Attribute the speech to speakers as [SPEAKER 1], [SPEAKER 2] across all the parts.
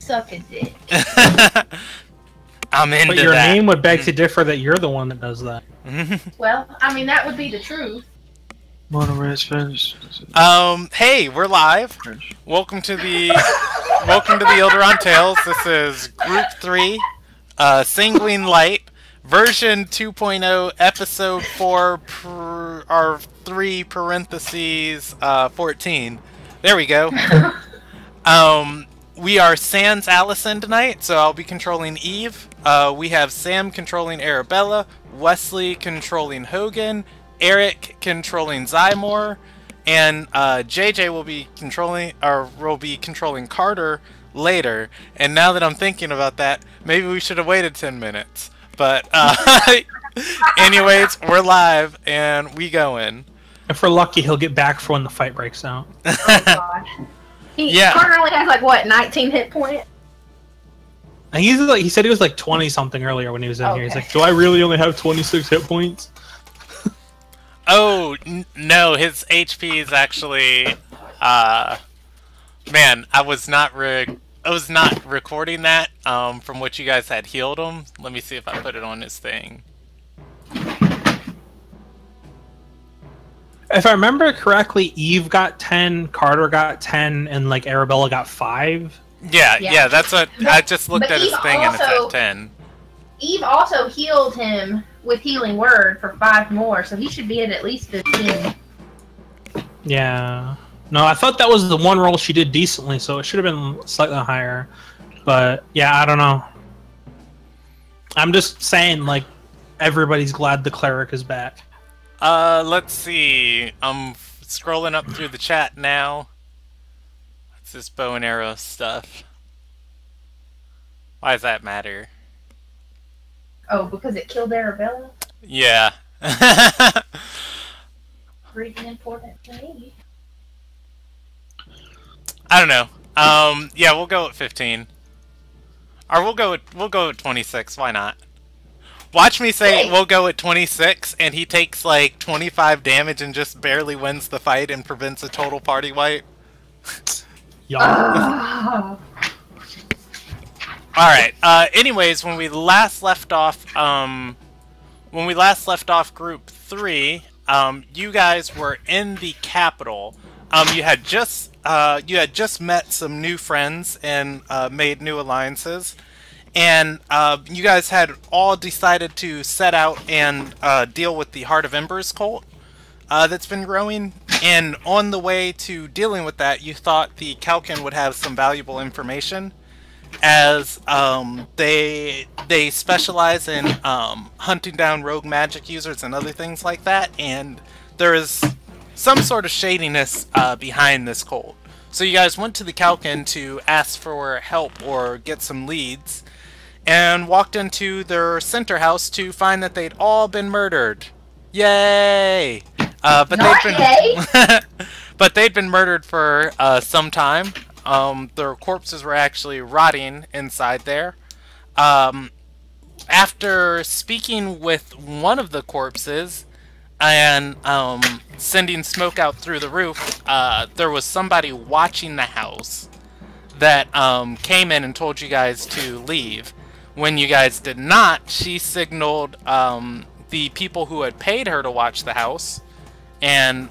[SPEAKER 1] suck a dick.
[SPEAKER 2] I'm into that.
[SPEAKER 3] But your name would beg to differ that you're the one that does that.
[SPEAKER 1] Well, I mean, that would be the truth.
[SPEAKER 2] Hey, we're live. Welcome to the Ilderon Tales. This is Group 3, Sanguine Light, version 2.0, episode 4, or 3 parentheses 14. There we go. We are Sans Allison tonight, so I'll be controlling Eve. We have Sam controlling Arabella, Wesley controlling Hogan, Eric controlling Zymor, and JJ will be controlling Carter later. And now that I'm thinking about that, maybe we should have waited 10 minutes. But anyways, we're live and we going.
[SPEAKER 3] If we're lucky, he'll get back for when the fight breaks out.
[SPEAKER 1] Oh, gosh. Carter only has like what, 19 hit points?
[SPEAKER 3] And he's like, he said he was like 20 something earlier when he was in here. He's like, do I really only have 26 hit points?
[SPEAKER 2] Oh no, his HP is actually. Man, I was not recording that from what you guys had healed him. Let me see if I put it on his thing.
[SPEAKER 3] If I remember correctly, Eve got 10, Carter got 10, and like Arabella got 5.
[SPEAKER 2] Yeah, that's what I just looked at his thing and it's at 10.
[SPEAKER 1] Eve also healed him with Healing Word for 5 more, so he should be at least 15.
[SPEAKER 3] Yeah. No, I thought that was the one roll she did decently, so it should have been slightly higher. But yeah, I don't know. I'm just saying, like, everybody's glad the cleric is back.
[SPEAKER 2] Let's see. I'm scrolling up through the chat now. What's this bow and arrow stuff? Why does that matter?
[SPEAKER 1] Oh, because it killed Arabella?
[SPEAKER 2] Yeah.
[SPEAKER 1] Pretty important to me.
[SPEAKER 2] I don't know. Yeah, we'll go at 15. Or we'll go at 26. Why not? Watch me say we'll go at 26, and he takes like 25 damage and just barely wins the fight and prevents a total party wipe.
[SPEAKER 3] Yeah.
[SPEAKER 2] All right. Anyways, when we last left off, Group 3, you guys were in the capital. You had just met some new friends and made new alliances. And you guys had all decided to set out and deal with the Heart of Embers cult that's been growing. And on the way to dealing with that, you thought the Kalkin would have some valuable information, as they specialize in hunting down rogue magic users and other things like that. And there is some sort of shadiness behind this cult. So you guys went to the Kalkin to ask for help or get some leads, and walked into their center house to find that they'd all been murdered. Yay! But they'd been murdered for some time. Their corpses were actually rotting inside there. After speaking with one of the corpses and sending smoke out through the roof, there was somebody watching the house that came in and told you guys to leave. When you guys did not, she signaled the people who had paid her to watch the house, and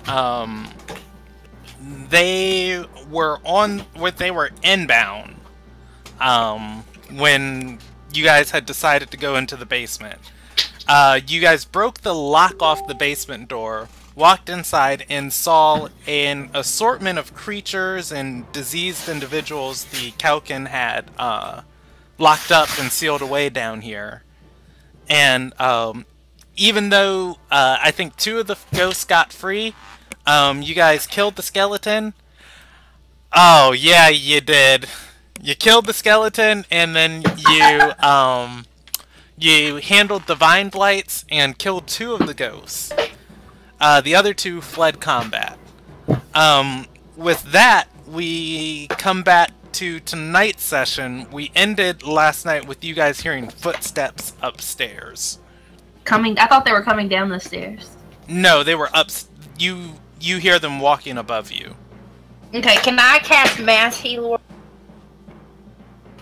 [SPEAKER 2] they were inbound when you guys had decided to go into the basement. You guys broke the lock off the basement door, walked inside, and saw an assortment of creatures and diseased individuals the Kalkin had locked up and sealed away down here. And even though I think 2 of the ghosts got free, you guys killed the skeleton. Oh yeah, you did. You killed the skeleton, and then you handled the vine blights and killed 2 of the ghosts. The other 2 fled combat. With that, we come back to tonight's session. We ended last night with you guys hearing footsteps upstairs.
[SPEAKER 1] I thought they were coming down the stairs.
[SPEAKER 2] No, they were up. You hear them walking above you.
[SPEAKER 1] Okay, can I cast Mass Heal?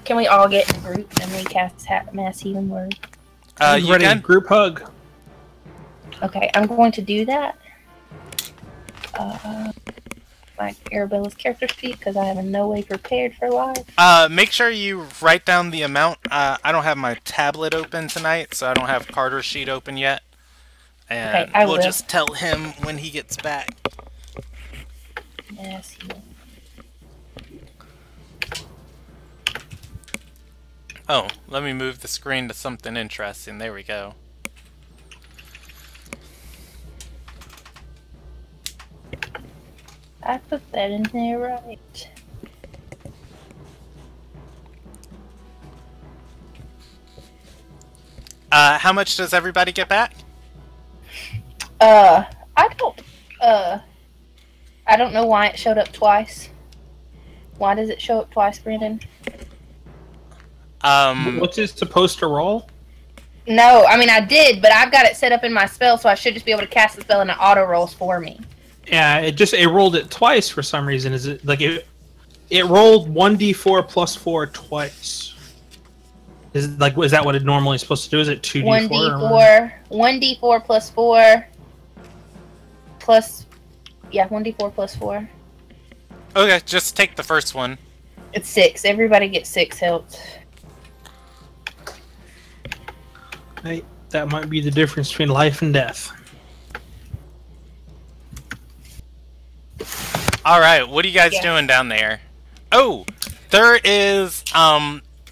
[SPEAKER 1] Can we all get in a group and recast mass healing word?
[SPEAKER 2] You
[SPEAKER 3] ready?
[SPEAKER 2] can.
[SPEAKER 3] Group hug.
[SPEAKER 1] Okay, I'm going to do that. My Arabella's character sheet because I am in no way prepared for live.
[SPEAKER 2] Make sure you write down the amount. I don't have my tablet open tonight, so I don't have Carter's sheet open yet. And
[SPEAKER 1] Okay,
[SPEAKER 2] we'll just tell him when he gets back.
[SPEAKER 1] Mass healing.
[SPEAKER 2] Oh, let me move the screen to something interesting. There we go.
[SPEAKER 1] I put that in there right.
[SPEAKER 2] How much does everybody get back?
[SPEAKER 1] I don't know why it showed up twice. Why does it show up twice, Brandon?
[SPEAKER 3] What's it supposed to roll?
[SPEAKER 1] No, I mean I did, but I've got it set up in my spell, so I should just be able to cast the spell and it auto rolls for me.
[SPEAKER 3] Yeah, it rolled it twice for some reason. Is it like it rolled 1d4 plus 4 twice? Is that what it normally is supposed to do? Is it 2d4?
[SPEAKER 1] 1d4 plus 4 plus 1d4 plus 4.
[SPEAKER 2] Okay, just take the first one.
[SPEAKER 1] It's 6. Everybody gets 6 health.
[SPEAKER 3] Hey, that might be the difference between life and death.
[SPEAKER 2] Alright, what are you guys doing down there? Oh, there is,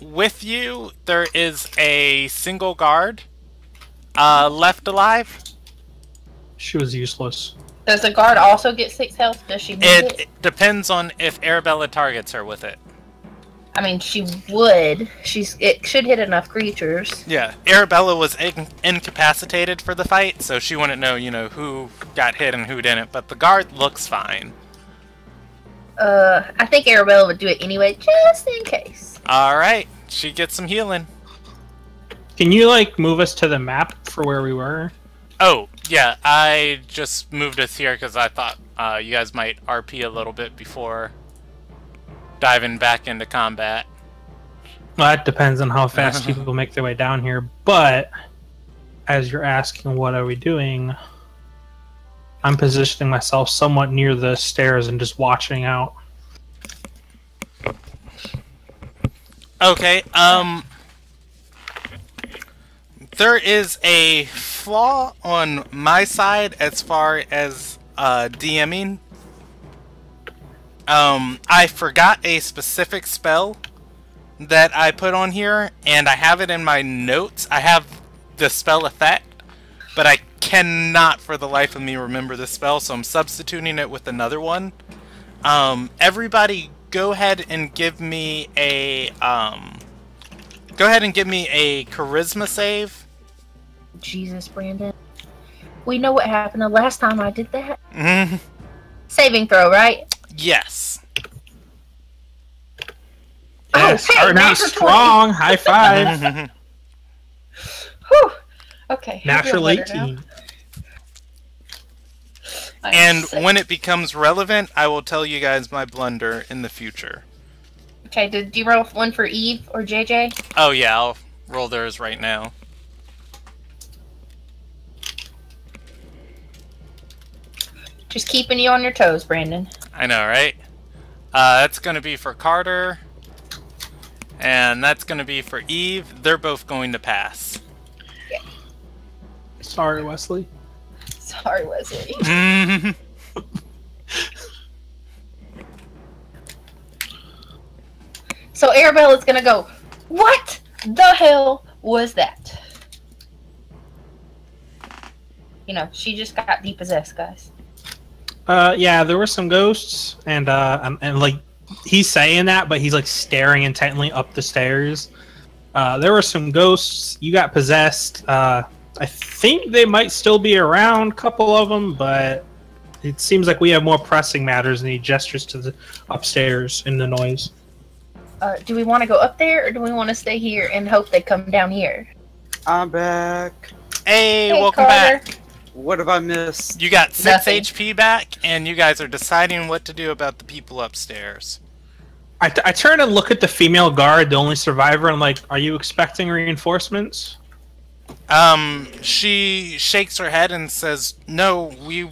[SPEAKER 2] with you, there is a single guard, left alive.
[SPEAKER 3] She was useless.
[SPEAKER 1] Does the guard also get 6 health? Does she need it?
[SPEAKER 2] It depends on if Arabella targets her with it.
[SPEAKER 1] I mean, she would. It should hit enough creatures.
[SPEAKER 2] Yeah, Arabella was incapacitated for the fight, so she wouldn't know, who got hit and who didn't, but the guard looks fine.
[SPEAKER 1] I think Arabella would do it anyway, just in case.
[SPEAKER 2] Alright, she gets some healing.
[SPEAKER 3] Can you, move us to the map for where we were?
[SPEAKER 2] Oh, yeah, I just moved us here because I thought you guys might RP a little bit before diving back into combat.
[SPEAKER 3] Well, that depends on how fast people make their way down here, but as you're asking what are we doing, I'm positioning myself somewhat near the stairs and just watching out.
[SPEAKER 2] Okay, there is a flaw on my side as far as DMing. I forgot a specific spell that I put on here, and I have it in my notes. I have the spell effect, but I cannot for the life of me remember the spell, so I'm substituting it with another one. Everybody go ahead and give me a charisma save.
[SPEAKER 1] Jesus, Brandon. We know what happened the last time I did that. Saving throw, right?
[SPEAKER 2] Yes.
[SPEAKER 3] Yeah, starting out strong. High five.
[SPEAKER 1] Whew. Okay.
[SPEAKER 3] Natural 18.
[SPEAKER 2] And when it becomes relevant, I will tell you guys my blunder in the future.
[SPEAKER 1] Okay, did you roll one for Eve or JJ?
[SPEAKER 2] Oh yeah, I'll roll theirs right now.
[SPEAKER 1] Just keeping you on your toes, Brandon.
[SPEAKER 2] I know, right? That's going to be for Carter. And that's going to be for Eve. They're both going to pass.
[SPEAKER 1] Yeah.
[SPEAKER 3] Sorry, Wesley.
[SPEAKER 1] Sorry, Wesley. So Arabella's going to go, what the hell was that? She just got depossessed, guys.
[SPEAKER 3] Yeah, there were some ghosts, and he's saying that, but he's staring intently up the stairs. There were some ghosts. You got possessed. I think they might still be around, a couple of them, but it seems like we have more pressing matters, and he gestures to the upstairs in the noise.
[SPEAKER 1] Do we want to go up there, or do we want to stay here and hope they come down here?
[SPEAKER 4] I'm back.
[SPEAKER 2] Hey, welcome
[SPEAKER 1] Carter.
[SPEAKER 2] back.
[SPEAKER 4] What have I missed?
[SPEAKER 2] You got 6
[SPEAKER 1] Nothing.
[SPEAKER 2] HP back, and you guys are deciding what to do about the people upstairs.
[SPEAKER 3] I turn and look at the female guard, the only survivor, and like, are you expecting reinforcements?
[SPEAKER 2] She shakes her head and says, "No, we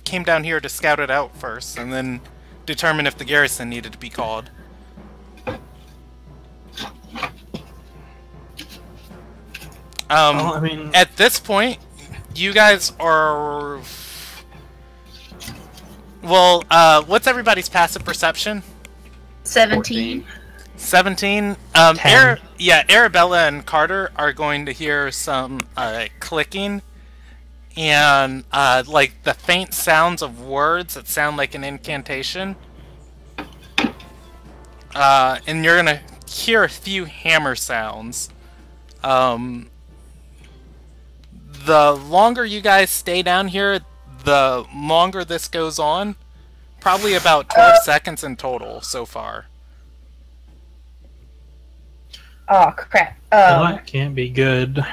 [SPEAKER 2] came down here to scout it out first, and then determine if the garrison needed to be called."
[SPEAKER 3] Well, I mean,
[SPEAKER 2] at this point, you guys are... Well, what's everybody's passive perception?
[SPEAKER 1] 17.
[SPEAKER 2] 17. Arabella and Carter are going to hear some clicking and like the faint sounds of words that sound like an incantation. And you're gonna hear a few hammer sounds. The longer you guys stay down here, the longer this goes on. Probably about 12 seconds in total so far.
[SPEAKER 1] Oh, crap.
[SPEAKER 3] that can't be good.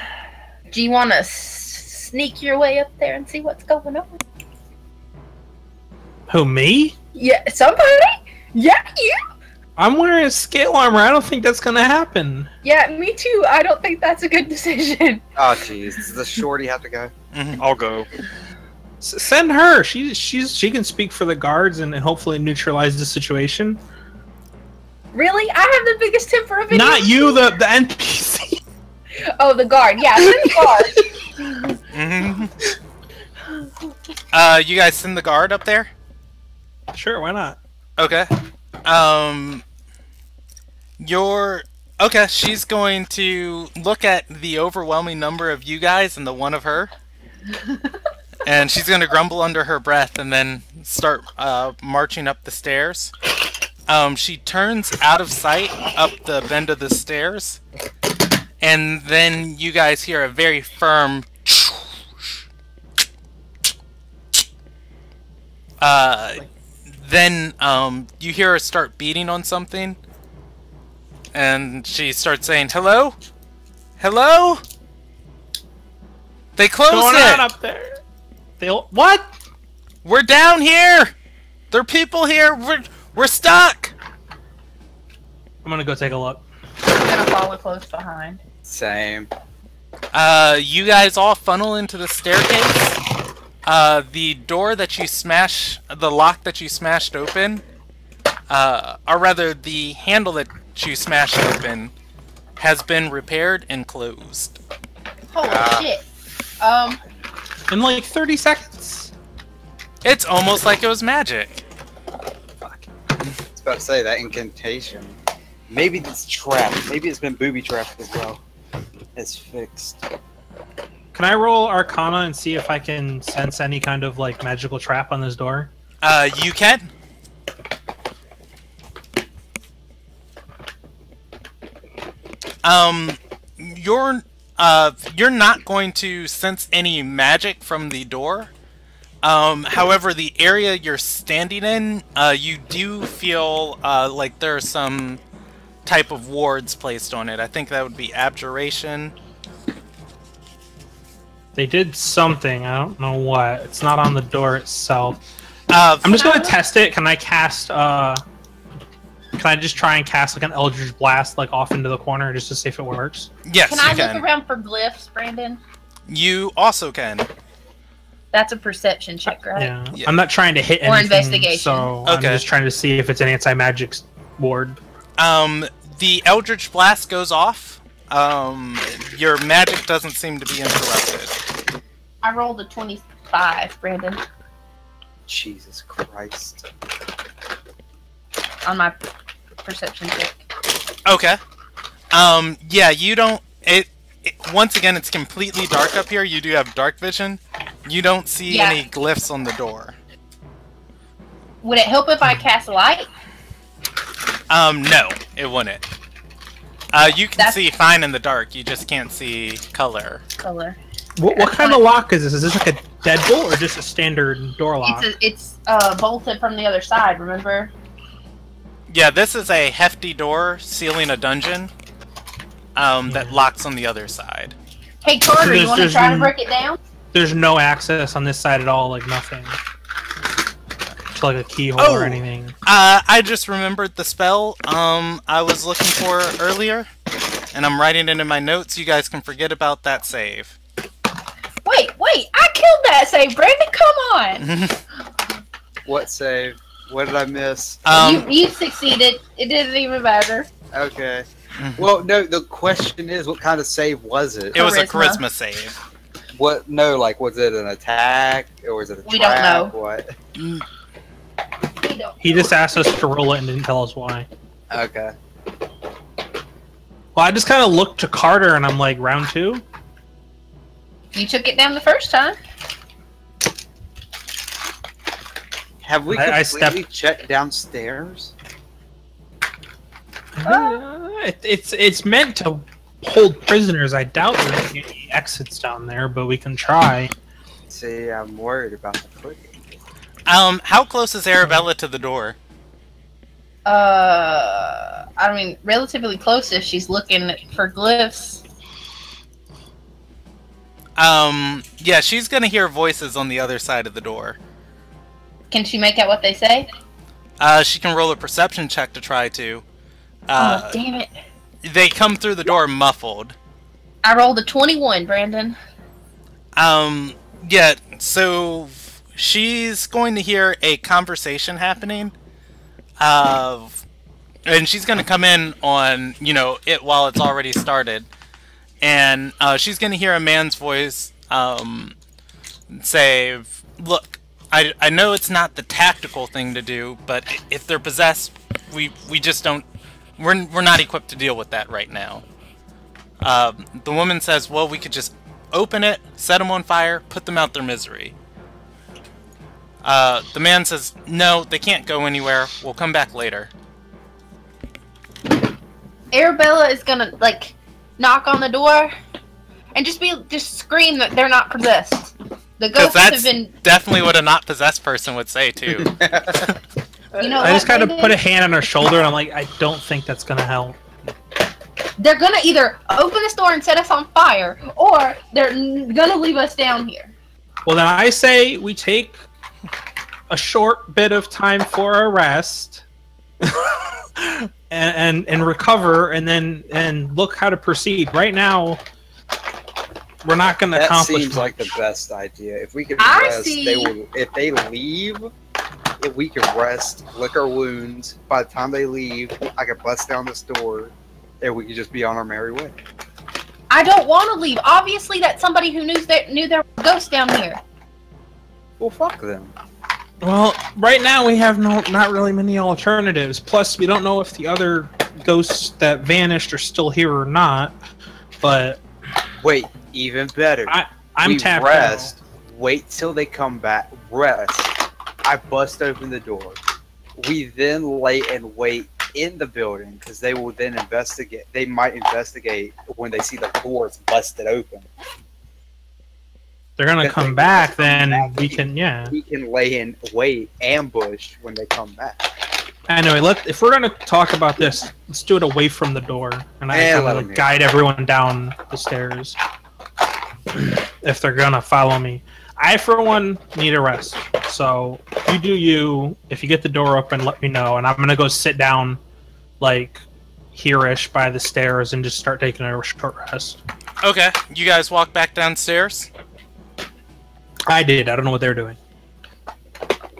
[SPEAKER 1] Do you want to sneak your way up there and see what's going on?
[SPEAKER 3] Who, me?
[SPEAKER 1] Yeah, somebody? Yeah, you?
[SPEAKER 3] I'm wearing scale armor. I don't think that's gonna happen.
[SPEAKER 1] Yeah, me too. I don't think that's a good decision.
[SPEAKER 4] Oh, jeez. Does the shorty have to go?
[SPEAKER 2] Mm-hmm.
[SPEAKER 4] I'll go.
[SPEAKER 3] Send her. She can speak for the guards and hopefully neutralize the situation.
[SPEAKER 1] Really? I have the biggest temper of any.
[SPEAKER 3] Not you, the NPC.
[SPEAKER 1] Oh, the guard. Yeah, send the guard.
[SPEAKER 2] Mm-hmm. You guys send the guard up there?
[SPEAKER 3] Sure, why not?
[SPEAKER 2] Okay. Okay, she's going to look at the overwhelming number of you guys and the one of her. And she's going to grumble under her breath and then start marching up the stairs. She turns out of sight up the bend of the stairs. And then you guys hear a very firm... Then you hear her start beating on something. And she starts saying, "Hello? Hello?" They closed
[SPEAKER 3] What's going
[SPEAKER 2] it!
[SPEAKER 3] on up there? What?
[SPEAKER 2] We're down here! There are people here! We're stuck!
[SPEAKER 3] I'm gonna go take a look.
[SPEAKER 1] I'm gonna follow close behind.
[SPEAKER 4] Same.
[SPEAKER 2] You guys all funnel into the staircase. The door that you smash, the lock that you smashed open, or rather the handle that you smashed open, has been repaired and closed.
[SPEAKER 1] Holy shit.
[SPEAKER 3] In like 30 seconds.
[SPEAKER 2] It's almost like it was magic.
[SPEAKER 4] Fuck. I was about to say that incantation. Maybe it's trapped. Maybe it's been booby trapped as well. It's fixed.
[SPEAKER 3] Can I roll Arcana and see if I can sense any kind of like magical trap on this door?
[SPEAKER 2] You can. You're not going to sense any magic from the door. However, the area you're standing in, you do feel like there are some type of wards placed on it. I think that would be abjuration.
[SPEAKER 3] They did something. I don't know what. It's not on the door itself. I'm just gonna test it. Can I cast? Can I just try and cast like an Eldritch Blast like off into the corner just to see if it works?
[SPEAKER 2] Yes,
[SPEAKER 1] Can I
[SPEAKER 2] you can.
[SPEAKER 1] look around for glyphs, Brandon?
[SPEAKER 2] You also can.
[SPEAKER 1] That's a perception check, right?
[SPEAKER 3] Yeah.
[SPEAKER 2] Yeah.
[SPEAKER 3] I'm not trying to hit
[SPEAKER 1] Or
[SPEAKER 3] anything.
[SPEAKER 1] investigation.
[SPEAKER 3] So
[SPEAKER 2] Okay.
[SPEAKER 3] I'm just trying to see if it's an anti-magic ward.
[SPEAKER 2] The Eldritch Blast goes off. Your magic doesn't seem to be interrupted.
[SPEAKER 1] I rolled a 25, Brandon,
[SPEAKER 4] Jesus Christ.
[SPEAKER 1] on my perception check.
[SPEAKER 2] Okay. Yeah, you don't... Once again, it's completely dark up here. You do have dark vision. You don't see any glyphs on the door.
[SPEAKER 1] Would it help if I cast light?
[SPEAKER 2] No, it wouldn't. You can see fine in the dark. You just can't see color.
[SPEAKER 1] Color.
[SPEAKER 3] What kind of lock is this? Is this like a deadbolt or just a standard door lock?
[SPEAKER 1] It's bolted from the other side, remember?
[SPEAKER 2] Yeah, this is a hefty door sealing a dungeon that locks on the other side.
[SPEAKER 1] Hey, Carter, you want to try to break it down?
[SPEAKER 3] There's no access on this side at all, like nothing. to like a keyhole or anything.
[SPEAKER 2] I just remembered the spell I was looking for earlier, and I'm writing it in my notes. You guys can forget about that save.
[SPEAKER 1] Wait! I killed that save, Brandon. Come on.
[SPEAKER 4] What save? What did I miss?
[SPEAKER 1] You succeeded. It didn't even matter.
[SPEAKER 4] Okay. Well, no. The question is, what kind of save was it?
[SPEAKER 2] It was a charisma save.
[SPEAKER 4] What? No, like, was it an attack or was it a trap?
[SPEAKER 1] We don't know.
[SPEAKER 4] What?
[SPEAKER 3] He just asked us to roll it and didn't tell us why.
[SPEAKER 4] Okay.
[SPEAKER 3] Well, I just kind of looked to Carter and I'm like, round 2?
[SPEAKER 1] You took it down the first time.
[SPEAKER 4] Have we completely checked downstairs?
[SPEAKER 3] It's meant to hold prisoners. I doubt there's any exits down there, but we can try.
[SPEAKER 4] See, I'm worried about the clicking.
[SPEAKER 2] How close is Arabella to the door?
[SPEAKER 1] I mean, relatively close if she's looking for glyphs.
[SPEAKER 2] Yeah, she's gonna hear voices on the other side of the door.
[SPEAKER 1] Can she make out what they say?
[SPEAKER 2] She can roll a perception check to try to.
[SPEAKER 1] Oh, damn it.
[SPEAKER 2] They come through the door muffled.
[SPEAKER 1] I rolled a 21, Brandon.
[SPEAKER 2] Yeah, so she's going to hear a conversation happening. And she's going to come in on, it while it's already started. And she's going to hear a man's voice say, look, I know it's not the tactical thing to do, but if they're possessed, we just don't... We're not equipped to deal with that right now. The woman says, well, we could just open it, set them on fire, put them out their misery. The man says, no, they can't go anywhere. We'll come back later.
[SPEAKER 1] Arabella is gonna, knock on the door and just scream that they're not possessed. The ghosts have been...
[SPEAKER 2] definitely what a not possessed person would say, too.
[SPEAKER 3] I just kind of put a hand on her shoulder and I'm like, I don't think that's gonna help.
[SPEAKER 1] They're gonna either open this door and set us on fire, or they're gonna leave us down here.
[SPEAKER 3] Well, then I say we take a short bit of time for a rest and recover, and look how to proceed. Right now, we're not going to accomplish
[SPEAKER 4] That seems
[SPEAKER 3] much.
[SPEAKER 4] like the best idea. If we could rest, if they leave, if we could rest, lick our wounds. By the time they leave, I could bust down this door, and we could just be on our merry way.
[SPEAKER 1] I don't want to leave. Obviously, that's somebody who knew there were ghosts down here.
[SPEAKER 4] Well, fuck them.
[SPEAKER 3] Well, right now we have not really many alternatives. Plus, we don't know if the other ghosts that vanished are still here or not. But
[SPEAKER 4] wait, even better.
[SPEAKER 3] I'm tapped
[SPEAKER 4] rest. Wait till they come back. Rest. I bust open the door. We then lay and wait in the building because they will then investigate. They might investigate when they see the doors busted open.
[SPEAKER 3] They're gonna come back, then we can, yeah.
[SPEAKER 4] We can lay in, wait, ambush when they come back.
[SPEAKER 3] Anyway, if we're gonna talk about this, let's do it away from the door, and I guide everyone down the stairs. If they're gonna follow me, I for one need a rest. So you do you. If you get the door open, let me know, and I'm gonna go sit down, here-ish by the stairs, and just start taking a short rest.
[SPEAKER 2] Okay, you guys walk back downstairs.
[SPEAKER 3] I did. I don't know what they're doing.
[SPEAKER 2] Okay.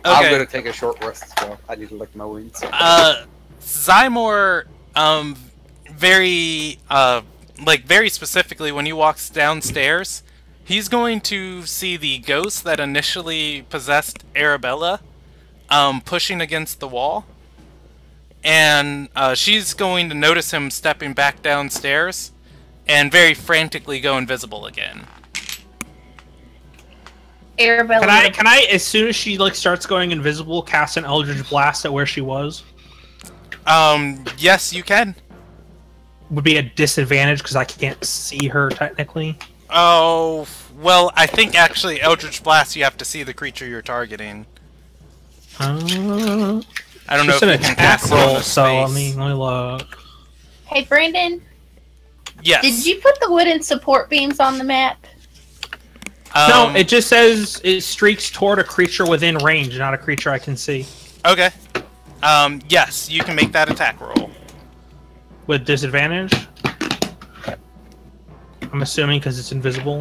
[SPEAKER 4] I'm gonna take a short rest as well. I need to lick my wounds.
[SPEAKER 2] Zymor, very specifically, when he walks downstairs, he's going to see the ghost that initially possessed Arabella, pushing against the wall. And she's going to notice him stepping back downstairs, and very frantically go invisible again.
[SPEAKER 1] Arabella.
[SPEAKER 3] Can I, as soon as she starts going invisible, cast an Eldritch Blast at where she was?
[SPEAKER 2] Yes, you can.
[SPEAKER 3] Would be a disadvantage because I can't see her technically.
[SPEAKER 2] Oh, well, I think actually Eldritch Blast, you have to see the creature you're targeting. I don't know if
[SPEAKER 3] an
[SPEAKER 2] you can
[SPEAKER 3] attack
[SPEAKER 2] cast it on
[SPEAKER 3] roll,
[SPEAKER 2] the
[SPEAKER 3] so let
[SPEAKER 2] space.
[SPEAKER 3] me look.
[SPEAKER 1] Hey, Brandon.
[SPEAKER 2] Yes.
[SPEAKER 1] Did you put the wooden support beams on the map?
[SPEAKER 3] No, it just says it streaks toward a creature within range, not a creature I can see.
[SPEAKER 2] Okay. Yes, you can make that attack roll.
[SPEAKER 3] With disadvantage? I'm assuming because it's invisible.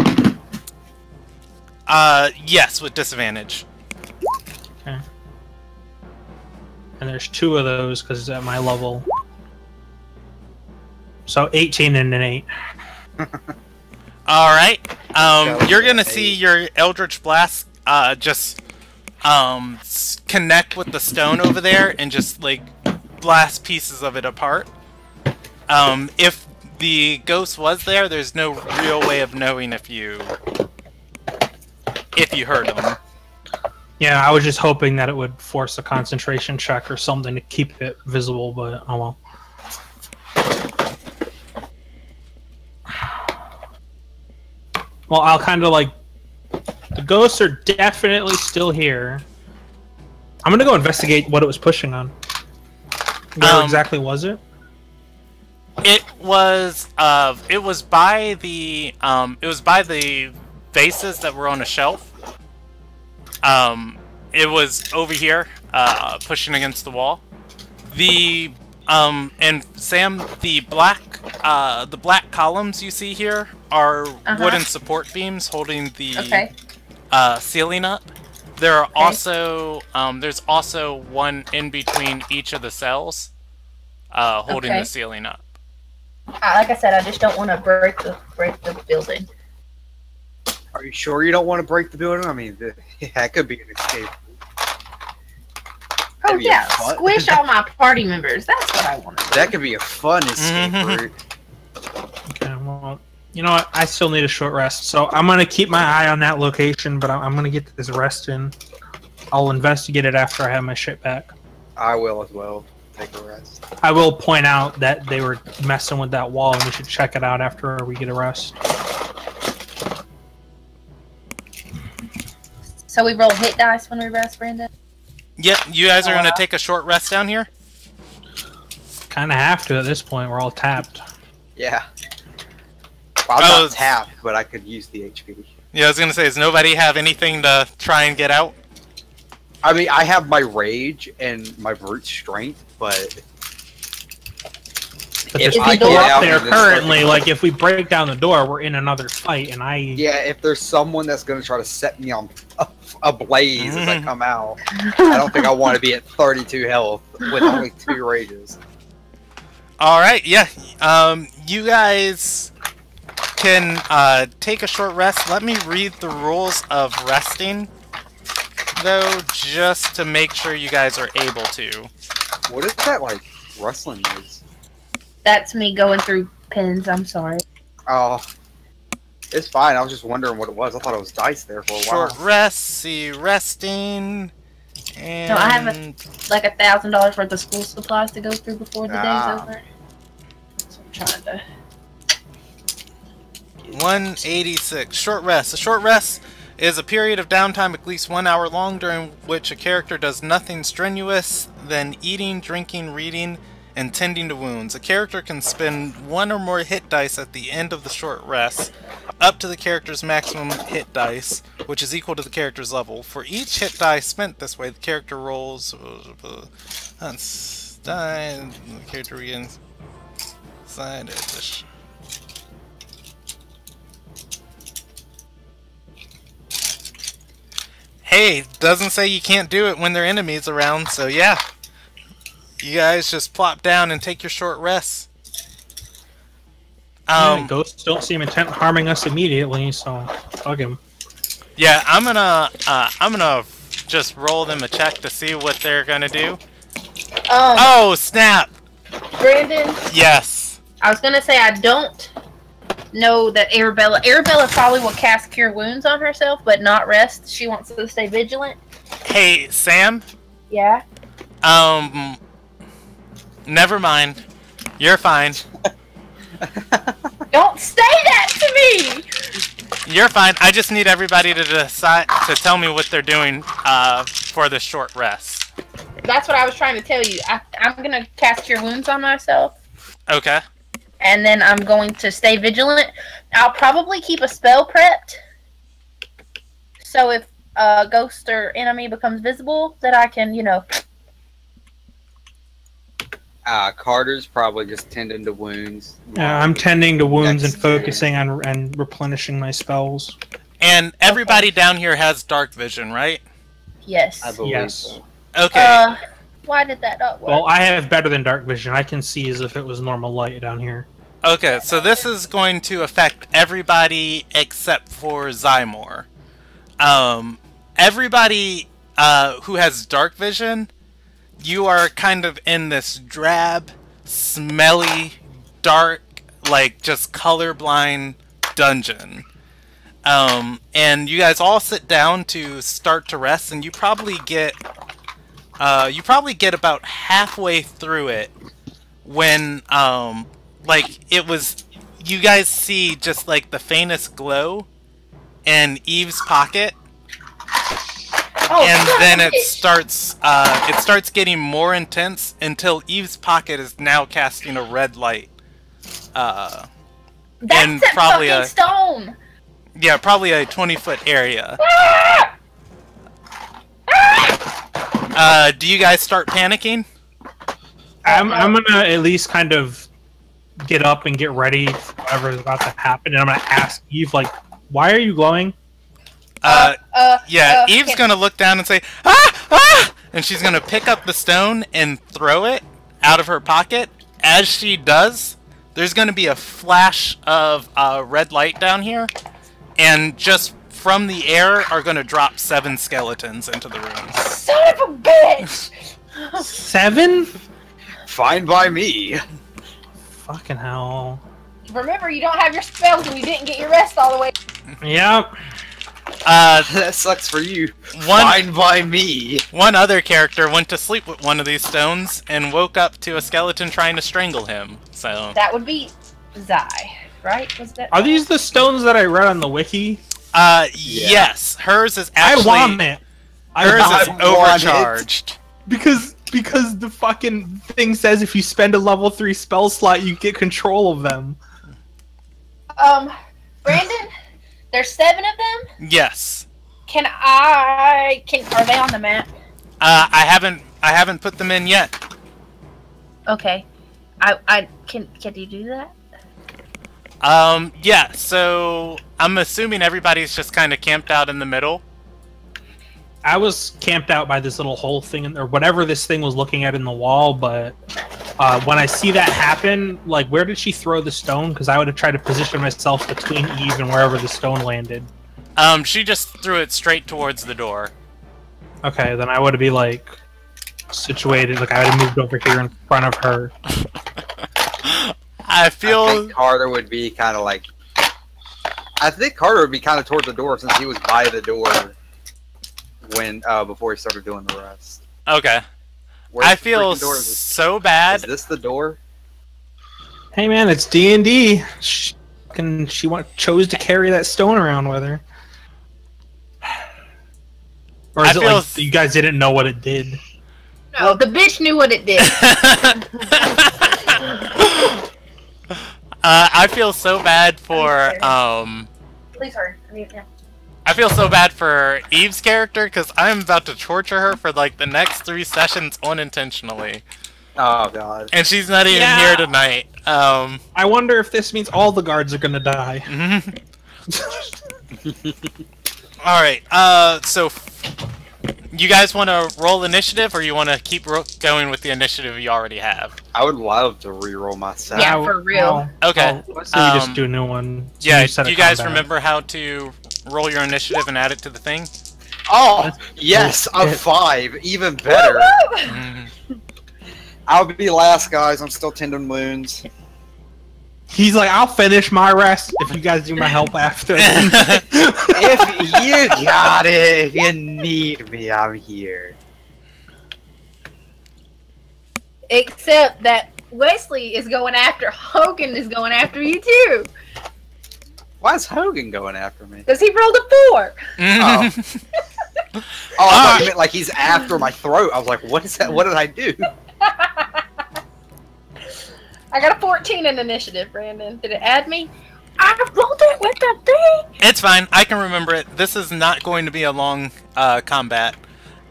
[SPEAKER 2] Yes, with disadvantage.
[SPEAKER 3] Okay. And there's 2 of those because it's at my level. So 18 and an 8.
[SPEAKER 2] Alright. You're gonna see your Eldritch Blast just connect with the stone over there and just like blast pieces of it apart. If the ghost was there, there's no real way of knowing if you heard him.
[SPEAKER 3] Yeah, I was just hoping that it would force a concentration check or something to keep it visible, but oh well. Well, I'll kind of like... The ghosts are definitely still here. I'm gonna go investigate what it was pushing on. Where exactly was it?
[SPEAKER 2] It was by the vases that were on a shelf. It was over here, pushing against the wall. And Sam, the black columns you see here are wooden support beams holding the ceiling up. There are also there's also one in between each of the cells, holding the ceiling up.
[SPEAKER 1] Like I said, I just don't want to break the building.
[SPEAKER 4] Are you sure you don't want to break the building? I mean, that could be an escape.
[SPEAKER 1] Oh yeah, squish all my party members. That's what I want to do.
[SPEAKER 4] That could be a fun escape route.
[SPEAKER 3] Okay, well, you know what? I still need a short rest, so I'm gonna keep my eye on that location, but I'm gonna get this rest in. I'll investigate it after I have my shit back.
[SPEAKER 4] I will as well. Take a rest.
[SPEAKER 3] I will point out that they were messing with that wall, and we should check it out after we get a rest.
[SPEAKER 1] So we roll hit dice when we rest, Brandon?
[SPEAKER 2] Yep, you guys are going to take a short rest down here?
[SPEAKER 3] Kind of have to at this point. We're all tapped.
[SPEAKER 4] Yeah. Well, I'm not tapped, but I could use the HP.
[SPEAKER 2] Yeah, I was going to say, does nobody have anything to try and get out?
[SPEAKER 4] I mean, I have my rage and my brute strength, but
[SPEAKER 3] there's people up there currently. Like, if we break down the door, we're in another fight, and
[SPEAKER 4] yeah, if there's someone that's going to try to set me on a blaze as I come out, I don't think I want to be at 32 health with only 2 rages.
[SPEAKER 2] Alright, yeah. You guys can take a short rest. Let me read the rules of resting, though, just to make sure you guys are able to.
[SPEAKER 4] What is that, like, rustling noise?
[SPEAKER 1] That's me going through pins, I'm sorry.
[SPEAKER 4] Oh. It's fine, I was just wondering what it was. I thought it was dice there for a while.
[SPEAKER 2] Short rest, see resting, and...
[SPEAKER 1] No, I have like $1,000 worth of school supplies to go through before the day's over. So I'm trying to...
[SPEAKER 2] 186. Short rest. A short rest is a period of downtime at least 1 hour long during which a character does nothing strenuous than eating, drinking, reading, and tending to wounds. A character can spend 1 or more hit dice at the end of the short rest, up to the character's maximum hit dice, which is equal to the character's level. For each hit die spent this way, the character rolls... That's die, the character begins... Side edition. Hey, doesn't say you can't do it when there are enemies around, so yeah. You guys just plop down and take your short rests.
[SPEAKER 3] Ghosts don't seem intent on harming us immediately, so fuck him.
[SPEAKER 2] Yeah, I'm gonna just roll them a check to see what they're gonna do. Oh snap!
[SPEAKER 1] Brandon?
[SPEAKER 2] Yes.
[SPEAKER 1] I was gonna say I don't know that Arabella probably will cast Cure Wounds on herself, but not rest. She wants to stay vigilant.
[SPEAKER 2] Hey, Sam?
[SPEAKER 1] Yeah?
[SPEAKER 2] Never mind. You're fine.
[SPEAKER 1] Don't say that to me!
[SPEAKER 2] You're fine. I just need everybody to decide to tell me what they're doing for the short rest.
[SPEAKER 1] That's what I was trying to tell you. I'm gonna cast Cure Wounds on myself.
[SPEAKER 2] Okay.
[SPEAKER 1] And then I'm going to stay vigilant. I'll probably keep a spell prepped. so if a ghost or enemy becomes visible, that I can,
[SPEAKER 4] Carter's probably just tending to wounds.
[SPEAKER 3] Yeah, I'm tending to wounds and focusing on and replenishing my spells.
[SPEAKER 2] And everybody down here has dark vision, right?
[SPEAKER 1] Yes.
[SPEAKER 4] I believe so.
[SPEAKER 2] Okay.
[SPEAKER 1] Why did that not work?
[SPEAKER 3] Well, I have better than dark vision. I can see as if it was normal light down here.
[SPEAKER 2] Okay, so this is going to affect everybody except for Zymor. Everybody who has dark vision, you are kind of in this drab, smelly, dark, like just colorblind dungeon. And you guys all sit down to start to rest, and you probably get about halfway through it when like it was, you guys see just like the faintest glow in Eve's pocket. And then it starts getting more intense until Eve's pocket is now casting a red light.
[SPEAKER 1] That's
[SPEAKER 2] and
[SPEAKER 1] that
[SPEAKER 2] probably
[SPEAKER 1] fucking stone!
[SPEAKER 2] Yeah, probably a 20-foot area. Do you guys start panicking?
[SPEAKER 3] I'm gonna at least kind of get up and get ready for whatever's about to happen, and I'm gonna ask Eve, like, why are you glowing?
[SPEAKER 2] Eve's gonna look down and say, "Ah! Ah!" And she's gonna pick up the stone and throw it out of her pocket. As she does, there's gonna be a flash of red light down here, and just from the air are gonna drop 7 skeletons into the room.
[SPEAKER 1] Son of a bitch!
[SPEAKER 3] 7?
[SPEAKER 4] Fine by me.
[SPEAKER 3] Fucking hell.
[SPEAKER 1] Remember, you don't have your spells and you didn't get your rest all the way.
[SPEAKER 3] Yep.
[SPEAKER 4] That sucks for you. Fine by me.
[SPEAKER 2] One other character went to sleep with one of these stones and woke up to a skeleton trying to strangle him. So
[SPEAKER 1] that would be Zai, right? Was that?
[SPEAKER 3] Are these the stones that I read on the wiki?
[SPEAKER 2] Yes. Hers is actually.
[SPEAKER 3] I want it.
[SPEAKER 2] Hers is overcharged.
[SPEAKER 3] Because the fucking thing says if you spend a level 3 spell slot, you get control of them.
[SPEAKER 1] Brandon, there's 7 of them?
[SPEAKER 2] Yes.
[SPEAKER 1] Are they on the map?
[SPEAKER 2] I haven't put them in yet.
[SPEAKER 1] Okay. Can you do that?
[SPEAKER 2] Yeah, so I'm assuming everybody's just kind of camped out in the middle.
[SPEAKER 3] I was camped out by this little hole thing, or whatever this thing was looking at in the wall, but when I see that happen, like, where did she throw the stone? Because I would have tried to position myself between Eve and wherever the stone landed.
[SPEAKER 2] She just threw it straight towards the door.
[SPEAKER 3] Okay, then I would be, like, situated, like, I would have moved over here in front of her.
[SPEAKER 2] I
[SPEAKER 4] think Carter would be kind of like... I think Carter would be kind of towards the door since he was by the door when before he started doing the rest.
[SPEAKER 2] Okay. I feel so bad.
[SPEAKER 4] Is this the door?
[SPEAKER 3] Hey man, it's D&D. She chose to carry that stone around with her. Or is it like you guys didn't know what it did?
[SPEAKER 1] No, the bitch knew what it did.
[SPEAKER 2] I feel so bad for
[SPEAKER 1] Please hurry. Yeah.
[SPEAKER 2] I feel so bad for Eve's character because I'm about to torture her for like the next 3 sessions unintentionally.
[SPEAKER 4] Oh god.
[SPEAKER 2] And she's not even here tonight.
[SPEAKER 3] I wonder if this means all the guards are gonna die.
[SPEAKER 2] Alright, so you guys want to roll initiative or you want to keep going with the initiative you already have?
[SPEAKER 4] I would love to reroll myself.
[SPEAKER 1] Yeah, for real.
[SPEAKER 2] Okay.
[SPEAKER 3] Let's say you just do a new one. So
[SPEAKER 2] yeah, do you guys remember how to roll your initiative and add it to the thing?
[SPEAKER 4] Oh, yes, a 5. Even better. I'll be last, guys. I'm still tending wounds.
[SPEAKER 3] He's like, I'll finish my rest if you guys do my help after.
[SPEAKER 4] If you got it, if you need me, I'm here.
[SPEAKER 1] Except that Wesley is going after Hogan is going after you too.
[SPEAKER 4] Why is Hogan going after me?
[SPEAKER 1] Because he rolled a 4.
[SPEAKER 4] Oh. Oh, I thought you meant like he's after my throat. I was like, what is that? What did I do?
[SPEAKER 1] I got a 14 in initiative, Brandon. Did it add me? I rolled it with the thing!
[SPEAKER 2] It's fine. I can remember it. This is not going to be a long combat.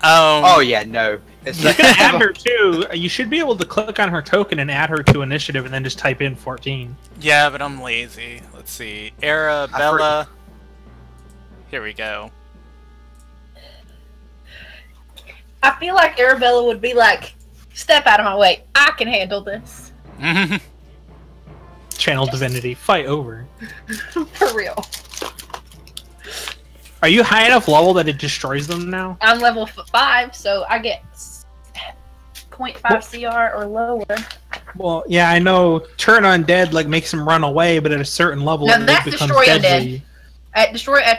[SPEAKER 4] Oh, yeah, no. It's
[SPEAKER 3] You can add her too. You should be able to click on her token and add her to initiative and then just type in 14.
[SPEAKER 2] Yeah, but I'm lazy. Let's see. Arabella. Here we go.
[SPEAKER 1] I feel like Arabella would be like, step out of my way. I can handle this.
[SPEAKER 3] Channel Divinity. Fight over.
[SPEAKER 1] For real.
[SPEAKER 3] Are you high enough level that it destroys them now?
[SPEAKER 1] I'm level 5, so I get 0.5 CR or lower.
[SPEAKER 3] Well, yeah, I know turn undead like makes them run away, but at a certain level
[SPEAKER 1] No,
[SPEAKER 3] it
[SPEAKER 1] that's
[SPEAKER 3] becomes
[SPEAKER 1] destroy
[SPEAKER 3] deadly.
[SPEAKER 1] undead. At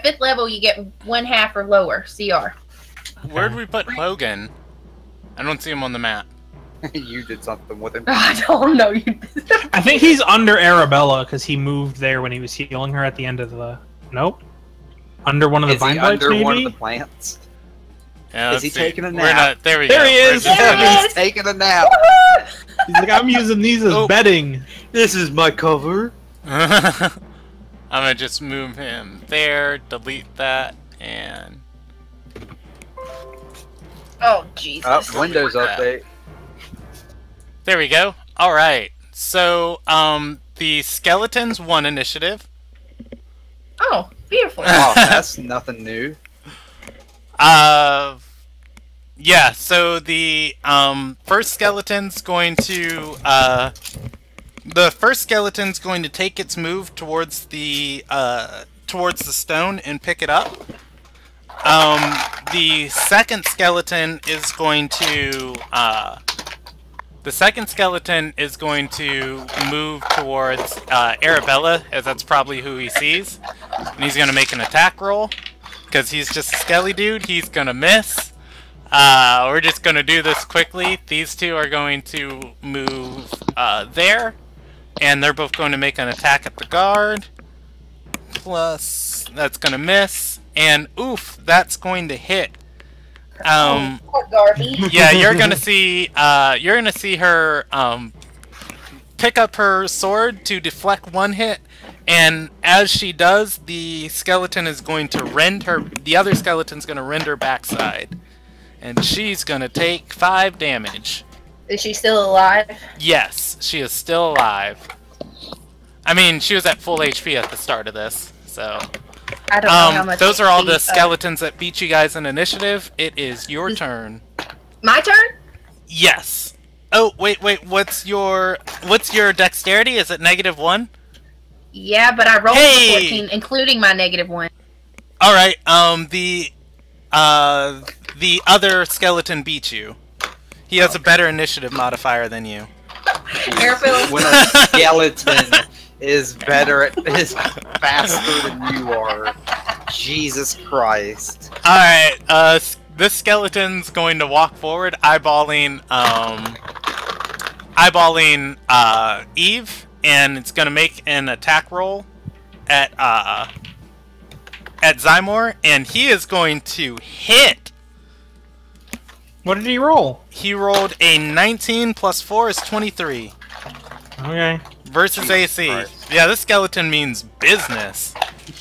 [SPEAKER 1] 5th level, you get 1/2 or lower CR.
[SPEAKER 2] Where'd we put Logan? I don't see him on the map.
[SPEAKER 4] You did something with him.
[SPEAKER 1] I don't know.
[SPEAKER 3] I think he's under Arabella because he moved there when he was healing her at the end of the. Nope. Under one of the
[SPEAKER 4] Is he
[SPEAKER 3] vine blights,
[SPEAKER 4] under
[SPEAKER 3] maybe?
[SPEAKER 4] one of the plants?
[SPEAKER 2] Yeah,
[SPEAKER 4] Is he
[SPEAKER 2] let's see.
[SPEAKER 4] taking a
[SPEAKER 2] We're
[SPEAKER 4] nap?
[SPEAKER 2] not, there we go.
[SPEAKER 3] There he is!
[SPEAKER 1] There he
[SPEAKER 4] He's
[SPEAKER 1] is!
[SPEAKER 4] taking a nap.
[SPEAKER 3] He's like, I'm using these as
[SPEAKER 2] Oh.
[SPEAKER 3] bedding.
[SPEAKER 4] This is my cover.
[SPEAKER 2] I'm gonna just move him there, delete that, and...
[SPEAKER 1] Oh, Jesus.
[SPEAKER 4] Oh, Windows update.
[SPEAKER 2] There we go. Alright. So, the skeletons won initiative.
[SPEAKER 1] Oh, beautiful.
[SPEAKER 4] Oh, that's nothing new.
[SPEAKER 2] Yeah, so the first skeleton's going to take its move towards the stone and pick it up. The second skeleton is going to move towards Arabella, as that's probably who he sees, and he's gonna make an attack roll because he's just a skelly dude. He's gonna miss. We're just gonna do this quickly. These two are going to move there, and they're both going to make an attack at the guard. Plus, that's gonna miss, and oof, that's going to hit.
[SPEAKER 1] Poor Garvey.
[SPEAKER 2] Yeah, you're gonna see her pick up her sword to deflect one hit, and as she does, the skeleton is going to rend her. The other skeleton's gonna rend her backside, and she's gonna take 5 damage.
[SPEAKER 1] Is she still alive?
[SPEAKER 2] Yes, she is still alive. I mean, she was at full HP at the start of this, so.
[SPEAKER 1] I don't know how much.
[SPEAKER 2] Those are all the
[SPEAKER 1] HP,
[SPEAKER 2] skeletons that beat you guys in initiative. It is your turn.
[SPEAKER 1] My turn?
[SPEAKER 2] Yes. Oh, wait. What's your dexterity? Is it -1?
[SPEAKER 1] Yeah, but I rolled
[SPEAKER 2] Hey!
[SPEAKER 1] a 14, including my -1.
[SPEAKER 2] All right. The other skeleton beat you. He has a better initiative modifier than you.
[SPEAKER 1] Arabella.
[SPEAKER 4] When a skeleton is faster than you are. Jesus Christ.
[SPEAKER 2] All right. This skeleton's going to walk forward, eyeballing Eve, and it's going to make an attack roll at Zymor, and he is going to hit.
[SPEAKER 3] What did he roll?
[SPEAKER 2] He rolled a 19 plus 4 is 23.
[SPEAKER 3] Okay.
[SPEAKER 2] Versus AC.
[SPEAKER 4] Christ.
[SPEAKER 2] Yeah, this skeleton means business.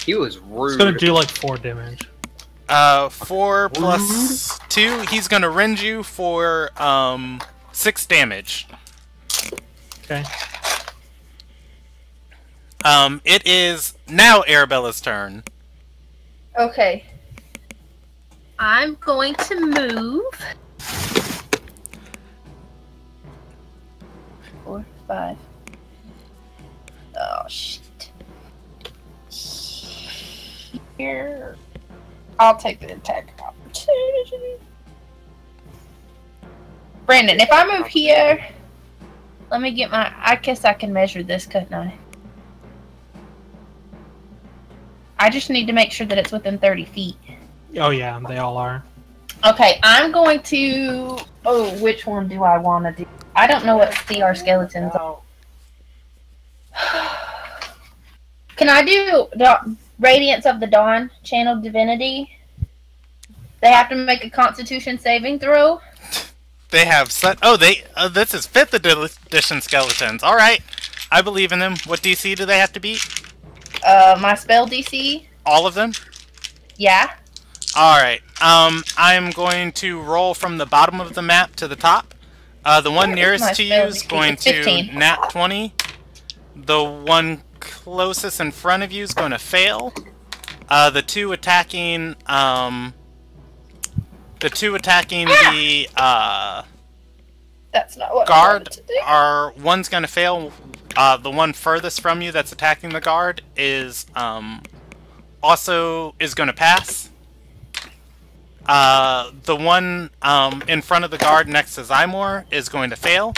[SPEAKER 4] He was rude.
[SPEAKER 3] It's gonna do like 4 damage.
[SPEAKER 2] 4 plus 2, he's gonna rend you for 6 damage.
[SPEAKER 3] Okay.
[SPEAKER 2] It is now Arabella's turn.
[SPEAKER 1] Okay. I'm going to move. 4, 5. Oh, shit. Here. I'll take the attack opportunity. Brandon, if I move here, let me get my... I guess I can measure this, couldn't I? I just need to make sure that it's within 30 feet.
[SPEAKER 3] Oh yeah, they all are.
[SPEAKER 1] Okay, I'm going to... Oh, which one do I want to do? I don't know what CR skeletons are. Can I do Radiance of the Dawn, Channel Divinity? They have to make a Constitution saving throw?
[SPEAKER 2] They have set. Oh, this is 5th edition skeletons. All right, I believe in them. What DC do they have to beat?
[SPEAKER 1] My spell DC.
[SPEAKER 2] All of them?
[SPEAKER 1] Yeah.
[SPEAKER 2] Alright. I'm going to roll from the bottom of the map to the top. The one nearest to you is going to nat 20. The one closest in front of you is going to fail. The two attacking the
[SPEAKER 1] that's not what
[SPEAKER 2] guard are one's going to fail. The one furthest from you that's attacking the guard is also is going to pass. The one in front of the guard next to Zymor is going to fail.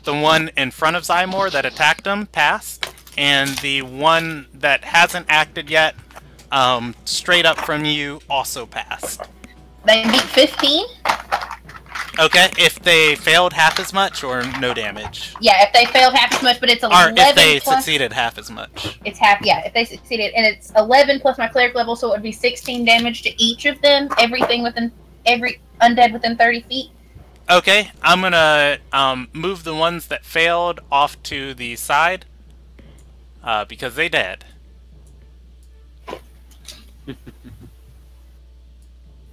[SPEAKER 2] The one in front of Zymor that attacked him passed. And the one that hasn't acted yet, straight up from you, also passed.
[SPEAKER 1] They beat 15?
[SPEAKER 2] Okay, if they failed half as much or no damage.
[SPEAKER 1] Yeah, if they failed half as much, but it's 11
[SPEAKER 2] or if they
[SPEAKER 1] plus,
[SPEAKER 2] succeeded half as much.
[SPEAKER 1] It's half, yeah, if they succeeded. And it's 11 plus my cleric level, so it would be 16 damage to each of them. Every undead within 30 feet.
[SPEAKER 2] Okay, I'm gonna move the ones that failed off to the side. Because they dead.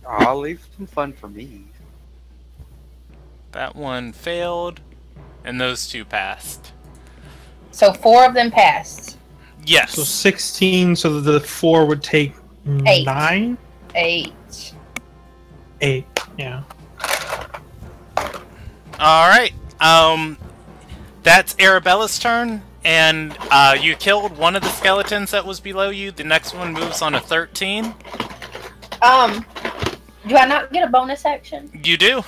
[SPEAKER 4] I'll leave some fun for me.
[SPEAKER 2] That one failed, and those two passed.
[SPEAKER 1] So 4 of them passed.
[SPEAKER 2] Yes.
[SPEAKER 3] So 16, so the 4 would take
[SPEAKER 1] 8.
[SPEAKER 3] 9?
[SPEAKER 1] 8.
[SPEAKER 3] 8, yeah.
[SPEAKER 2] Alright, that's Arabella's turn, and you killed one of the skeletons that was below you. The next one moves on a 13.
[SPEAKER 1] Do I not get a bonus action?
[SPEAKER 2] You do.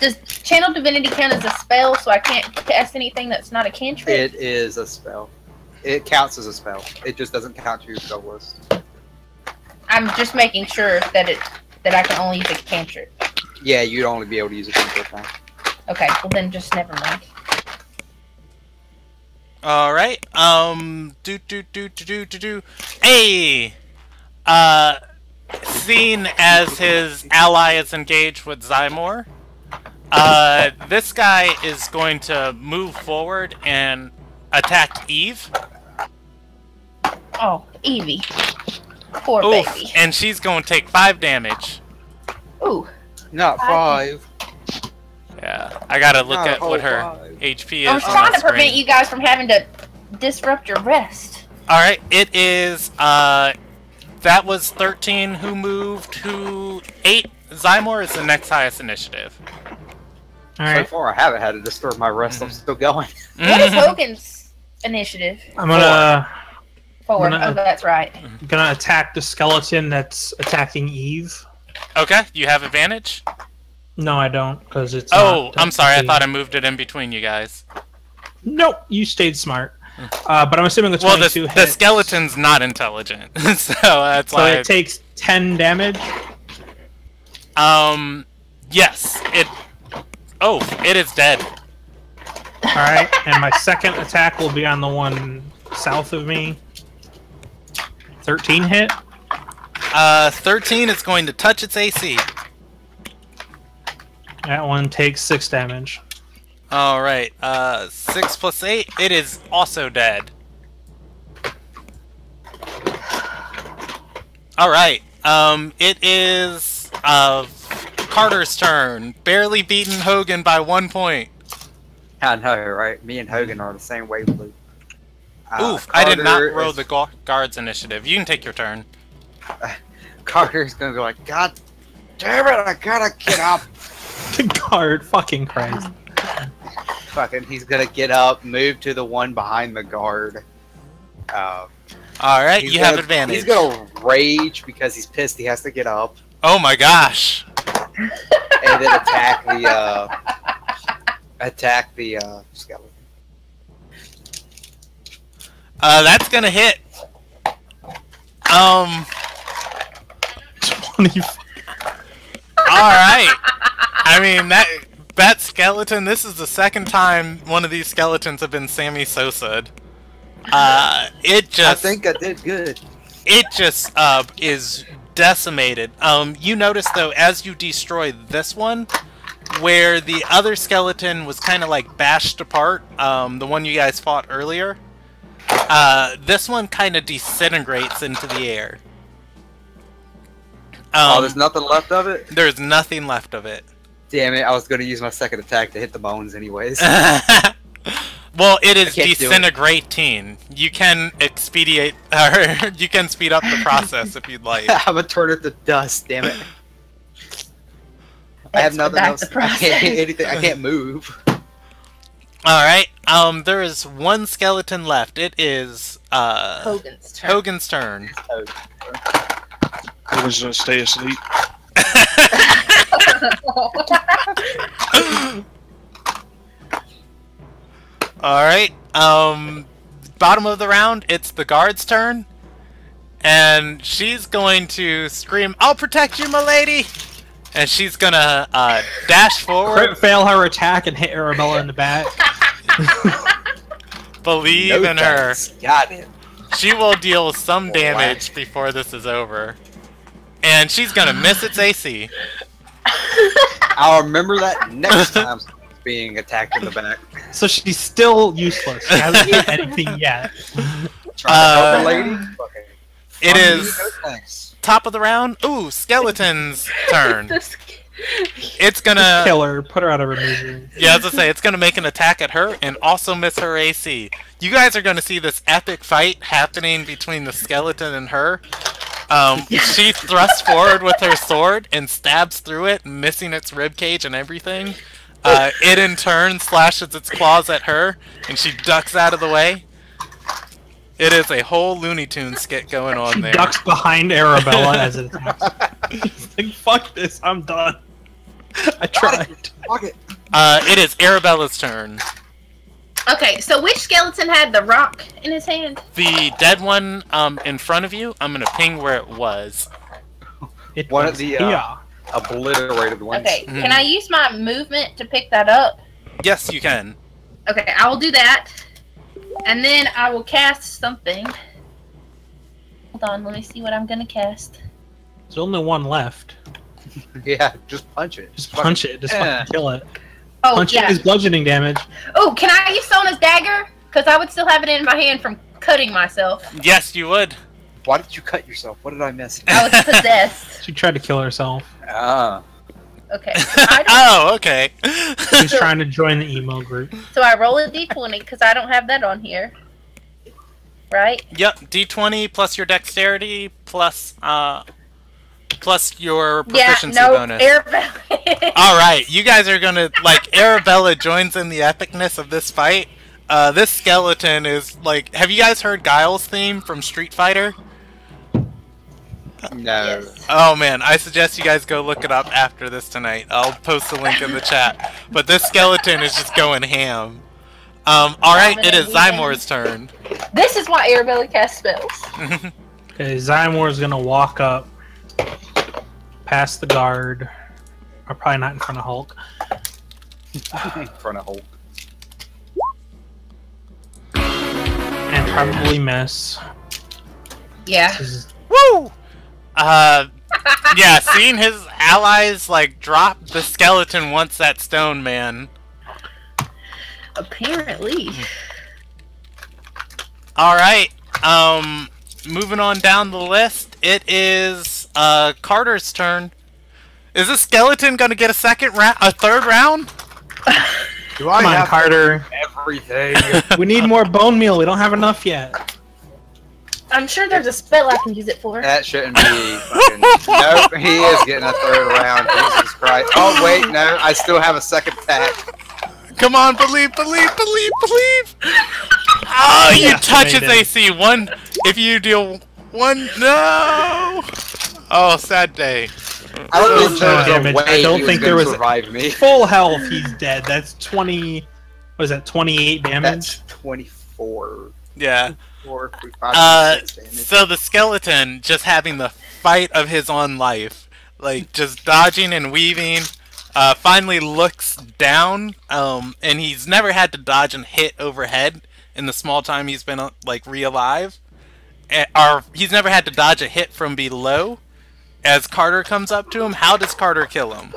[SPEAKER 1] Does Channel Divinity count as a spell, so I can't cast anything that's not a cantrip?
[SPEAKER 4] It is a spell. It counts as a spell. It just doesn't count to your spell list.
[SPEAKER 1] I'm just making sure that I can only use a cantrip.
[SPEAKER 4] Yeah, you'd only be able to use a cantrip now.
[SPEAKER 1] Okay, well then just never mind.
[SPEAKER 2] Alright, Hey! Seeing as his ally is engaged with Zymor, this guy is going to move forward and attack Eve.
[SPEAKER 1] Oh, Evie. Poor
[SPEAKER 2] Oof,
[SPEAKER 1] baby.
[SPEAKER 2] and she's going to take 5 damage.
[SPEAKER 1] Ooh.
[SPEAKER 4] Not 5.
[SPEAKER 2] Yeah, I gotta look at what her
[SPEAKER 4] 5.
[SPEAKER 2] HP is.
[SPEAKER 1] I was trying to prevent you guys from having to disrupt your rest.
[SPEAKER 2] Alright, it is, that was 13 who moved, 8. Zymor is the next highest initiative.
[SPEAKER 3] Alright.
[SPEAKER 4] So far, I haven't had to disturb my rest. I'm still going.
[SPEAKER 1] What is Hogan's initiative?
[SPEAKER 3] I'm gonna...
[SPEAKER 1] 4. Oh, that's right.
[SPEAKER 3] Gonna attack the skeleton that's attacking Eve.
[SPEAKER 2] Okay, you have advantage?
[SPEAKER 3] No, I don't, because it's
[SPEAKER 2] Oh, I'm sorry, I thought I moved it in between you guys.
[SPEAKER 3] Nope, you stayed smart. But I'm assuming the 22
[SPEAKER 2] the skeleton's not intelligent, so that's why...
[SPEAKER 3] So it takes 10 damage?
[SPEAKER 2] Yes, it... Oh, it is dead.
[SPEAKER 3] Alright, and my second attack will be on the one south of me. 13 hit?
[SPEAKER 2] 13 is going to touch its AC.
[SPEAKER 3] That one takes 6 damage.
[SPEAKER 2] Alright, 6 plus 8, it is also dead. Alright, it is, Carter's turn. Barely beaten Hogan by 1 point.
[SPEAKER 4] I know, right? Me and Hogan are the same wavelength.
[SPEAKER 2] Oof, I did not roll the guard's initiative. You can take your turn.
[SPEAKER 4] Carter's gonna go like, God damn it, I gotta get up.
[SPEAKER 3] The guard, fucking Christ.
[SPEAKER 4] Fucking, he's gonna get up, move to the one behind the guard.
[SPEAKER 2] Alright, you have advantage.
[SPEAKER 4] He's gonna rage because he's pissed he has to get up.
[SPEAKER 2] Oh my gosh.
[SPEAKER 4] And then attack the skeleton.
[SPEAKER 2] That's gonna hit.
[SPEAKER 3] 20.
[SPEAKER 2] Alright. I mean, that skeleton, this is the second time one of these skeletons have been Sammy Sosa'd. It just...
[SPEAKER 4] I think I did good.
[SPEAKER 2] It just, is decimated. You notice, though, as you destroy this one, where the other skeleton was kind of, like, bashed apart, the one you guys fought earlier, This one kind of disintegrates into the air.
[SPEAKER 4] There's nothing left of it?
[SPEAKER 2] There's nothing left of it.
[SPEAKER 4] Damn it, I was gonna use my second attack to hit the bones anyways.
[SPEAKER 2] Well, it is disintegrating. You can expedite, or you can speed up the process if you'd like.
[SPEAKER 4] I'm gonna turn it to dust, damn it. I have nothing else. I can't move.
[SPEAKER 2] Alright, there is one skeleton left. It is,
[SPEAKER 1] Hogan's turn.
[SPEAKER 2] Hogan's turn.
[SPEAKER 5] I was gonna stay asleep.
[SPEAKER 2] Alright, bottom of the round, it's the guard's turn. And she's going to scream, "I'll protect you, my lady!" And she's gonna, dash forward.
[SPEAKER 3] Fail her attack and hit Arabella in the back.
[SPEAKER 2] Believe in her.
[SPEAKER 4] Got it.
[SPEAKER 2] She will deal some damage before this is over. And she's gonna miss its AC.
[SPEAKER 4] I'll remember that next time someone's being attacked in the back.
[SPEAKER 3] So she's still useless. She hasn't done anything yet.
[SPEAKER 4] Trying to help her lady? Okay.
[SPEAKER 2] It is
[SPEAKER 4] Thanks.
[SPEAKER 2] top of the round. Ooh, skeleton's turn. It's gonna
[SPEAKER 3] kill her, put her out of her misery.
[SPEAKER 2] Yeah, as I say, it's gonna make an attack at her and also miss her AC. You guys are gonna see this epic fight happening between the skeleton and her. She thrusts forward with her sword and stabs through it, missing its ribcage and everything. It in turn slashes its claws at her, and she ducks out of the way. It is a whole Looney Tunes skit going on there.
[SPEAKER 3] She ducks behind Arabella as it attacks. It's like, fuck this, I'm done. I tried.
[SPEAKER 4] Fuck it.
[SPEAKER 2] It is Arabella's turn.
[SPEAKER 1] Okay, so which skeleton had the rock in his hand?
[SPEAKER 2] The dead one in front of you, I'm gonna ping where it was.
[SPEAKER 4] One of the obliterated ones.
[SPEAKER 1] Okay, can I use my movement to pick that up?
[SPEAKER 2] Yes, you can.
[SPEAKER 1] Okay, I will do that. And then I will cast something. Hold on, let me see what I'm gonna cast.
[SPEAKER 3] There's only one left.
[SPEAKER 4] Yeah, just punch it.
[SPEAKER 3] Just punch it. Just fucking kill it.
[SPEAKER 1] Oh,
[SPEAKER 3] punch
[SPEAKER 1] yeah.
[SPEAKER 3] it is bludgeoning damage.
[SPEAKER 1] Oh, can I use Sona's dagger? Because I would still have it in my hand from cutting myself.
[SPEAKER 2] Yes, you would.
[SPEAKER 4] Why did you cut yourself? What did I miss?
[SPEAKER 1] I was possessed.
[SPEAKER 3] She tried to kill herself.
[SPEAKER 4] Ah.
[SPEAKER 1] Okay.
[SPEAKER 2] Oh, okay.
[SPEAKER 3] She's trying to join the emo group.
[SPEAKER 1] So I roll a d20 because I don't have that on here. Right?
[SPEAKER 2] Yep, d20 plus your dexterity plus plus your proficiency bonus.
[SPEAKER 1] Arabella.
[SPEAKER 2] Alright, you guys are gonna, like, Arabella joins in the epicness of this fight. This skeleton is, like, have you guys heard Guile's theme from Street Fighter?
[SPEAKER 4] No.
[SPEAKER 1] Yes.
[SPEAKER 2] Oh man, I suggest you guys go look it up after this tonight. I'll post the link in the chat. But this skeleton is just going ham. Alright, it is Zymor's turn.
[SPEAKER 1] This is why Arabella casts spells.
[SPEAKER 3] Okay, Zymor's gonna walk up past the guard. Or probably not in front of Hulk.
[SPEAKER 4] In front of Hulk.
[SPEAKER 3] And probably miss.
[SPEAKER 1] Yeah.
[SPEAKER 2] Woo! Yeah, seeing his allies, like, drop the skeleton wants that stone, man.
[SPEAKER 1] Apparently.
[SPEAKER 2] Alright, moving on down the list, it is, Carter's turn. Is this skeleton gonna get a third round?
[SPEAKER 4] Do I
[SPEAKER 3] Come on,
[SPEAKER 4] have
[SPEAKER 3] Carter.
[SPEAKER 4] everything?
[SPEAKER 3] We need more bone meal. We don't have enough yet.
[SPEAKER 1] I'm sure there's a spell I can use it for.
[SPEAKER 4] That shouldn't be fucking... Nope, he is getting a third round. Jesus Christ. Oh, wait, no. I still have a second attack.
[SPEAKER 2] Come on, believe! Oh, you touch his AC. One, if you deal one, no! Oh, sad day.
[SPEAKER 4] I don't think there was a way he was gonna survive me.
[SPEAKER 3] Full health, he's dead. That's 20... What is that, 28 damage?
[SPEAKER 4] That's 24.
[SPEAKER 2] Yeah.
[SPEAKER 4] 4, 5, 6 damage.
[SPEAKER 2] So the skeleton just having the fight of his own life, like just dodging and weaving, finally looks down, and he's never had to dodge and hit overhead in the small time he's been like re-alive, or he's never had to dodge a hit from below. As Carter comes up to him, how does Carter kill him?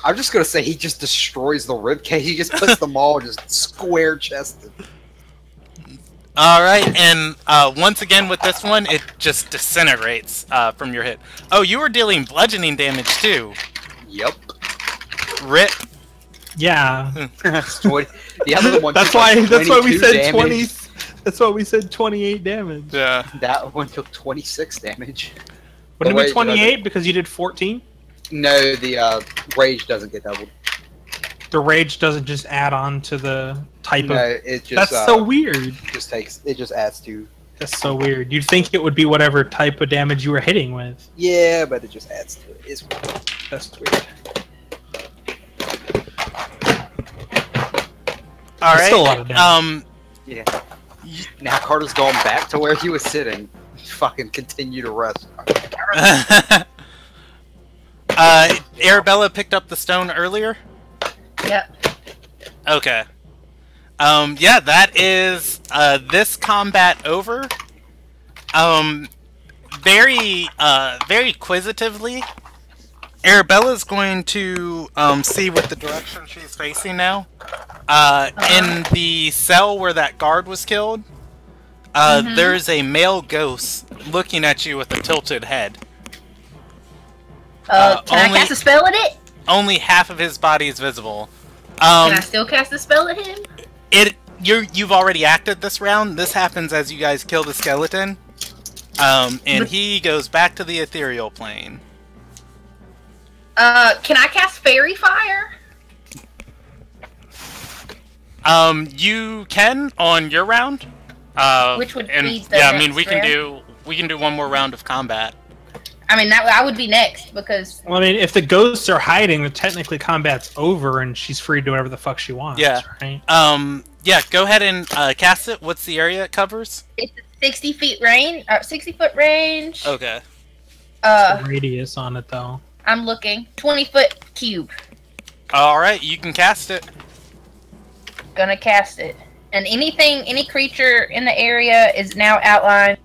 [SPEAKER 4] I'm just gonna say he just destroys the ribcage. He just puts them all just square chested.
[SPEAKER 2] Alright, and once again with this one, it just disintegrates from your hit. Oh, you were dealing bludgeoning damage too.
[SPEAKER 4] Yep.
[SPEAKER 2] Rip.
[SPEAKER 3] Yeah.
[SPEAKER 4] The other one.
[SPEAKER 3] That's why we said
[SPEAKER 4] damage.
[SPEAKER 3] 20. That's why we said 28 damage.
[SPEAKER 2] Yeah.
[SPEAKER 4] That one took 26 damage.
[SPEAKER 3] Wouldn't it be 28 because you did 14?
[SPEAKER 4] No, the rage doesn't get doubled.
[SPEAKER 3] The rage doesn't just add on to the type of.
[SPEAKER 4] It just.
[SPEAKER 3] That's so weird.
[SPEAKER 4] It just adds to.
[SPEAKER 3] That's so weird. You'd think it would be whatever type of damage you were hitting with.
[SPEAKER 4] Yeah, but it just adds to it. It's weird.
[SPEAKER 3] That's weird.
[SPEAKER 2] All right.
[SPEAKER 3] Still a lot of damage.
[SPEAKER 4] Yeah. Now Carter's going back to where he was sitting. Fucking continue to rest.
[SPEAKER 2] Arabella picked up the stone earlier?
[SPEAKER 1] Yep.
[SPEAKER 2] Okay. Yeah, that is this combat over. Very quizzitively, Arabella's going to see what the direction she's facing now. In the cell where that guard was killed, there's a male ghost looking at you with a tilted head.
[SPEAKER 1] Can I cast a spell at it?
[SPEAKER 2] Only half of his body is visible.
[SPEAKER 1] Can I still cast a spell at him?
[SPEAKER 2] You've already acted this round. This happens as you guys kill the skeleton. And he goes back to the ethereal plane.
[SPEAKER 1] Can I cast Fairy Fire?
[SPEAKER 2] You can on your round.
[SPEAKER 1] Which would
[SPEAKER 2] and,
[SPEAKER 1] be the
[SPEAKER 2] yeah, I mean
[SPEAKER 1] next
[SPEAKER 2] we can do one more round of combat.
[SPEAKER 1] I mean I would be next because.
[SPEAKER 3] Well, I mean, if the ghosts are hiding, then technically combat's over, and she's free to do whatever the fuck she wants.
[SPEAKER 2] Yeah.
[SPEAKER 3] Right?
[SPEAKER 2] Yeah. Go ahead and cast it. What's the area it covers?
[SPEAKER 1] It's a 60 foot range.
[SPEAKER 2] Okay.
[SPEAKER 3] Radius on it though.
[SPEAKER 1] I'm looking. 20-foot cube.
[SPEAKER 2] All right, you can cast it.
[SPEAKER 1] Gonna cast it. And any creature in the area is now outlined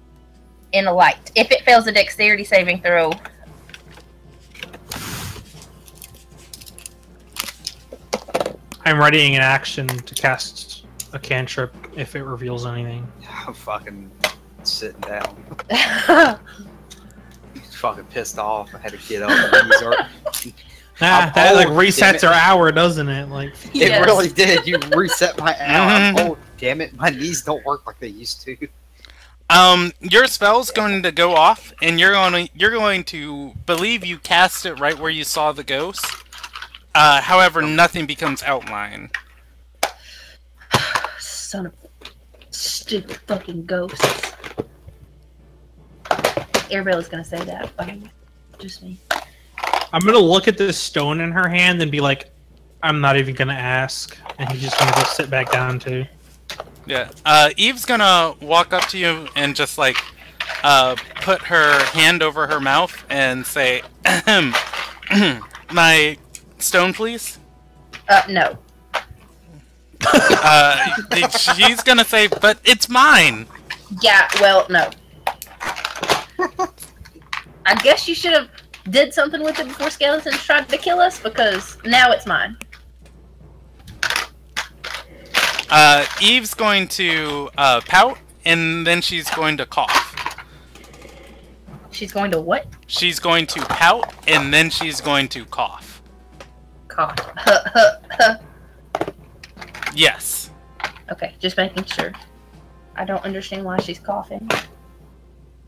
[SPEAKER 1] in a light. If it fails a dexterity saving throw.
[SPEAKER 3] I'm readying an action to cast a cantrip if it reveals anything.
[SPEAKER 4] I'm fucking sitting down. Fucking pissed off. I had to get up and use
[SPEAKER 3] That like resets our hour, doesn't it? Like
[SPEAKER 1] Yes.
[SPEAKER 4] It really did. You reset my hour. Oh, damn it. My knees don't work like they used to.
[SPEAKER 2] Your spell's going to go off, and you're going to believe you cast it right where you saw the ghost. However, nothing becomes outline.
[SPEAKER 1] Son of stupid fucking ghosts. Arabella's gonna say that, but just me.
[SPEAKER 3] I'm gonna look at this stone in her hand and be like, I'm not even gonna ask, and he's just gonna go sit back down too.
[SPEAKER 2] Yeah. Eve's gonna walk up to you and just like put her hand over her mouth and say, "My stone, please."
[SPEAKER 1] No.
[SPEAKER 2] She's gonna say, "But it's mine."
[SPEAKER 1] Yeah, well, no. I guess you should have did something with it before skeletons tried to kill us, because now it's mine.
[SPEAKER 2] Eve's going to pout, and then she's going to cough.
[SPEAKER 1] She's going to what?
[SPEAKER 2] She's going to pout, and then she's going to cough.
[SPEAKER 1] Cough.
[SPEAKER 2] Yes.
[SPEAKER 1] Okay, just making sure. I don't understand why she's coughing.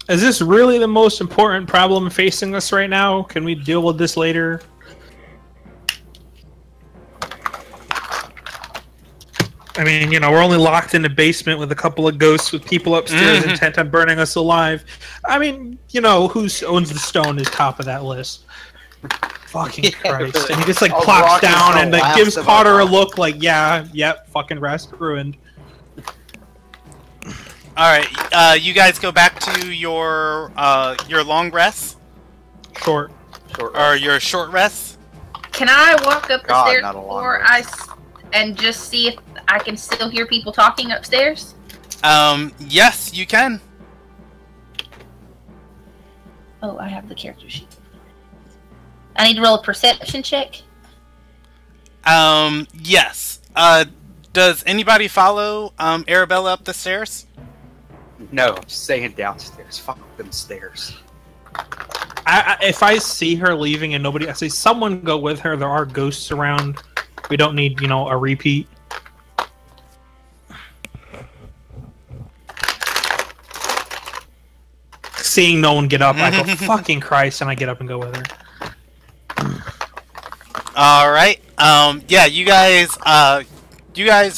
[SPEAKER 3] Is this really the most important problem facing us right now? Can we deal with this later? I mean, you know, we're only locked in the basement with a couple of ghosts with people upstairs intent on burning us alive. I mean, you know, who owns the stone is top of that list. Fucking Christ.
[SPEAKER 4] Really.
[SPEAKER 3] And he just, like,
[SPEAKER 4] A
[SPEAKER 3] plops
[SPEAKER 4] rock is
[SPEAKER 3] down
[SPEAKER 4] the
[SPEAKER 3] and, like,
[SPEAKER 4] last
[SPEAKER 3] gives
[SPEAKER 4] of
[SPEAKER 3] Carter
[SPEAKER 4] our
[SPEAKER 3] a look like, yep, fucking rest ruined.
[SPEAKER 2] Alright, you guys go back to your long rest?
[SPEAKER 3] Short.
[SPEAKER 2] Or your short rest?
[SPEAKER 1] Can I walk up the
[SPEAKER 4] God,
[SPEAKER 1] stairs
[SPEAKER 4] not a long
[SPEAKER 1] before
[SPEAKER 4] rest.
[SPEAKER 1] and just see if I can still hear people talking upstairs?
[SPEAKER 2] Yes, you can.
[SPEAKER 1] Oh, I have the character sheet. I need to roll a perception check.
[SPEAKER 2] Yes. Does anybody follow Arabella up the stairs?
[SPEAKER 4] No, I'm staying downstairs. Fuck them stairs.
[SPEAKER 3] If I see her leaving and nobody, I say someone go with her. There are ghosts around. We don't need, a repeat. Seeing no one get up, I go, fucking Christ, and I get up and go with her.
[SPEAKER 2] All right. Yeah, you guys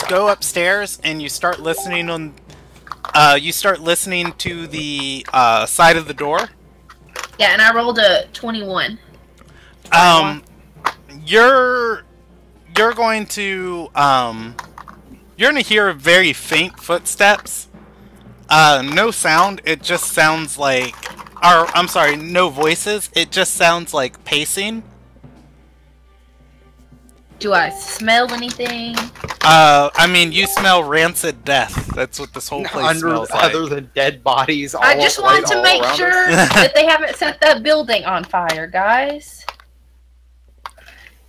[SPEAKER 2] go upstairs and you start listening on. You start listening to the side of the door.
[SPEAKER 1] Yeah, and I rolled a 21.
[SPEAKER 2] You're going to hear very faint footsteps. No sound. It just sounds like, I'm sorry, no voices. It just sounds like pacing.
[SPEAKER 1] Do I smell anything?
[SPEAKER 2] I mean, you smell rancid death. That's what this whole place smells like.
[SPEAKER 4] Other than dead bodies.
[SPEAKER 1] I just want to make sure that they haven't set that building on fire, guys.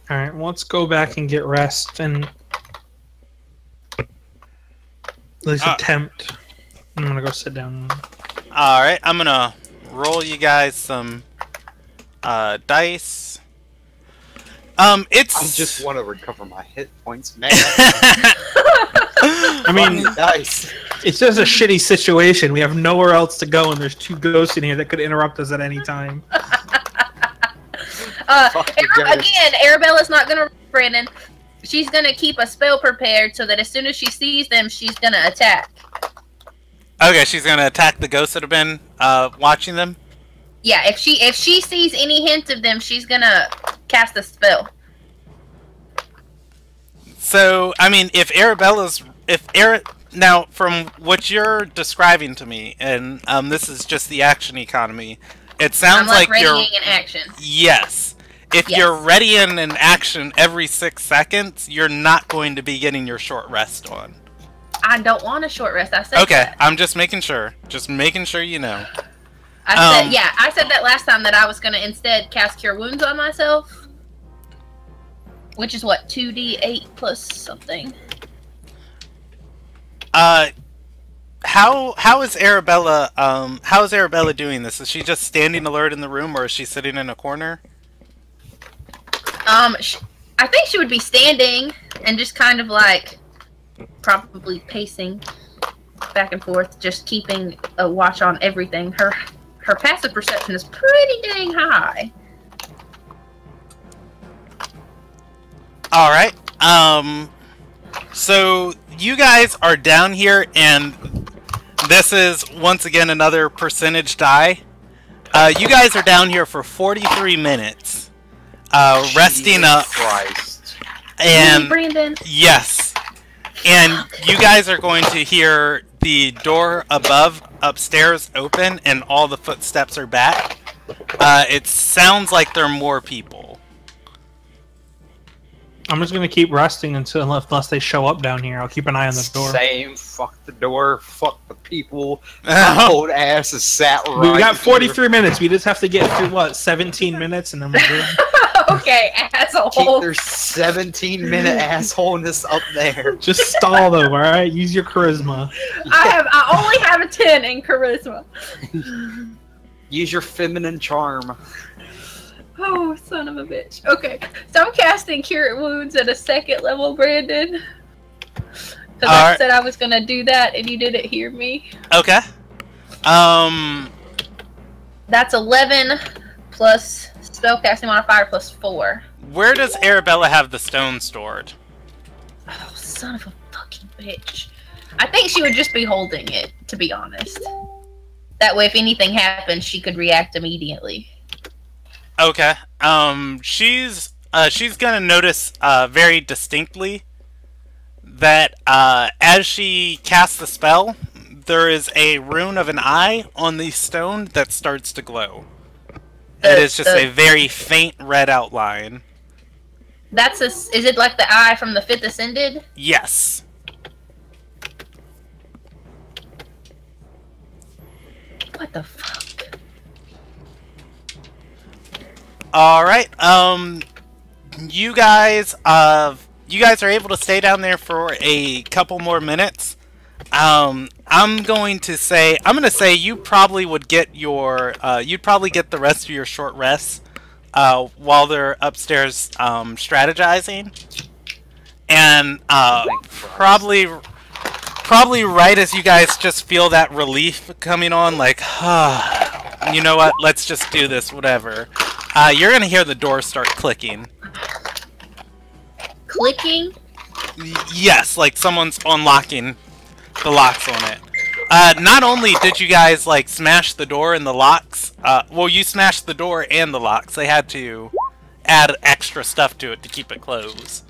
[SPEAKER 3] Alright, well, let's go back and get rest and at least attempt. I'm gonna go sit down.
[SPEAKER 2] Alright, I'm gonna roll you guys some dice.
[SPEAKER 4] I just want to recover my hit points, man.
[SPEAKER 3] I mean,
[SPEAKER 4] dice.
[SPEAKER 3] It's just a shitty situation. We have nowhere else to go, and there's two ghosts in here that could interrupt us at any time.
[SPEAKER 1] Again, Arabella's not gonna, Brandon. She's gonna keep a spell prepared so that as soon as she sees them, she's gonna attack.
[SPEAKER 2] Okay, she's gonna attack the ghosts that have been watching them.
[SPEAKER 1] Yeah, if she sees any hint of them, she's gonna cast a spell.
[SPEAKER 2] So, I mean, now, from what you're describing to me, and this is just the action economy, it sounds like you're
[SPEAKER 1] readying an action.
[SPEAKER 2] Yes. If you're readying an action every 6 seconds, you're not going to be getting your short rest on.
[SPEAKER 1] I don't want a short rest. I said
[SPEAKER 2] okay,
[SPEAKER 1] that.
[SPEAKER 2] I'm just making sure. Just making sure you know.
[SPEAKER 1] I said that last time that I was going to instead cast Cure Wounds on myself. Which is what, 2d8 plus something.
[SPEAKER 2] How is Arabella doing this? Is she just standing alert in the room, or is she sitting in a corner?
[SPEAKER 1] I think she would be standing and just kind of like probably pacing back and forth, just keeping a watch on everything. Her passive perception is pretty dang high.
[SPEAKER 2] All right. So you guys are down here, and this is once again another percentage die. You guys are down here for 43 minutes, resting up.
[SPEAKER 4] Christ.
[SPEAKER 2] And
[SPEAKER 1] Brandon.
[SPEAKER 2] yes, and you guys are going to hear the door above upstairs open, and all the footsteps are back. It sounds like there are more people.
[SPEAKER 3] I'm just gonna keep resting unless they show up down here. I'll keep an eye on the door.
[SPEAKER 4] Same. Fuck the door. Fuck the people. My old ass is sat right.
[SPEAKER 3] We got 43 minutes. We just have to get through what 17 minutes, and then we're good.
[SPEAKER 1] Okay, asshole.
[SPEAKER 4] Keep their 17-minute assholeness up there.
[SPEAKER 3] Just stall though, all right? Use your charisma.
[SPEAKER 1] I only have a 10 in charisma.
[SPEAKER 4] Use your feminine charm.
[SPEAKER 1] Oh, son of a bitch. Okay, so I'm casting Cure Wounds at a 2nd level, Brandon. Because I said I was going to do that, and you didn't hear me.
[SPEAKER 2] Okay.
[SPEAKER 1] That's 11 plus spellcasting modifier plus 4.
[SPEAKER 2] Where does Arabella have the stone stored?
[SPEAKER 1] Oh, son of a fucking bitch. I think she would just be holding it, to be honest. That way, if anything happens, she could react immediately.
[SPEAKER 2] Okay. She's gonna notice very distinctly that as she casts the spell, there is a rune of an eye on the stone that starts to glow. It is just a very faint red outline.
[SPEAKER 1] Is it like the eye from the 5th Ascended?
[SPEAKER 2] Yes.
[SPEAKER 1] What the fuck?
[SPEAKER 2] All right. You guys are able to stay down there for a couple more minutes. I'm going to say you probably would get your you'd probably get the rest of your short rests while they're upstairs strategizing, and probably right as you guys just feel that relief coming on, like, you know what? Let's just do this. Whatever. You're gonna hear the door start clicking.
[SPEAKER 1] Clicking?
[SPEAKER 2] Yes, like someone's unlocking the locks on it. Not only did you guys like smash the door and the locks, well, you smashed the door and the locks. They had to add extra stuff to it to keep it closed.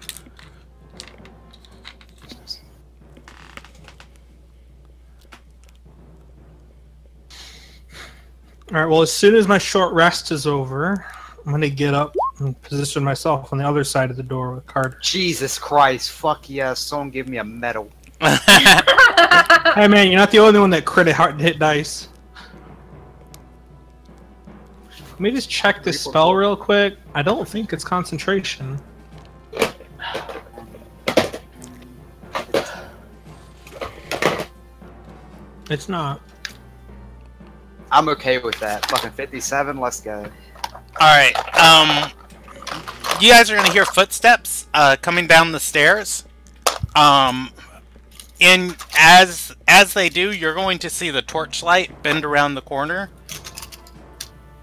[SPEAKER 3] Alright, well, as soon as my short rest is over, I'm gonna get up and position myself on the other side of the door with Carter.
[SPEAKER 4] Jesus Christ, fuck yes, someone give me a medal.
[SPEAKER 3] Hey man, you're not the only one that crit hard hit dice. Let me just check this spell real quick. I don't think it's concentration. It's not.
[SPEAKER 4] I'm okay with that. Fucking 57, let's go.
[SPEAKER 2] Alright, you guys are gonna hear footsteps coming down the stairs. And as they do, you're going to see the torchlight bend around the corner.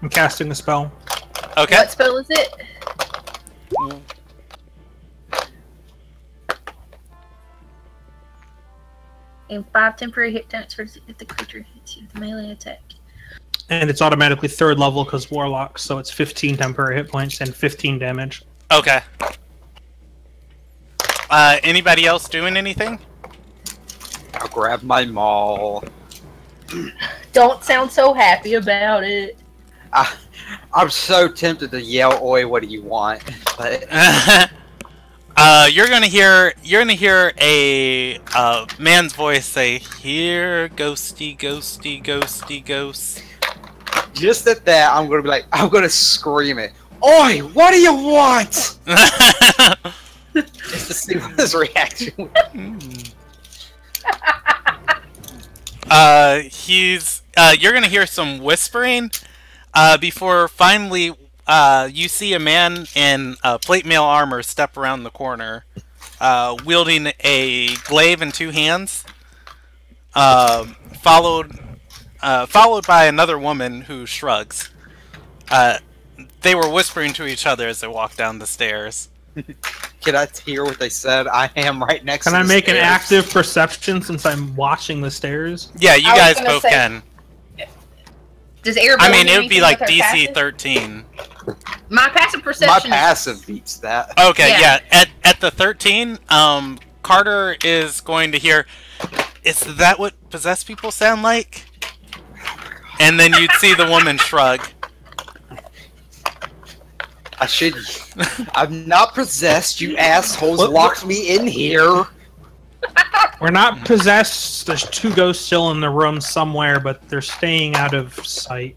[SPEAKER 3] I'm casting a spell.
[SPEAKER 1] What
[SPEAKER 2] Okay.
[SPEAKER 1] spell is it? And 5 temporary hit points if the creature hits you with a melee attack.
[SPEAKER 3] And it's automatically 3rd level because Warlock, so it's 15 temporary hit points and 15 damage.
[SPEAKER 2] Okay. Anybody else doing anything?
[SPEAKER 4] I'll grab my maul.
[SPEAKER 1] Don't sound so happy about it.
[SPEAKER 4] I'm so tempted to yell, "Oi, what do you want?" But
[SPEAKER 2] you're gonna hear a man's voice say, "Here, ghosty, ghosty, ghosty, ghost."
[SPEAKER 4] just at that, I'm gonna be like, I'm gonna scream it. "Oi, what do you want?" Just to see what his reaction would be.
[SPEAKER 2] You're gonna hear some whispering, before finally, you see a man in plate mail armor step around the corner, wielding a glaive in 2 hands, followed by another woman who shrugs. They were whispering to each other as they walked down the stairs.
[SPEAKER 4] Can I hear what they said? I am right next to the
[SPEAKER 3] Can I make
[SPEAKER 4] stairs.
[SPEAKER 3] an active perception since I'm watching the stairs?
[SPEAKER 2] Yeah, you
[SPEAKER 1] I was
[SPEAKER 2] guys
[SPEAKER 1] gonna
[SPEAKER 2] both
[SPEAKER 1] say-
[SPEAKER 2] can.
[SPEAKER 1] Does Arabella
[SPEAKER 2] I mean,
[SPEAKER 1] do
[SPEAKER 2] it would be
[SPEAKER 1] anything
[SPEAKER 2] like
[SPEAKER 1] with her
[SPEAKER 2] DC
[SPEAKER 1] passive?
[SPEAKER 2] 13.
[SPEAKER 1] My passive
[SPEAKER 4] My
[SPEAKER 1] perception.
[SPEAKER 4] passive beats that.
[SPEAKER 2] Okay,
[SPEAKER 1] Yeah.
[SPEAKER 2] yeah. At the 13, Carter is going to hear, "Is that what possessed people sound like?" And then you'd see the woman shrug.
[SPEAKER 4] I should. I'm not possessed, you assholes.
[SPEAKER 3] What-
[SPEAKER 4] Locked me in here.
[SPEAKER 3] We're not possessed. There's 2 ghosts still in the room somewhere, but they're staying out of sight.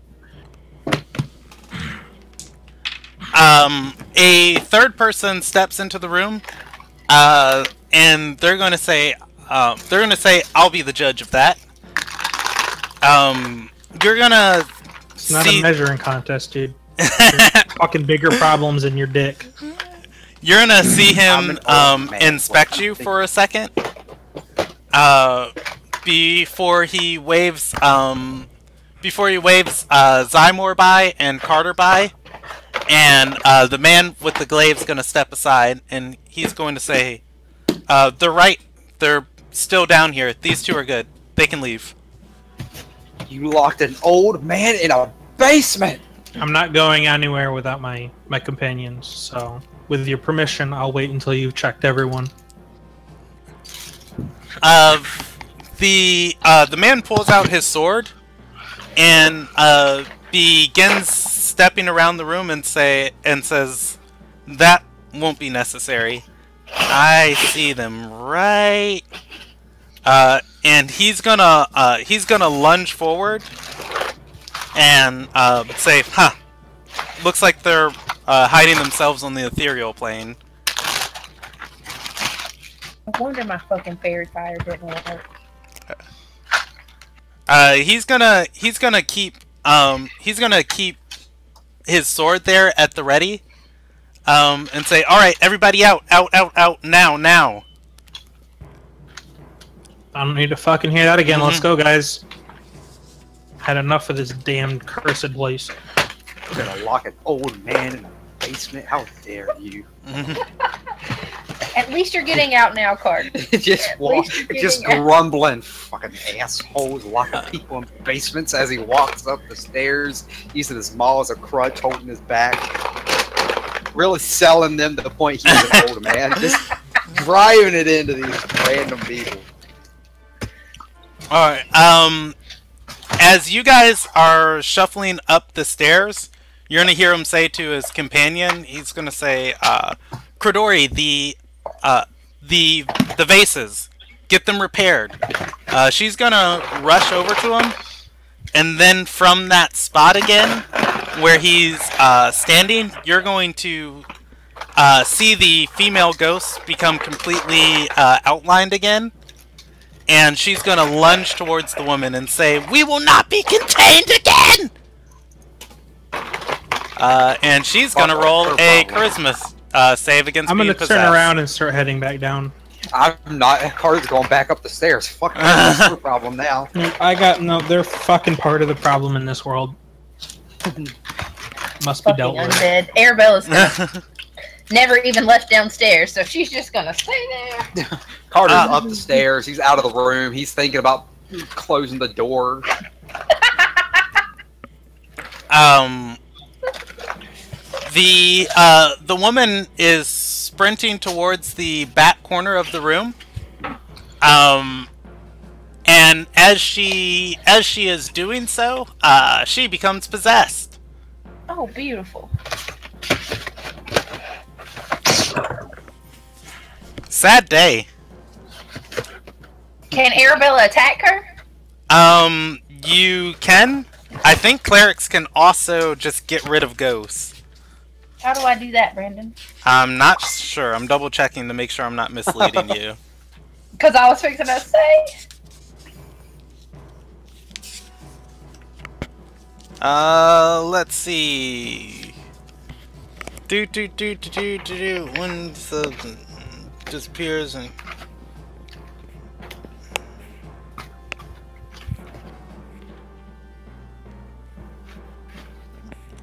[SPEAKER 2] A third person steps into the room, and they're going to say, "I'll be the judge of that." You're gonna
[SPEAKER 3] It's not
[SPEAKER 2] see.
[SPEAKER 3] a measuring contest, dude. Fucking bigger problems in your dick.
[SPEAKER 2] You're gonna see
[SPEAKER 4] I'm
[SPEAKER 2] him
[SPEAKER 4] an old man.
[SPEAKER 2] inspect you for a second, before he waves Zymor by and Carter by, and the man with the glaive's gonna step aside, and he's going to say, "They're right. They're still down here. These 2 are good. They can leave."
[SPEAKER 4] You locked an old man in a basement.
[SPEAKER 3] I'm not going anywhere without my companions, so with your permission, I'll wait until you've checked everyone.
[SPEAKER 2] The man pulls out his sword and begins stepping around the room and says, "That won't be necessary. I see them right." And he's gonna lunge forward and say, "Huh, looks like they're hiding themselves on the ethereal plane."
[SPEAKER 1] I wonder my fucking fairy fire didn't work.
[SPEAKER 2] He's gonna keep his sword there at the ready, and say, "All right, everybody out, now."
[SPEAKER 3] I don't need to fucking hear that again. Let's go, guys. Had enough of this damn cursed place.
[SPEAKER 4] We're gonna lock an old man in a basement. How dare you?
[SPEAKER 1] At least you're getting out now, Card.
[SPEAKER 4] just grumbling, fucking assholes, locking people in basements as he walks up the stairs, using his maul as a crutch, holding his back. Really selling them to the point he's an old man. Just driving it into these random people.
[SPEAKER 2] Alright, as you guys are shuffling up the stairs, you're gonna hear him say to his companion, he's gonna say, Credori, the vases, get them repaired. She's gonna rush over to him, and then from that spot again, where he's standing, you're going to see the female ghost become completely outlined again. And she's gonna lunge towards the woman and say, "We will not be contained again!" And she's gonna roll a charisma save against
[SPEAKER 3] I'm
[SPEAKER 2] being
[SPEAKER 3] gonna
[SPEAKER 2] possessed.
[SPEAKER 3] turn around and start heading back down.
[SPEAKER 4] I'm not. Card's going back up the stairs. Fuck, that's your problem now.
[SPEAKER 3] No, they're fucking part of the problem in this world. Must be dealt with.
[SPEAKER 1] Undead. Arabella's gonna never even left downstairs, so she's just gonna stay there.
[SPEAKER 4] Carter's up the stairs. He's out of the room. He's thinking about closing the door.
[SPEAKER 2] The woman is sprinting towards the back corner of the room. And as she is doing so, she becomes possessed.
[SPEAKER 1] Oh, beautiful.
[SPEAKER 2] Sad day.
[SPEAKER 1] Can Arabella attack her?
[SPEAKER 2] You can. I think clerics can also just get rid of ghosts.
[SPEAKER 1] How do I do that, Brandon?
[SPEAKER 2] I'm not sure. I'm double checking to make sure I'm not misleading you.
[SPEAKER 1] Because I was fixing to say.
[SPEAKER 2] Let's see. When the disappears and.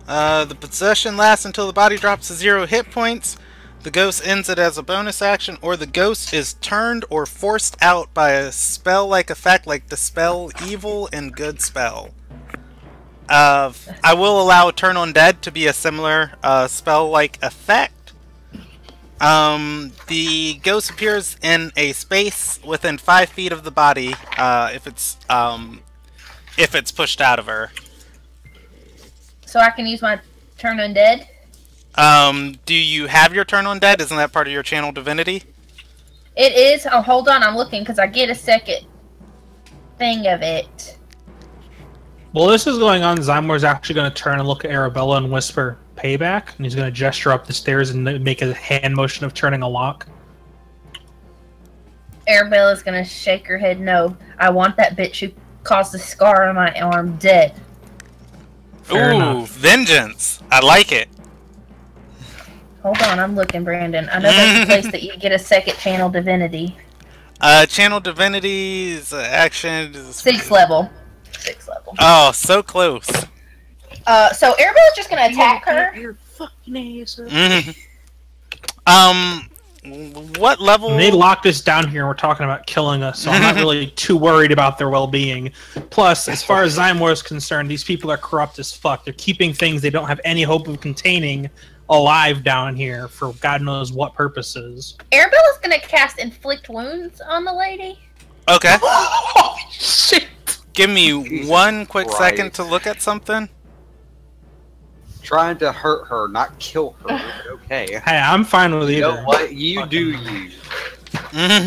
[SPEAKER 2] The possession lasts until the body drops to 0 hit points. The ghost ends it as a bonus action, or the ghost is turned or forced out by a spell-like effect like Dispel Evil and Good Spell. I will allow Turn Undead to be a similar spell-like effect. The ghost appears in a space within 5 feet of the body if it's pushed out of her.
[SPEAKER 1] So I can use my Turn Undead?
[SPEAKER 2] Do you have your Turn Undead? Isn't that part of your Channel Divinity?
[SPEAKER 1] It is. Oh, hold on. I'm looking because I get a second thing of it.
[SPEAKER 3] While this is going on, Zymor's actually going to turn and look at Arabella and whisper, "Payback," and he's going to gesture up the stairs and make a hand motion of turning a lock.
[SPEAKER 1] Arabella's going to shake her head no. I want that bitch who caused the scar on my arm dead.
[SPEAKER 3] Fair
[SPEAKER 2] Ooh,
[SPEAKER 3] enough.
[SPEAKER 2] vengeance! I like it.
[SPEAKER 1] Hold on, I'm looking, Brandon. I know that's a place that you get a second Channel Divinity.
[SPEAKER 2] Channel Divinity's action is
[SPEAKER 1] 6th level. 6th level.
[SPEAKER 2] Oh, so close.
[SPEAKER 1] So Arabella's just going to attack her.
[SPEAKER 3] Your fucking ass up.
[SPEAKER 2] What level?
[SPEAKER 3] And they locked us down here and we're talking about killing us, so I'm not really too worried about their well-being. Plus, as far as Zymor is concerned, these people are corrupt as fuck. They're keeping things they don't have any hope of containing alive down here for God knows what purposes.
[SPEAKER 1] Arabella's going to cast Inflict Wounds on the lady.
[SPEAKER 2] Okay.
[SPEAKER 3] Oh, shit!
[SPEAKER 2] Give me
[SPEAKER 4] Jesus
[SPEAKER 2] one quick
[SPEAKER 4] Christ.
[SPEAKER 2] second to look at something.
[SPEAKER 4] Trying to hurt her, not kill her. Okay.
[SPEAKER 3] Hey, I'm fine with
[SPEAKER 4] You
[SPEAKER 3] either.
[SPEAKER 4] know what? You do you.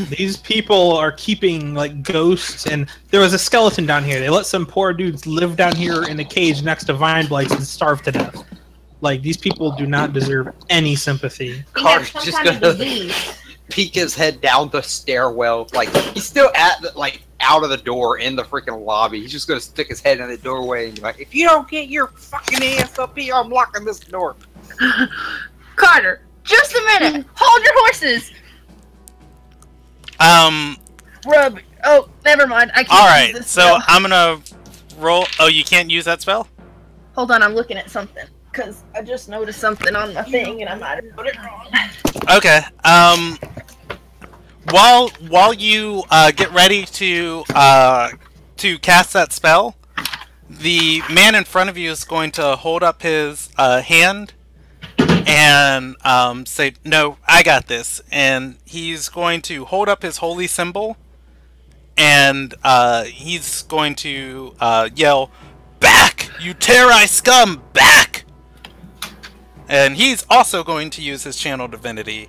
[SPEAKER 3] These people are keeping, like, ghosts, and there was a skeleton down here. They let some poor dudes live down here in a cage next to vine blights and starve to death. Like, these people do not deserve any sympathy.
[SPEAKER 1] He has
[SPEAKER 4] Carter's
[SPEAKER 1] some
[SPEAKER 4] just
[SPEAKER 1] kind of
[SPEAKER 4] gonna
[SPEAKER 1] disease.
[SPEAKER 4] peek his head down the stairwell. Like, he's still at the, like, out of the door in the freaking lobby. He's just gonna stick his head in the doorway and be like, "If you don't get your fucking ass up here, I'm locking this door."
[SPEAKER 1] Carter, just a minute. Hold your horses. Rub. Oh, never mind. I can't.
[SPEAKER 2] All right.
[SPEAKER 1] use this
[SPEAKER 2] So
[SPEAKER 1] spell.
[SPEAKER 2] I'm gonna roll. Oh, you can't use that spell?
[SPEAKER 1] Hold on, I'm looking at something because I just noticed something on my thing and I might have put it wrong.
[SPEAKER 2] Okay. While you get ready to cast that spell, the man in front of you is going to hold up his hand and say, "No, I got this." And he's going to hold up his holy symbol, and he's going to yell, "Back, you Terrai scum! Back!" And he's also going to use his channel divinity.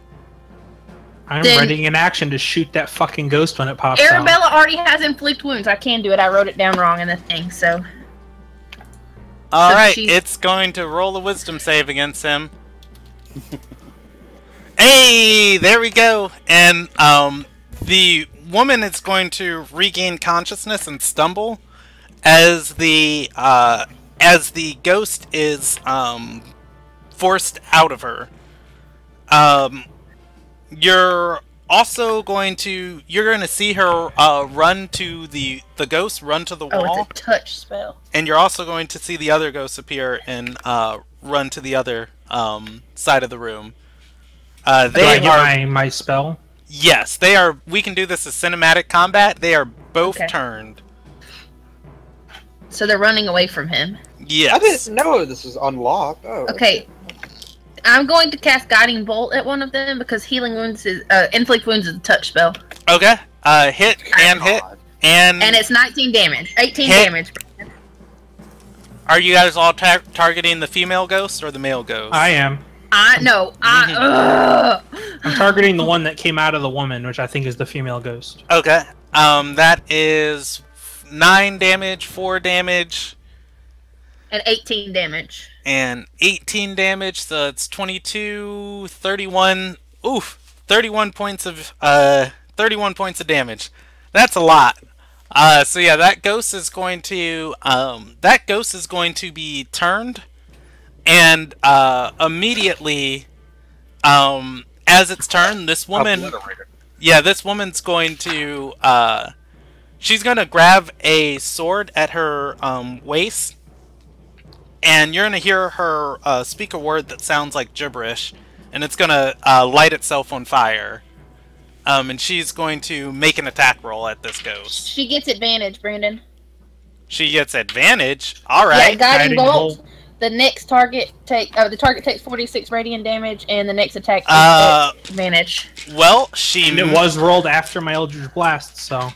[SPEAKER 3] I'm
[SPEAKER 1] Then-
[SPEAKER 3] ready in action to shoot that fucking ghost when it pops out.
[SPEAKER 1] Arabella already has inflict wounds. I can do it. I wrote it down wrong in the thing, so.
[SPEAKER 2] All right,
[SPEAKER 1] she's-
[SPEAKER 2] it's going to roll a wisdom save against him. Hey, there we go. And the woman is going to regain consciousness and stumble as the ghost is forced out of her. You're going to see her run to the ghost run to the
[SPEAKER 1] Oh,
[SPEAKER 2] wall.
[SPEAKER 1] it's a touch spell.
[SPEAKER 2] And you're also going to see the other ghosts appear and run to the other side of the room.
[SPEAKER 3] Do I
[SPEAKER 2] They
[SPEAKER 3] get
[SPEAKER 2] are
[SPEAKER 3] my spell?
[SPEAKER 2] yes, they are. We can do this as cinematic combat. They are both
[SPEAKER 1] Okay.
[SPEAKER 2] turned.
[SPEAKER 1] So they're running away from him.
[SPEAKER 2] Yes.
[SPEAKER 4] I didn't know this was unlocked. Oh,
[SPEAKER 1] Okay. I'm going to cast Guiding Bolt at one of them because Healing Wounds is Inflict Wounds is a touch spell,
[SPEAKER 2] Okay. Hit and hit
[SPEAKER 4] God.
[SPEAKER 2] and.
[SPEAKER 1] and it's 19 damage, 18
[SPEAKER 2] Hit.
[SPEAKER 1] damage.
[SPEAKER 2] Are you guys all targeting the female ghost or the male ghost?
[SPEAKER 3] I am.
[SPEAKER 1] Ugh.
[SPEAKER 3] I'm targeting the one that came out of the woman, which I think is the female ghost.
[SPEAKER 2] Okay. That is 9 damage, 4 damage,
[SPEAKER 1] And 18 damage.
[SPEAKER 2] and 18 damage. So it's 22, 31. Oof, 31 points of 31 points of damage. That's a lot. So yeah, that ghost is going to be turned, and immediately, as it's turned, this woman.
[SPEAKER 4] Obliterated.
[SPEAKER 2] Yeah, this woman's going to, she's going to grab a sword at her waist, and you're going to hear her speak a word that sounds like gibberish, and it's going to light itself on fire. And she's going to make an attack roll at this ghost.
[SPEAKER 1] She gets advantage, Brandon.
[SPEAKER 2] She gets advantage. All
[SPEAKER 1] Yeah,
[SPEAKER 2] right.
[SPEAKER 1] Guiding
[SPEAKER 3] Guiding
[SPEAKER 1] Bolt.
[SPEAKER 3] Bolt.
[SPEAKER 1] The next target the target takes 46 radiant damage, and the next attack takes advantage.
[SPEAKER 2] Well, she
[SPEAKER 3] And it was rolled after my Eldritch Blast, so...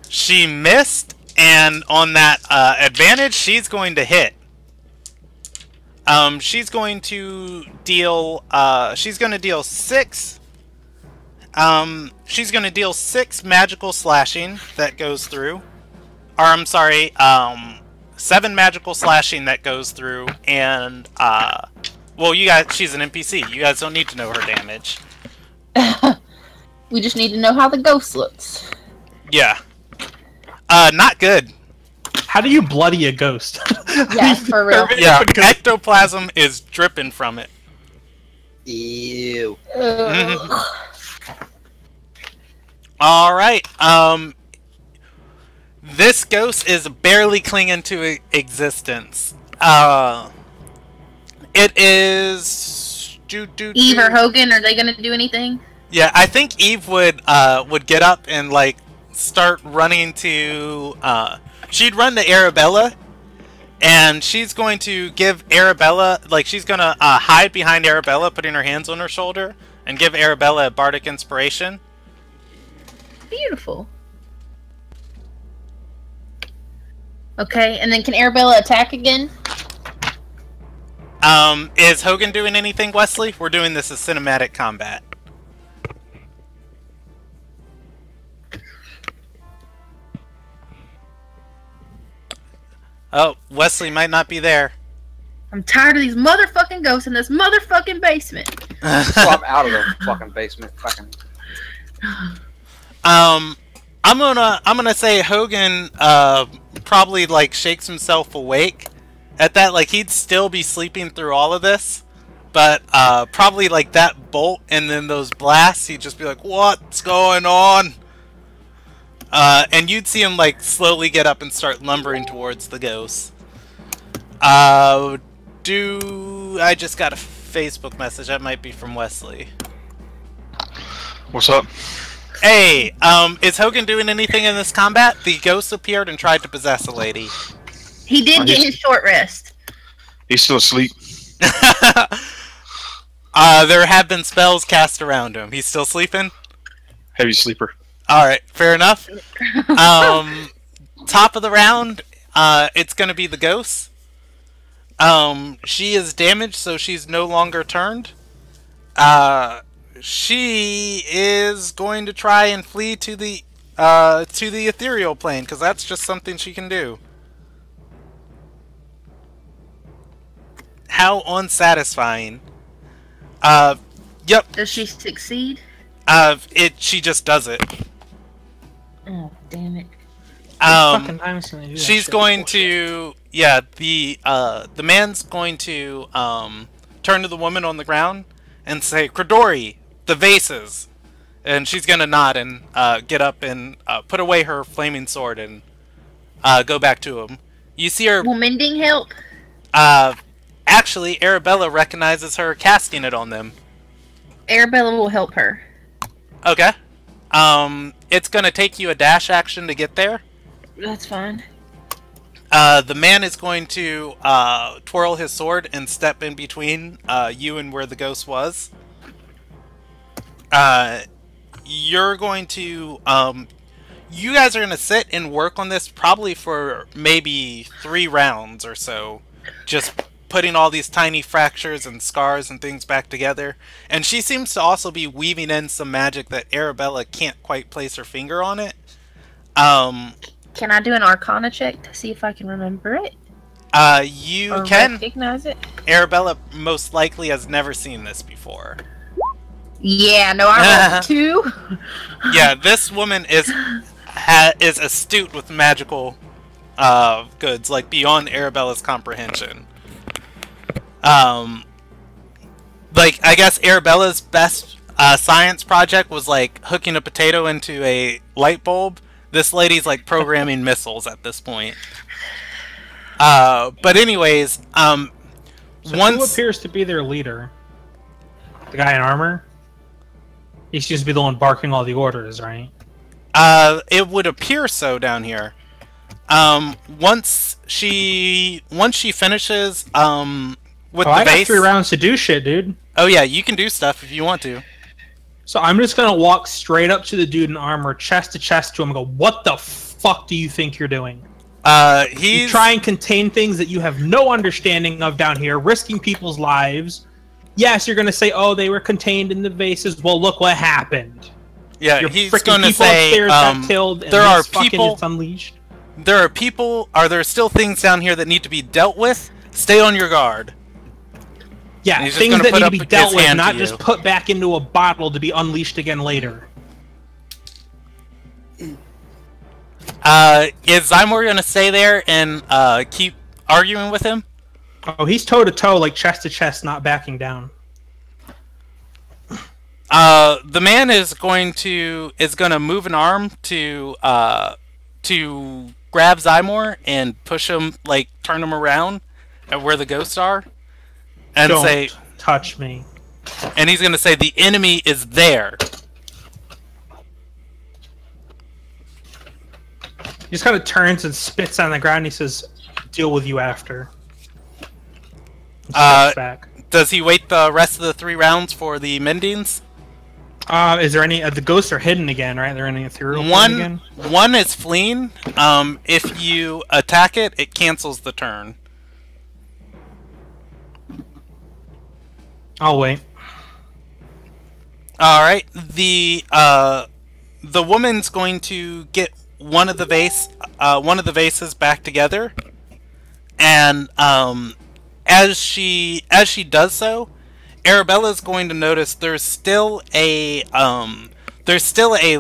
[SPEAKER 2] she missed, and on that advantage, she's going to hit. She's going to deal 6. She's going to deal 6 magical slashing that goes through. Or I'm sorry, 7 magical slashing that goes through, and well, you guys, she's an NPC. You guys don't need to know her damage.
[SPEAKER 1] We just need to know how the ghost looks.
[SPEAKER 2] Yeah. Not good.
[SPEAKER 3] How do you bloody a ghost?
[SPEAKER 1] Yeah, for real.
[SPEAKER 2] Yeah, ectoplasm is dripping from it.
[SPEAKER 4] Ew.
[SPEAKER 1] Ugh.
[SPEAKER 2] All right. This ghost is barely clinging to existence. It is.
[SPEAKER 1] Eve or Hogan, are they gonna do anything?
[SPEAKER 2] Yeah, I think Eve would get up and like start running to. She'd run to Arabella, and she's going to give Arabella, like she's gonna hide behind Arabella, putting her hands on her shoulder, and give Arabella a bardic inspiration.
[SPEAKER 1] Beautiful. Okay, and then can Arabella attack again?
[SPEAKER 2] Is Hogan doing anything, Wesley? We're doing this as cinematic combat. Oh, Wesley might not be there.
[SPEAKER 1] I'm tired of these motherfucking ghosts in this motherfucking basement.
[SPEAKER 4] So I'm out of the fucking basement. Fucking.
[SPEAKER 2] I'm gonna say Hogan probably like shakes himself awake at that. Like he'd still be sleeping through all of this, but probably like that bolt and then those blasts, he'd just be like, "What's going on?" And you'd see him like slowly get up and start lumbering towards the ghost. I just got a Facebook message. That might be from Wesley.
[SPEAKER 5] What's up?
[SPEAKER 2] Hey, is Hogan doing anything in this combat? The ghost appeared and tried to possess a lady.
[SPEAKER 1] He did get his short rest.
[SPEAKER 5] He's still asleep.
[SPEAKER 2] There have been spells cast around him. He's still sleeping?
[SPEAKER 5] Heavy sleeper.
[SPEAKER 2] Alright, fair enough. Top of the round, it's gonna be the ghost. She is damaged, so she's no longer turned. She is going to try and flee to the ethereal plane, because that's just something she can do. How unsatisfying. Yep.
[SPEAKER 1] Does she succeed?
[SPEAKER 2] She just does it.
[SPEAKER 1] Oh, damn it.
[SPEAKER 2] She's going to, yeah, the man's going to, turn to the woman on the ground and say, "Credori, the vases." And she's gonna nod and, get up and, put away her flaming sword and, go back to him. You see her...
[SPEAKER 1] Will mending help?
[SPEAKER 2] Actually, Arabella recognizes her casting it on them.
[SPEAKER 1] Arabella will help her.
[SPEAKER 2] Okay. It's gonna take you a dash action to get there.
[SPEAKER 1] That's fine.
[SPEAKER 2] The man is going to twirl his sword and step in between you and where the ghost was. You're going to... you guys are going to sit and work on this probably for maybe 3 rounds or so. Just putting all these tiny fractures and scars and things back together. And she seems to also be weaving in some magic that Arabella can't quite place her finger on it.
[SPEAKER 1] Can I do an Arcana check to see if I can remember it?
[SPEAKER 2] You
[SPEAKER 1] or
[SPEAKER 2] can
[SPEAKER 1] recognize it.
[SPEAKER 2] Arabella most likely has never seen this before.
[SPEAKER 1] Yeah, no, I rolled 2.
[SPEAKER 2] Yeah, this woman is astute with magical goods, like beyond Arabella's comprehension. Like I guess Arabella's best science project was like hooking a potato into a light bulb. This lady's like programming missiles at this point. But anyways,
[SPEAKER 3] so who appears to be their leader? The guy in armor? He seems to be the one barking all the orders, right?
[SPEAKER 2] It would appear so down here. Once she finishes, with
[SPEAKER 3] I
[SPEAKER 2] the
[SPEAKER 3] got
[SPEAKER 2] base...
[SPEAKER 3] 3 rounds to do shit, dude.
[SPEAKER 2] Oh yeah, you can do stuff if you want to.
[SPEAKER 3] So I'm just gonna walk straight up to the dude in armor, chest to chest to him, and go, "What the fuck do you think you're doing? You try and contain things that you have no understanding of down here, risking people's lives. Yes, you're gonna say, oh, they were contained in the vases. Well, look what happened.
[SPEAKER 2] Yeah, he's gonna
[SPEAKER 3] people
[SPEAKER 2] say,
[SPEAKER 3] upstairs got killed, and
[SPEAKER 2] there are
[SPEAKER 3] people. It's unleashed.
[SPEAKER 2] There are people. Are there still things down here that need to be dealt with? Stay on your guard."
[SPEAKER 3] Yeah, things that need to be dealt with, not just put back into a bottle to be unleashed again later.
[SPEAKER 2] Is Zymor gonna stay there and keep arguing with him?
[SPEAKER 3] Oh, he's toe to toe, like chest to chest, not backing down.
[SPEAKER 2] The man is gonna move an arm to grab Zymor and push him, like turn him around at where the ghosts are. And
[SPEAKER 3] Don't
[SPEAKER 2] say,
[SPEAKER 3] touch me.
[SPEAKER 2] And he's gonna say, the enemy is there.
[SPEAKER 3] He just kind of turns and spits on the ground and he says, deal with you after. Back.
[SPEAKER 2] Does he wait the rest of the 3 rounds for the mendings?
[SPEAKER 3] Is there any... the ghosts are hidden again, right? They're in the ethereal plane again?
[SPEAKER 2] One is fleeing. If you attack it, it cancels the turn.
[SPEAKER 3] I'll wait.
[SPEAKER 2] Alright. The woman's going to get one of the vases back together. And as she does so, Arabella's going to notice there's still a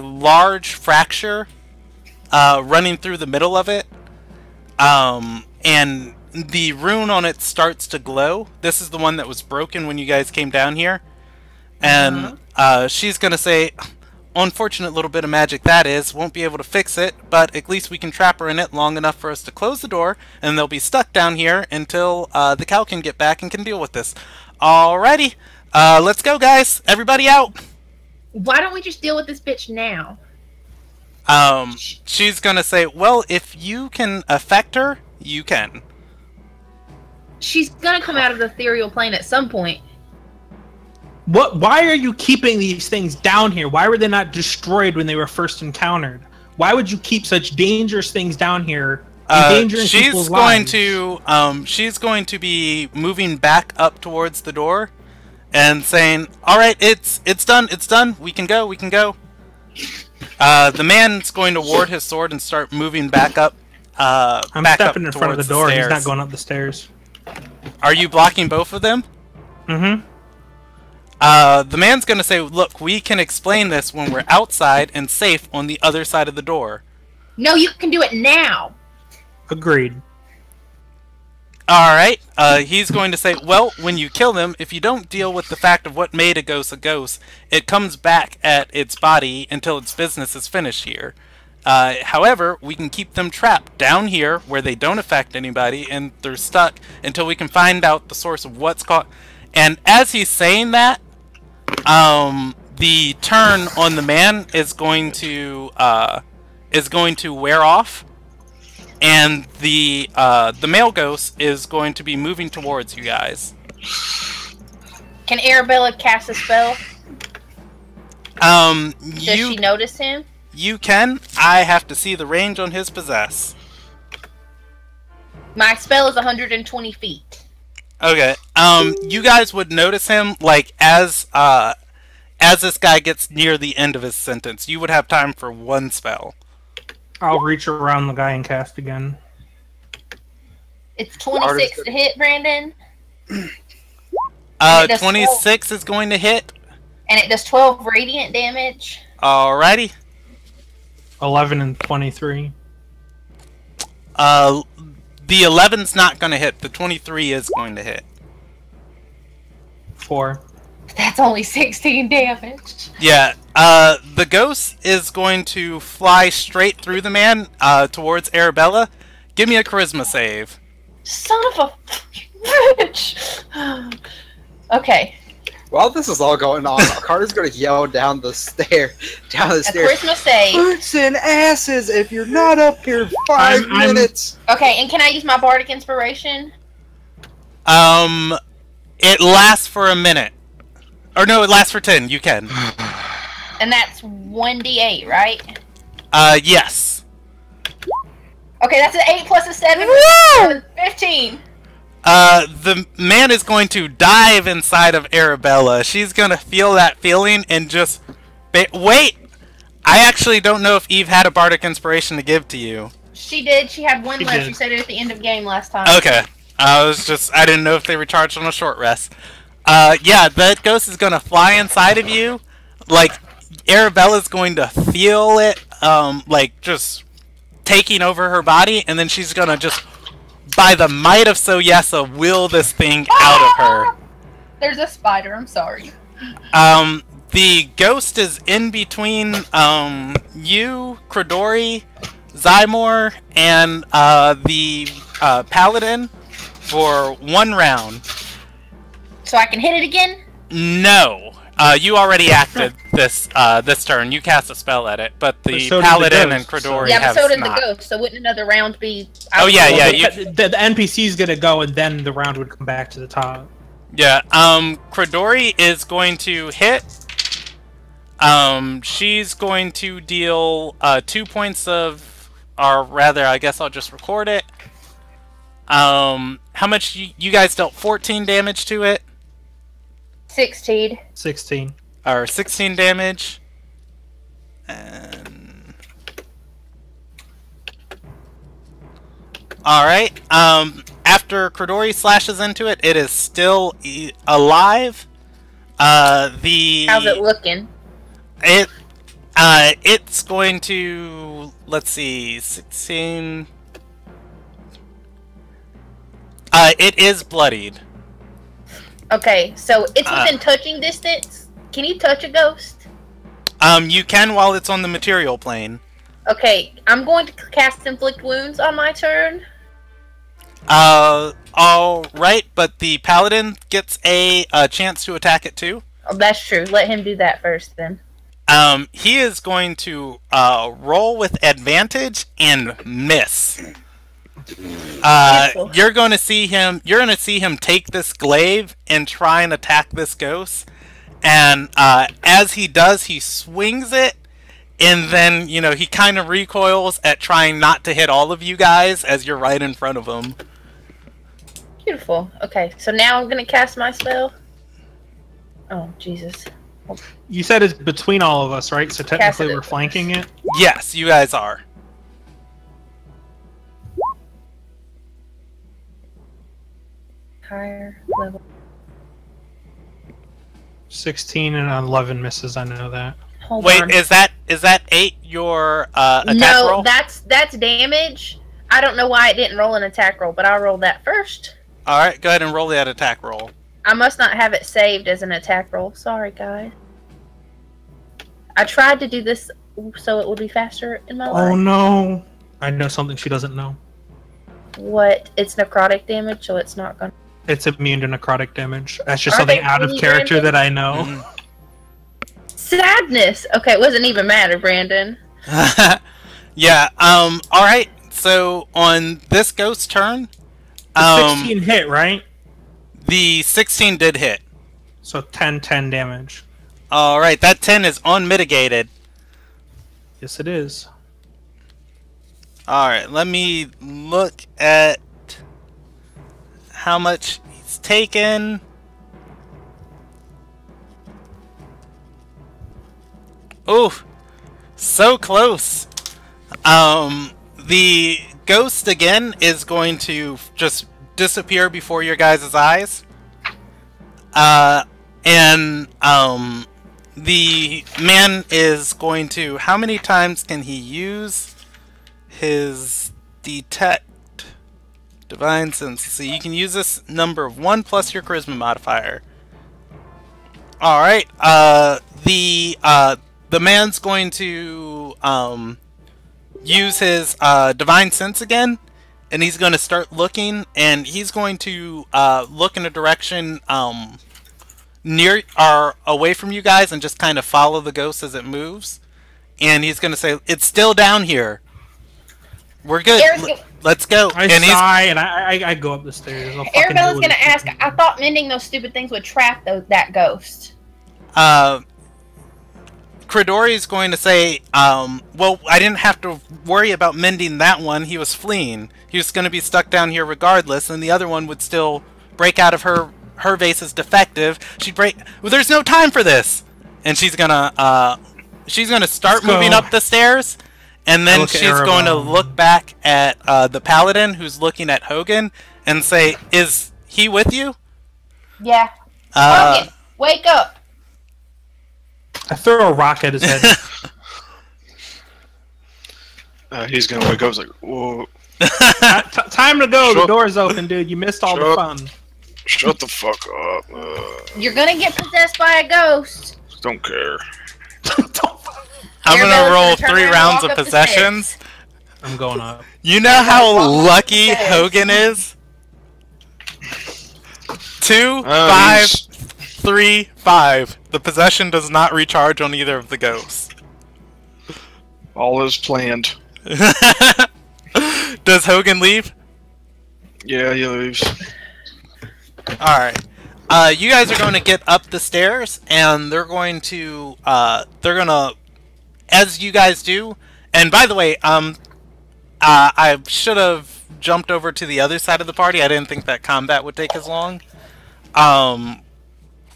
[SPEAKER 2] large fracture running through the middle of it. And the rune on it starts to glow. This is the one that was broken when you guys came down here. And she's going to say, unfortunate little bit of magic that is, won't be able to fix it, but at least we can trap her in it long enough for us to close the door, and they'll be stuck down here until the cow can get back and can deal with this. Alrighty, let's go, guys. Everybody out.
[SPEAKER 1] Why don't we just deal with this bitch now?
[SPEAKER 2] She's gonna say, well, if you can affect her, you can.
[SPEAKER 1] She's gonna come out of the ethereal plane at some point.
[SPEAKER 3] What? Why are you keeping these things down here? Why were they not destroyed when they were first encountered? Why would you keep such dangerous things down here? Endangering people's lives?
[SPEAKER 2] She's going to be moving back up towards the door, and saying, "All right, it's done. It's done. We can go. We can go." The man's going to ward his sword and start moving back up.
[SPEAKER 3] I'm
[SPEAKER 2] back
[SPEAKER 3] stepping
[SPEAKER 2] up
[SPEAKER 3] in front of the door. He's not going up the stairs.
[SPEAKER 2] Are you blocking both of them?
[SPEAKER 3] Mm-hmm.
[SPEAKER 2] The man's going to say, look, we can explain this when we're outside and safe on the other side of the door.
[SPEAKER 1] No, you can do it now.
[SPEAKER 3] Agreed.
[SPEAKER 2] Alright, he's going to say, well, when you kill them, if you don't deal with the fact of what made a ghost, it comes back at its body until its business is finished here. However, we can keep them trapped down here where they don't affect anybody and they're stuck until we can find out the source of what's caught. And as he's saying that, the turn on the man is going to wear off, and the male ghost is going to be moving towards you guys.
[SPEAKER 1] Can Arabella cast a spell? Does she notice him?
[SPEAKER 2] You can. I have to see the range on his possess.
[SPEAKER 1] My spell is 120 feet.
[SPEAKER 2] Okay. You guys would notice him like as this guy gets near the end of his sentence. You would have time for one spell.
[SPEAKER 3] I'll reach around the guy and cast again.
[SPEAKER 1] It's 26 to hit, Brandon.
[SPEAKER 2] 26 is going to hit.
[SPEAKER 1] And it does 12 radiant damage.
[SPEAKER 2] Alrighty.
[SPEAKER 3] 11 and 23.
[SPEAKER 2] The 11's not going to hit. The 23 is going to hit.
[SPEAKER 3] 4.
[SPEAKER 1] That's only 16 damage.
[SPEAKER 2] Yeah. The ghost is going to fly straight through the man towards Arabella. Give me a charisma save.
[SPEAKER 1] Son of a bitch. Okay.
[SPEAKER 4] While this is all going on, Carter's gonna yell down the stairs.
[SPEAKER 1] A charisma save.
[SPEAKER 4] Boots and asses! If you're not up here 5 minutes.
[SPEAKER 1] Okay, and can I use my bardic inspiration?
[SPEAKER 2] It lasts for a minute. Or no, it lasts for 10. You can.
[SPEAKER 1] And that's 1d8, right?
[SPEAKER 2] Yes.
[SPEAKER 1] Okay, that's an 8 plus a 7. 15.
[SPEAKER 2] The man is going to dive inside of Arabella. She's gonna feel that feeling and just... Wait! I actually don't know if Eve had a bardic inspiration to give to you.
[SPEAKER 1] She did. She had one left. She said it at the end of game last time.
[SPEAKER 2] Okay. I didn't know if they recharged on a short rest. Yeah, that ghost is gonna fly inside of you. Like, Arabella's going to feel it, like, just taking over her body, and then she's gonna just, by the might of Soyesa, will this thing out of her.
[SPEAKER 1] There's a spider, I'm sorry.
[SPEAKER 2] The ghost is in between, you, Credori, Zymor, and, the, Paladin for 1 round.
[SPEAKER 1] So I can hit it again?
[SPEAKER 2] No. You already acted this turn. You cast a spell at it, but the
[SPEAKER 3] so
[SPEAKER 2] Paladin
[SPEAKER 3] the
[SPEAKER 2] and Credori
[SPEAKER 1] yeah,
[SPEAKER 2] have
[SPEAKER 1] but so did
[SPEAKER 2] not.
[SPEAKER 1] the ghost, so wouldn't another round be...
[SPEAKER 2] Oh, yeah, yeah.
[SPEAKER 3] The NPC's gonna go, and then the round would come back to the top.
[SPEAKER 2] Yeah, Credori is going to hit. She's going to deal 2 points of... Or rather, I guess I'll just record it. How much... You guys dealt 14 damage to it?
[SPEAKER 1] 16.
[SPEAKER 3] 16.
[SPEAKER 2] Or 16 damage. And... Alright, after Credori slashes into it, it is still alive.
[SPEAKER 1] How's it looking?
[SPEAKER 2] It's going to, let's see, 16. It is bloodied.
[SPEAKER 1] Okay, so it's within touching distance. Can you touch a ghost?
[SPEAKER 2] You can while it's on the material plane.
[SPEAKER 1] Okay, I'm going to cast Inflict Wounds on my turn.
[SPEAKER 2] Alright, but the paladin gets a chance to attack it too.
[SPEAKER 1] Oh, that's true. Let him do that first, then.
[SPEAKER 2] He is going to roll with advantage and miss. You're going to see him. You're going to see him take this glaive and try and attack this ghost. And as he does, he swings it, and then he kind of recoils at trying not to hit all of you guys as you're right in front of him.
[SPEAKER 1] Beautiful. Okay, so now I'm going to cast my spell. Oh, Jesus.
[SPEAKER 3] You said it's between all of us, right? So technically we're flanking it?
[SPEAKER 2] Yes, you guys are.
[SPEAKER 1] Higher level.
[SPEAKER 3] 16 and 11 misses, I know that.
[SPEAKER 1] Hold
[SPEAKER 2] Wait,
[SPEAKER 1] on.
[SPEAKER 2] is that 8 your attack roll?
[SPEAKER 1] No, that's damage. I don't know why it didn't roll an attack roll, but I'll roll that first.
[SPEAKER 2] Alright, go ahead and roll that attack roll.
[SPEAKER 1] I must not have it saved as an attack roll. Sorry, guys. I tried to do this so it would be faster in my life.
[SPEAKER 3] Oh no! I know something she doesn't know.
[SPEAKER 1] What? It's necrotic damage, so it's not gonna...
[SPEAKER 3] It's immune to necrotic damage. That's just
[SPEAKER 1] Are
[SPEAKER 3] something
[SPEAKER 1] they
[SPEAKER 3] out of
[SPEAKER 1] really
[SPEAKER 3] character
[SPEAKER 1] random?
[SPEAKER 3] that I know.
[SPEAKER 2] Mm-hmm.
[SPEAKER 1] Sadness! Okay, it doesn't even matter, Brandon.
[SPEAKER 2] Yeah, alright, so on this ghost turn,
[SPEAKER 3] The 16 hit, right?
[SPEAKER 2] the 16 did hit.
[SPEAKER 3] So 10 damage.
[SPEAKER 2] Alright, that 10 is unmitigated.
[SPEAKER 3] Yes, it is.
[SPEAKER 2] Alright, let me look at how much he's taken. Oof, so close. The ghost again is going to just disappear before your guys' eyes. And the man is going to... How many times can he use his detect divine sense? So you can use this number of 1 plus your charisma modifier. Alright, the man's going to use his divine sense again, and he's going to start looking, and he's going to look in a direction near or away from you guys and just kind of follow the ghost as it moves. And he's going to say, "It's still down here. We're good. Let's go."
[SPEAKER 3] I
[SPEAKER 2] and
[SPEAKER 3] sigh and I go up the stairs.
[SPEAKER 1] Arabella's gonna ask, I thought mending those stupid things would trap that ghost.
[SPEAKER 2] Credori's going to say, well, I didn't have to worry about mending that one. He was fleeing. He was going to be stuck down here regardless, and the other one would still break out of her vase as defective. She'd break... Well, there's no time for this! And she's gonna start moving up the stairs, and then she's going to look back at the paladin who's looking at Hogan and say, "Is he with you?"
[SPEAKER 1] Yeah. Hogan, wake up!
[SPEAKER 3] I throw a rock at his head.
[SPEAKER 5] He's gonna wake up. He's like, "Whoa,
[SPEAKER 3] Time to go. The door's open, dude. You missed all the fun."
[SPEAKER 5] shut the fuck up."
[SPEAKER 1] You're gonna get possessed by a ghost.
[SPEAKER 5] Don't care.
[SPEAKER 2] I'm gonna
[SPEAKER 1] Arabella's
[SPEAKER 2] roll
[SPEAKER 1] gonna turn
[SPEAKER 2] 3
[SPEAKER 1] around and
[SPEAKER 2] rounds
[SPEAKER 1] walk
[SPEAKER 2] of
[SPEAKER 1] up the
[SPEAKER 2] possessions.
[SPEAKER 3] I'm going up.
[SPEAKER 2] You know how
[SPEAKER 1] walk up
[SPEAKER 2] lucky
[SPEAKER 1] the stairs.
[SPEAKER 2] Hogan is? 2,
[SPEAKER 5] Oh,
[SPEAKER 2] 5,
[SPEAKER 5] he's-
[SPEAKER 2] 3, 5. The possession does not recharge on either of the ghosts.
[SPEAKER 5] All is planned.
[SPEAKER 2] Does Hogan leave?
[SPEAKER 5] Yeah, he leaves.
[SPEAKER 2] Alright. You guys are going to get up the stairs, and they're going to, as you guys do, and by the way, I should have jumped over to the other side of the party. I didn't think that combat would take as long.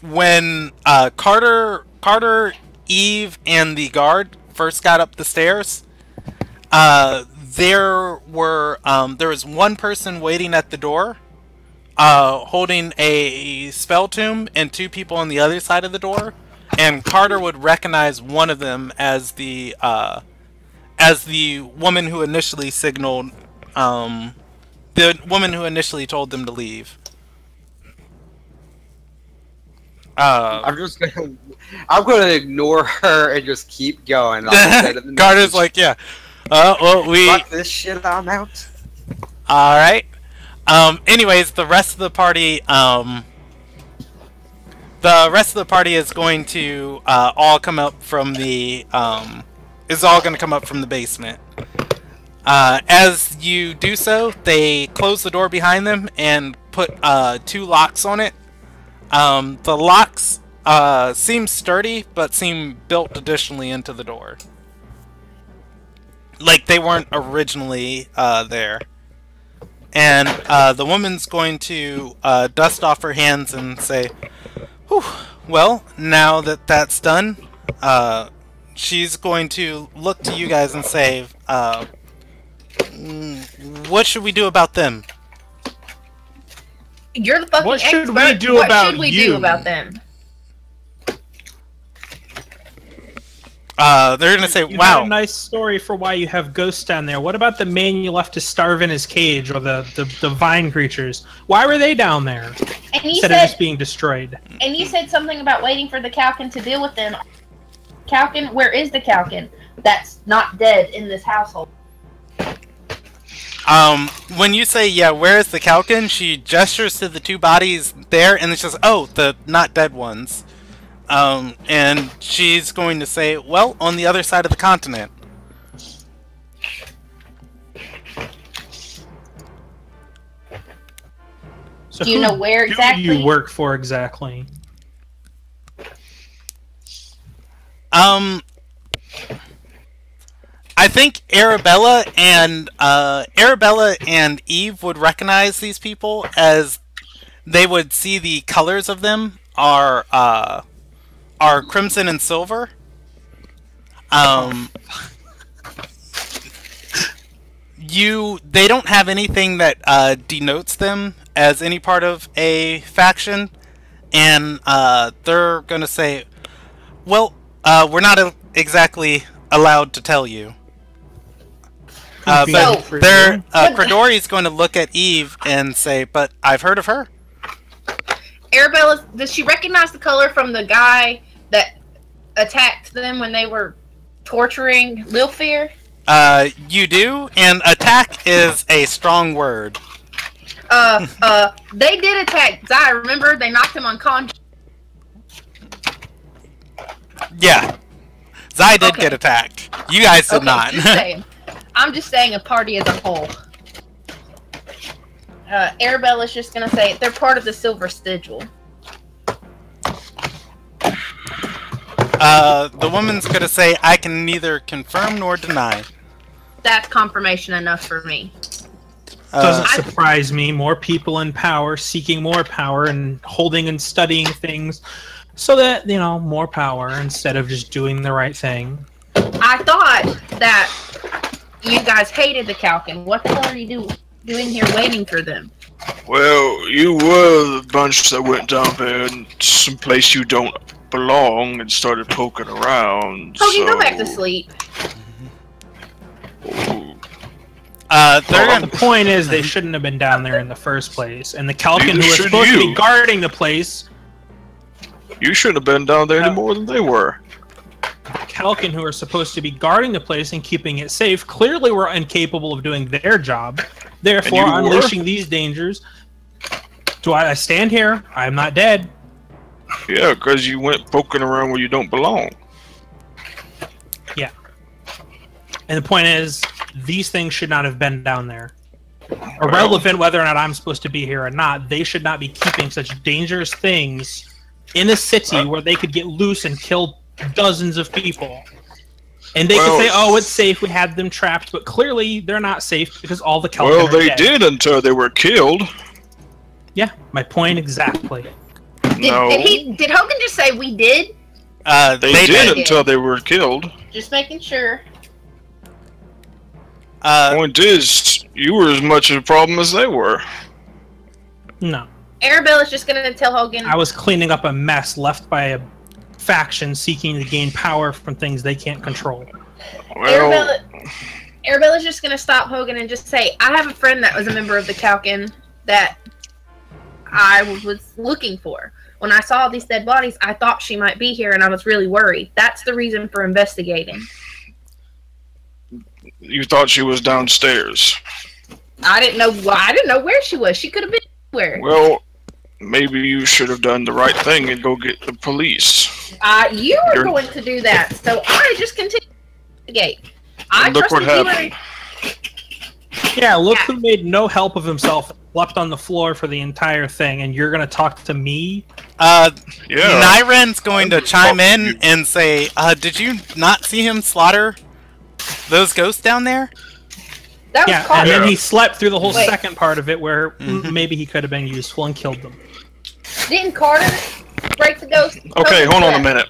[SPEAKER 2] When Carter, Eve, and the guard first got up the stairs, there was one person waiting at the door, holding a spell tomb, and 2 people on the other side of the door. and Carter would recognize one of them as the woman who initially signaled, the woman who initially told them to leave.
[SPEAKER 4] I'm gonna ignore her and just keep going.
[SPEAKER 2] Carter's like, yeah. Well,
[SPEAKER 4] fuck this shit. I'm out.
[SPEAKER 2] All right. Anyways, the rest of the party, is going to all come up from the basement. As you do so, they close the door behind them and put 2 locks on it. The locks seem sturdy, but seem built additionally into the door. Like they weren't originally there. And the woman's going to dust off her hands and say, whew, well, now that that's done, she's going to look to you guys and say, what should we do about them?
[SPEAKER 1] You're the fucking
[SPEAKER 3] What should
[SPEAKER 1] expert.
[SPEAKER 3] we do
[SPEAKER 1] what
[SPEAKER 3] about
[SPEAKER 1] should we
[SPEAKER 3] you?
[SPEAKER 1] do about them?
[SPEAKER 2] They're gonna say,
[SPEAKER 3] You
[SPEAKER 2] wow.
[SPEAKER 3] got a nice story for why you have ghosts down there. What about the man you left to starve in his cage, or the vine creatures? Why were they down there
[SPEAKER 1] And you
[SPEAKER 3] instead of
[SPEAKER 1] said,
[SPEAKER 3] just being destroyed?
[SPEAKER 1] and you said something about waiting for the Calkin to deal with them. Calkin, where is the Calkin? That's not dead in this household.
[SPEAKER 2] When you say, yeah, where is the Calkin, she gestures to the 2 bodies there, and it's just, oh, the not dead ones. And she's going to say, well, on the other side of the continent.
[SPEAKER 3] So
[SPEAKER 1] Do you know where exactly?
[SPEAKER 3] Who do you work for exactly?
[SPEAKER 2] I think Arabella and Eve would recognize these people, as they would see the colors of them are crimson and silver. They don't have anything that denotes them as any part of a faction, and they're gonna say, well, we're not exactly allowed to tell you. But Credori's going to look at Eve and say, but I've heard of her.
[SPEAKER 1] Arabella, does she recognize the color from the guy that attacked them when they were torturing Lilfear?
[SPEAKER 2] You do, and attack is a strong word.
[SPEAKER 1] They did attack Zai, remember? They knocked him unconscious.
[SPEAKER 2] Yeah. Zai did get attacked. You guys did not.
[SPEAKER 1] Just saying. I'm just saying a party as a whole. Arabella's just gonna say they're part of the Silver Sigil.
[SPEAKER 2] The woman's gonna say, I can neither confirm nor deny.
[SPEAKER 1] That's confirmation enough for me.
[SPEAKER 3] Doesn't surprise me. More people in power, seeking more power, and holding and studying things, so that, you know, more power instead of just doing the right thing.
[SPEAKER 1] I thought that you guys hated the Calkin. What the hell are you doing here waiting for them?
[SPEAKER 5] Well, you were the bunch that went down there in some place you don't belong and started poking around.
[SPEAKER 1] Hogan, go back to sleep.
[SPEAKER 3] The point is, they shouldn't have been down there in the first place, and the Calkin who were supposed to be guarding the place...
[SPEAKER 5] You shouldn't have been down there any more than they were.
[SPEAKER 3] Calkin, who are supposed to be guarding the place and keeping it safe, clearly were incapable of doing their job, therefore unleashing these dangers. Do I stand here? I'm not dead.
[SPEAKER 5] Yeah, because you went poking around where you don't belong.
[SPEAKER 3] Yeah. And the point is, these things should not have been down there. Irrelevant whether or not I'm supposed to be here or not, they should not be keeping such dangerous things in a city where they could get loose and kill dozens of people. And they could say, oh, it's safe, we had them trapped, but clearly they're not safe because all the Calkin are dead.
[SPEAKER 5] Did until they were killed.
[SPEAKER 3] Yeah, my point exactly.
[SPEAKER 1] Did Hogan just say we did?
[SPEAKER 5] They did until they were killed.
[SPEAKER 1] Just making sure.
[SPEAKER 5] Point is, you were as much of a problem as they were.
[SPEAKER 3] No.
[SPEAKER 1] Arabella's just gonna tell Hogan.
[SPEAKER 3] I was cleaning up a mess left by a faction seeking to gain power from things they can't control.
[SPEAKER 5] Well,
[SPEAKER 1] Arabella's just gonna stop Hogan and just say, I have a friend that was a member of the Kalkin that I was looking for. When I saw these dead bodies, I thought she might be here, and I was really worried. That's the reason for investigating.
[SPEAKER 5] you thought she was downstairs.
[SPEAKER 1] I didn't know where she was. She could have been anywhere.
[SPEAKER 5] Well, maybe you should have done the right thing and go get the police.
[SPEAKER 1] You were going to do that, so I just continued to investigate. I
[SPEAKER 5] Look what
[SPEAKER 1] trusted you
[SPEAKER 5] happened.
[SPEAKER 3] Yeah, look who made no help of himself, leapt on the floor for the entire thing, and you're gonna talk to me?
[SPEAKER 5] Yeah.
[SPEAKER 2] Nyren's going to chime in and say, did you not see him slaughter those ghosts down there?
[SPEAKER 1] That was
[SPEAKER 3] Yeah,
[SPEAKER 1] Carter.
[SPEAKER 3] and then he slept through the whole
[SPEAKER 1] Wait.
[SPEAKER 3] second part of it where maybe he could have been useful and killed them.
[SPEAKER 1] Didn't Carter break the ghost?
[SPEAKER 5] Okay, hold on a minute.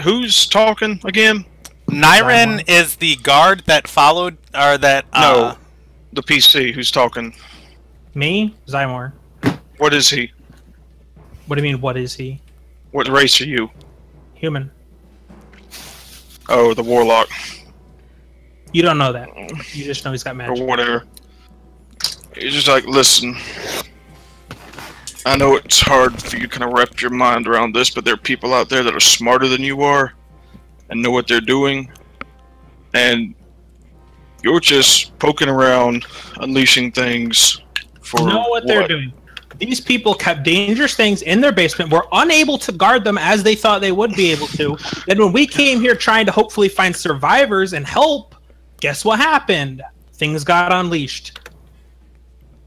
[SPEAKER 5] Who's talking again?
[SPEAKER 2] Nyren is the guard that followed, or that,
[SPEAKER 5] No, the PC. Who's talking?
[SPEAKER 3] Me? Zymor.
[SPEAKER 5] What is he?
[SPEAKER 3] What do you mean, what is he?
[SPEAKER 5] What race are you?
[SPEAKER 3] Human.
[SPEAKER 5] Oh, the warlock
[SPEAKER 3] You don't know that. You just know he's got
[SPEAKER 5] or
[SPEAKER 3] magic.
[SPEAKER 5] whatever. He's just like, listen. I know it's hard for you to kind of wrap your mind around this, but there are people out there that are smarter than you are and know what they're doing, and you're just poking around, unleashing things for
[SPEAKER 3] Know what they're doing. These people kept dangerous things in their basement, were unable to guard them as they thought they would be able to. Then when we came here trying to hopefully find survivors and help, guess what happened? Things got unleashed.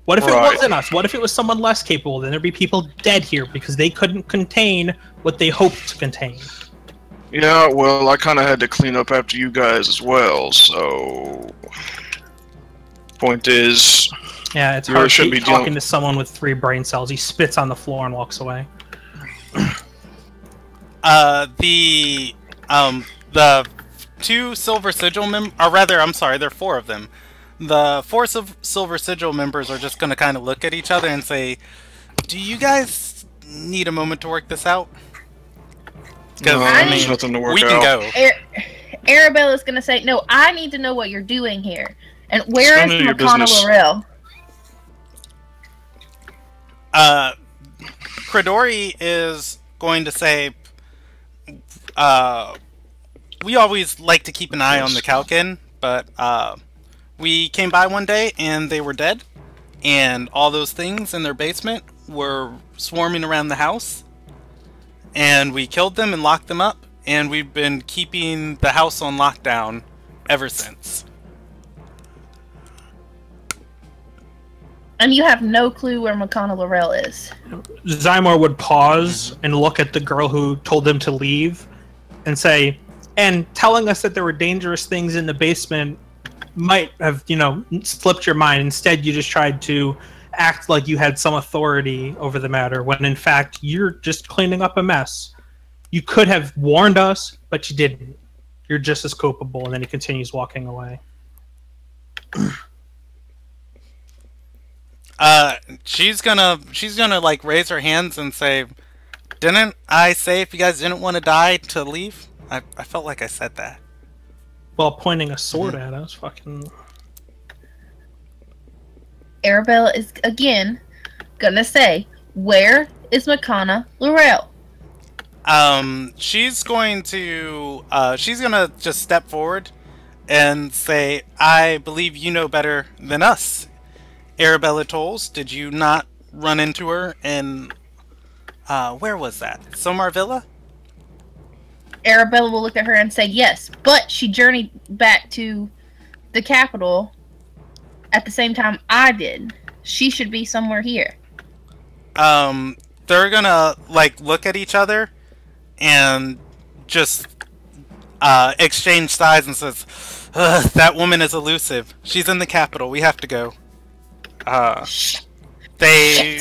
[SPEAKER 3] What if it
[SPEAKER 5] Right.
[SPEAKER 3] wasn't us? What if it was someone less capable? Then there'd be people dead here because they couldn't contain what they hoped to contain.
[SPEAKER 5] Yeah, well, I kind of had to clean up after you guys as well, so... Point is...
[SPEAKER 3] Yeah, it's
[SPEAKER 5] You really
[SPEAKER 3] hard
[SPEAKER 5] shouldn't
[SPEAKER 3] to
[SPEAKER 5] be
[SPEAKER 3] be talking
[SPEAKER 5] dealing-
[SPEAKER 3] to someone with 3 brain cells. He spits on the floor and walks away.
[SPEAKER 2] The 2 Silver Sigil or rather, I'm sorry, there are 4 of them. The 4 Silver Sigil members are just going to kind of look at each other and say, do you guys need a moment to work this out?
[SPEAKER 5] No,
[SPEAKER 1] I
[SPEAKER 5] there's
[SPEAKER 1] mean,
[SPEAKER 5] nothing to work
[SPEAKER 2] We
[SPEAKER 5] out.
[SPEAKER 2] can go.
[SPEAKER 1] Arabella's gonna say, no, I need to know what you're doing here. And where
[SPEAKER 5] none
[SPEAKER 1] is
[SPEAKER 5] of your
[SPEAKER 1] Makana
[SPEAKER 5] business.
[SPEAKER 1] Laurel?
[SPEAKER 2] Credori is going to say, we always like to keep an eye on the Kalkin, but we came by one day and they were dead, and all those things in their basement were swarming around the house, and we killed them and locked them up, and we've been keeping the house on lockdown ever since.
[SPEAKER 1] And you have no clue where Makana Laurel is.
[SPEAKER 3] Zymor would pause and look at the girl who told them to leave and say, and telling us that there were dangerous things in the basement might have, slipped your mind. Instead, you just tried to act like you had some authority over the matter, when in fact, you're just cleaning up a mess. You could have warned us, but you didn't. You're just as culpable. And then he continues walking away.
[SPEAKER 2] She's gonna like raise her hands and say, didn't I say if you guys didn't want to die to leave? I felt like I said that.
[SPEAKER 3] While pointing a sword at us, fucking...
[SPEAKER 1] Arabella is, again, gonna say, where is Makana Laurel?
[SPEAKER 2] She's gonna just step forward and say, I believe you know better than us, Arabella Tolls. Did you not run into her in, where was that? Somar Villa?
[SPEAKER 1] Arabella will look at her and say, yes, but she journeyed back to the capital at the same time I did. She should be somewhere here.
[SPEAKER 2] They're gonna, look at each other and just, exchange sighs and says, ugh, that woman is elusive. She's in the capital. We have to go. They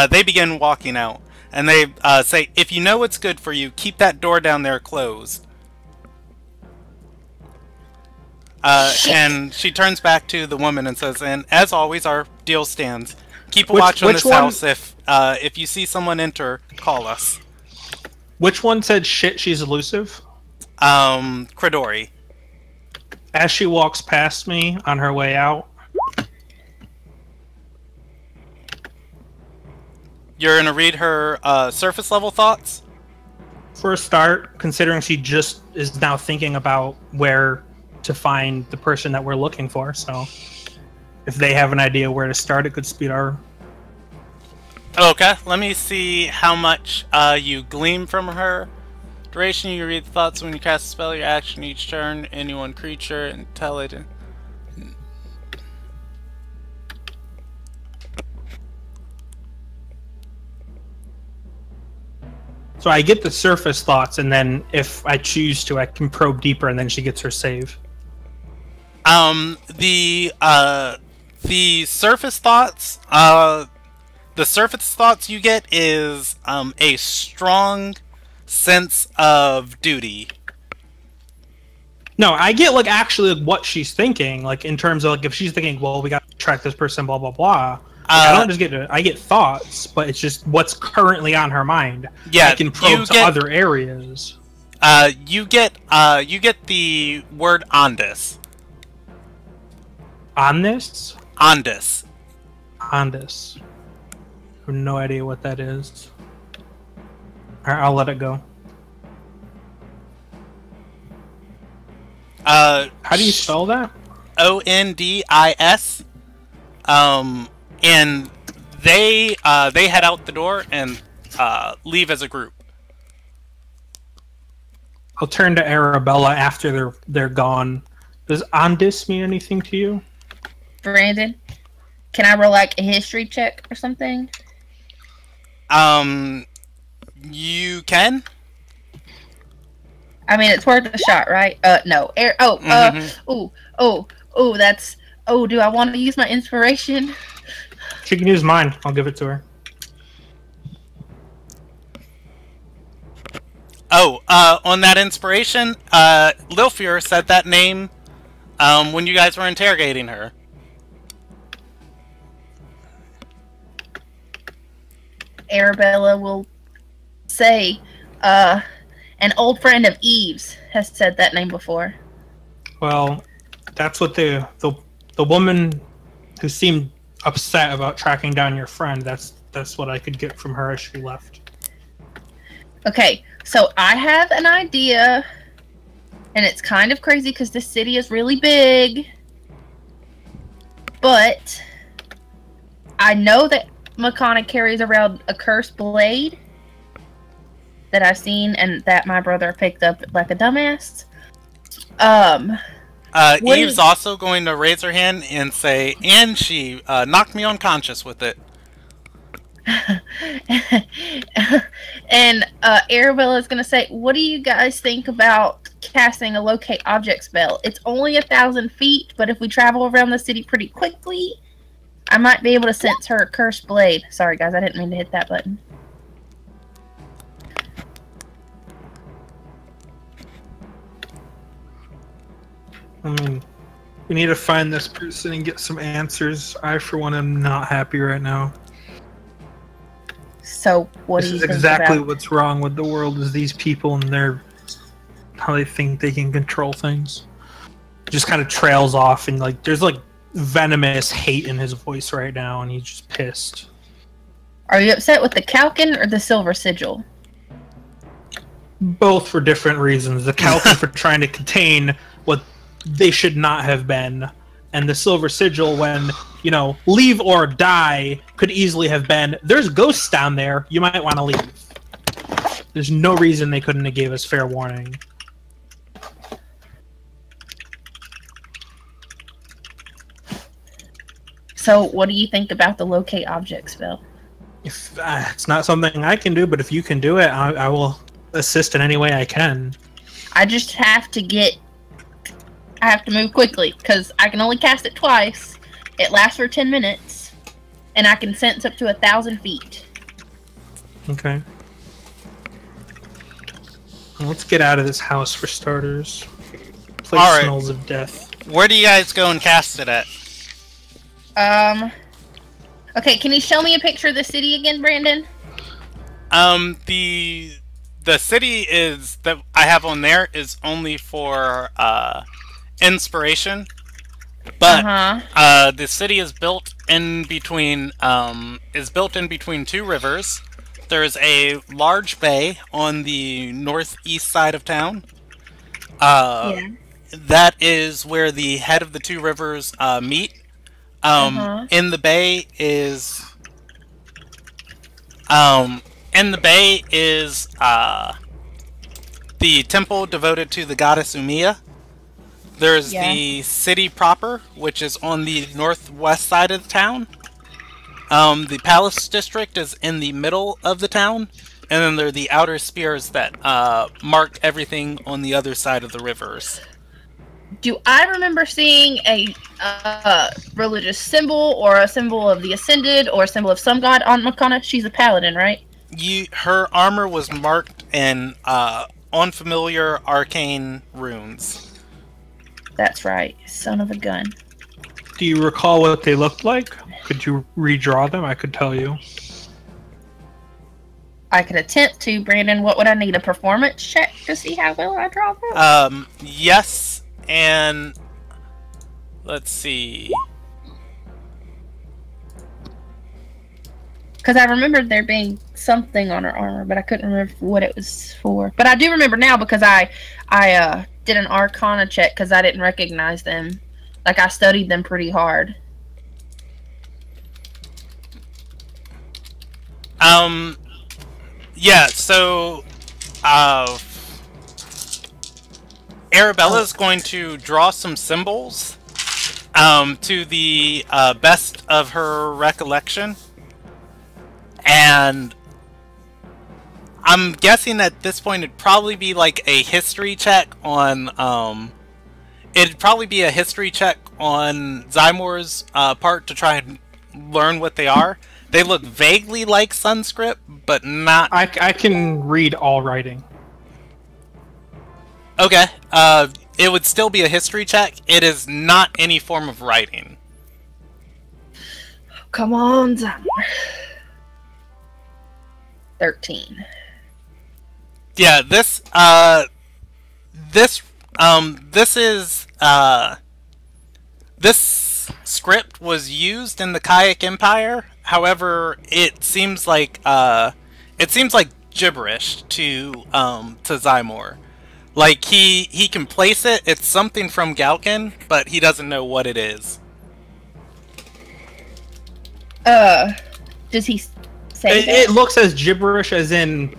[SPEAKER 2] begin walking out. And they say, if you know what's good for you, keep that door down there closed. And she turns back to the woman and says, and as always, our deal stands. Keep a watch on this house. If you see someone enter, call us.
[SPEAKER 3] Which one said shit? She's elusive.
[SPEAKER 2] Credori.
[SPEAKER 3] As she walks past me on her way out,
[SPEAKER 2] You're gonna read her surface level thoughts?
[SPEAKER 3] for a start, considering she just is now thinking about where to find the person that we're looking for, so if they have an idea where to start, it could speed our...
[SPEAKER 2] Okay, let me see how much you glean from her. Duration, you read the thoughts when you cast a spell, your action each turn, any one creature, intelligent.
[SPEAKER 3] So I get the surface thoughts, and then if I choose to, I can probe deeper, and then she gets her save.
[SPEAKER 2] The surface thoughts, you get is a strong sense of duty.
[SPEAKER 3] No, I get like actually like, what she's thinking, like in terms of like if she's thinking, well, we got to track this person, blah blah blah. I don't just I get thoughts, but it's just what's currently on her mind.
[SPEAKER 2] Yeah,
[SPEAKER 3] I can probe to other areas.
[SPEAKER 2] You get the word Ondus.
[SPEAKER 3] Ondus?
[SPEAKER 2] Ondus.
[SPEAKER 3] Ondus. I have no idea what that is. Alright, I'll let it go. How do you spell that?
[SPEAKER 2] Ondis. And they head out the door and leave as a group.
[SPEAKER 3] I'll turn to Arabella after they're gone. Does Ondis mean anything to you?
[SPEAKER 1] Brandon, can I roll like a history check or something?
[SPEAKER 2] You can.
[SPEAKER 1] I mean, it's worth a shot, right? No. That's... Oh, do I want to use my inspiration?
[SPEAKER 3] She can use mine. I'll give it to her.
[SPEAKER 2] On that inspiration, Lilfior said that name when you guys were interrogating her.
[SPEAKER 1] Arabella will say, an old friend of Eve's has said that name before.
[SPEAKER 3] Well, that's what the woman who seemed upset about tracking down your friend, that's what I could get from her as she left.
[SPEAKER 1] Okay, so I have an idea, and it's kind of crazy because this city is really big, but I know that Makana carries around a cursed blade that I've seen and that my brother picked up like a dumbass.
[SPEAKER 2] Eve's also going to raise her hand and say, and she knocked me unconscious with it.
[SPEAKER 1] And Arabella's going to say, what do you guys think about casting a locate object spell? It's only 1,000 feet, but if we travel around the city pretty quickly, I might be able to sense her cursed blade. Sorry guys, I didn't mean to hit that button.
[SPEAKER 3] I mean, we need to find this person and get some answers. I, for one, am not happy right now.
[SPEAKER 1] So, what do you think
[SPEAKER 3] This is exactly
[SPEAKER 1] about...
[SPEAKER 3] what's wrong with the world, is these people and how they think they can control things. Just kind of trails off, and like there's like venomous hate in his voice right now, and he's just pissed.
[SPEAKER 1] Are you upset with the Calkin or the Silver Sigil?
[SPEAKER 3] Both for different reasons. The Calkin for trying to contain what they should not have been, and the Silver Sigil when, you know, leave or die could easily have been, there's ghosts down there, you might want to leave. There's no reason they couldn't have gave us fair warning.
[SPEAKER 1] So, what do you think about the locate object spell?
[SPEAKER 3] If it's not something I can do, but if you can do it, I will assist in any way I can.
[SPEAKER 1] I just have to I have to move quickly, because I can only cast it twice. It lasts for 10 minutes, and I can sense up to 1,000 feet.
[SPEAKER 3] Okay. Well, let's get out of this house for starters. Place
[SPEAKER 2] All right.
[SPEAKER 3] smells of death.
[SPEAKER 2] Where do you guys go and cast it at?
[SPEAKER 1] Okay, can you show me a picture of the city again, Brandon?
[SPEAKER 2] The the city is that I have on there is only for inspiration, but the city is built in between two rivers. There's a large bay on the northeast side of town. That is where the head of the two rivers meet. In the bay is the temple devoted to the goddess Umiya. There's the city proper, which is on the northwest side of the town. The palace district is in the middle of the town, and then there are the outer spears that mark everything on the other side of the rivers.
[SPEAKER 1] Do I remember seeing a religious symbol, or a symbol of the Ascended, or a symbol of some god on Makana? She's a paladin, right?
[SPEAKER 2] Her armor was marked in unfamiliar arcane runes.
[SPEAKER 1] That's right. Son of a gun.
[SPEAKER 3] Do you recall what they looked like? Could you redraw them? I could tell you.
[SPEAKER 1] I could attempt to, Brandon. What would I need? A performance check to see how well I draw them?
[SPEAKER 2] Yes, and let's see.
[SPEAKER 1] Because I remembered there being something on her armor, but I couldn't remember what it was for. But I do remember now because I did an Arcana check because I didn't recognize them. Like, I studied them pretty hard.
[SPEAKER 2] Yeah, so, Arabella's going to draw some symbols, to the, best of her recollection. And I'm guessing at this point it'd probably be like a history check on, it'd probably be a history check on Zymor's, part to try and learn what they are. They look vaguely like Sunscript, but not...
[SPEAKER 3] I can read all writing.
[SPEAKER 2] Okay. It would still be a history check. It is not any form of writing.
[SPEAKER 1] Come on, Zymor. 13.
[SPEAKER 2] Yeah, this script was used in the Kayak Empire. However, it seems like gibberish to Zymor. Like he can place it. It's something from Galkin, but he doesn't know what it is.
[SPEAKER 1] Does he say that?
[SPEAKER 3] It looks as gibberish as in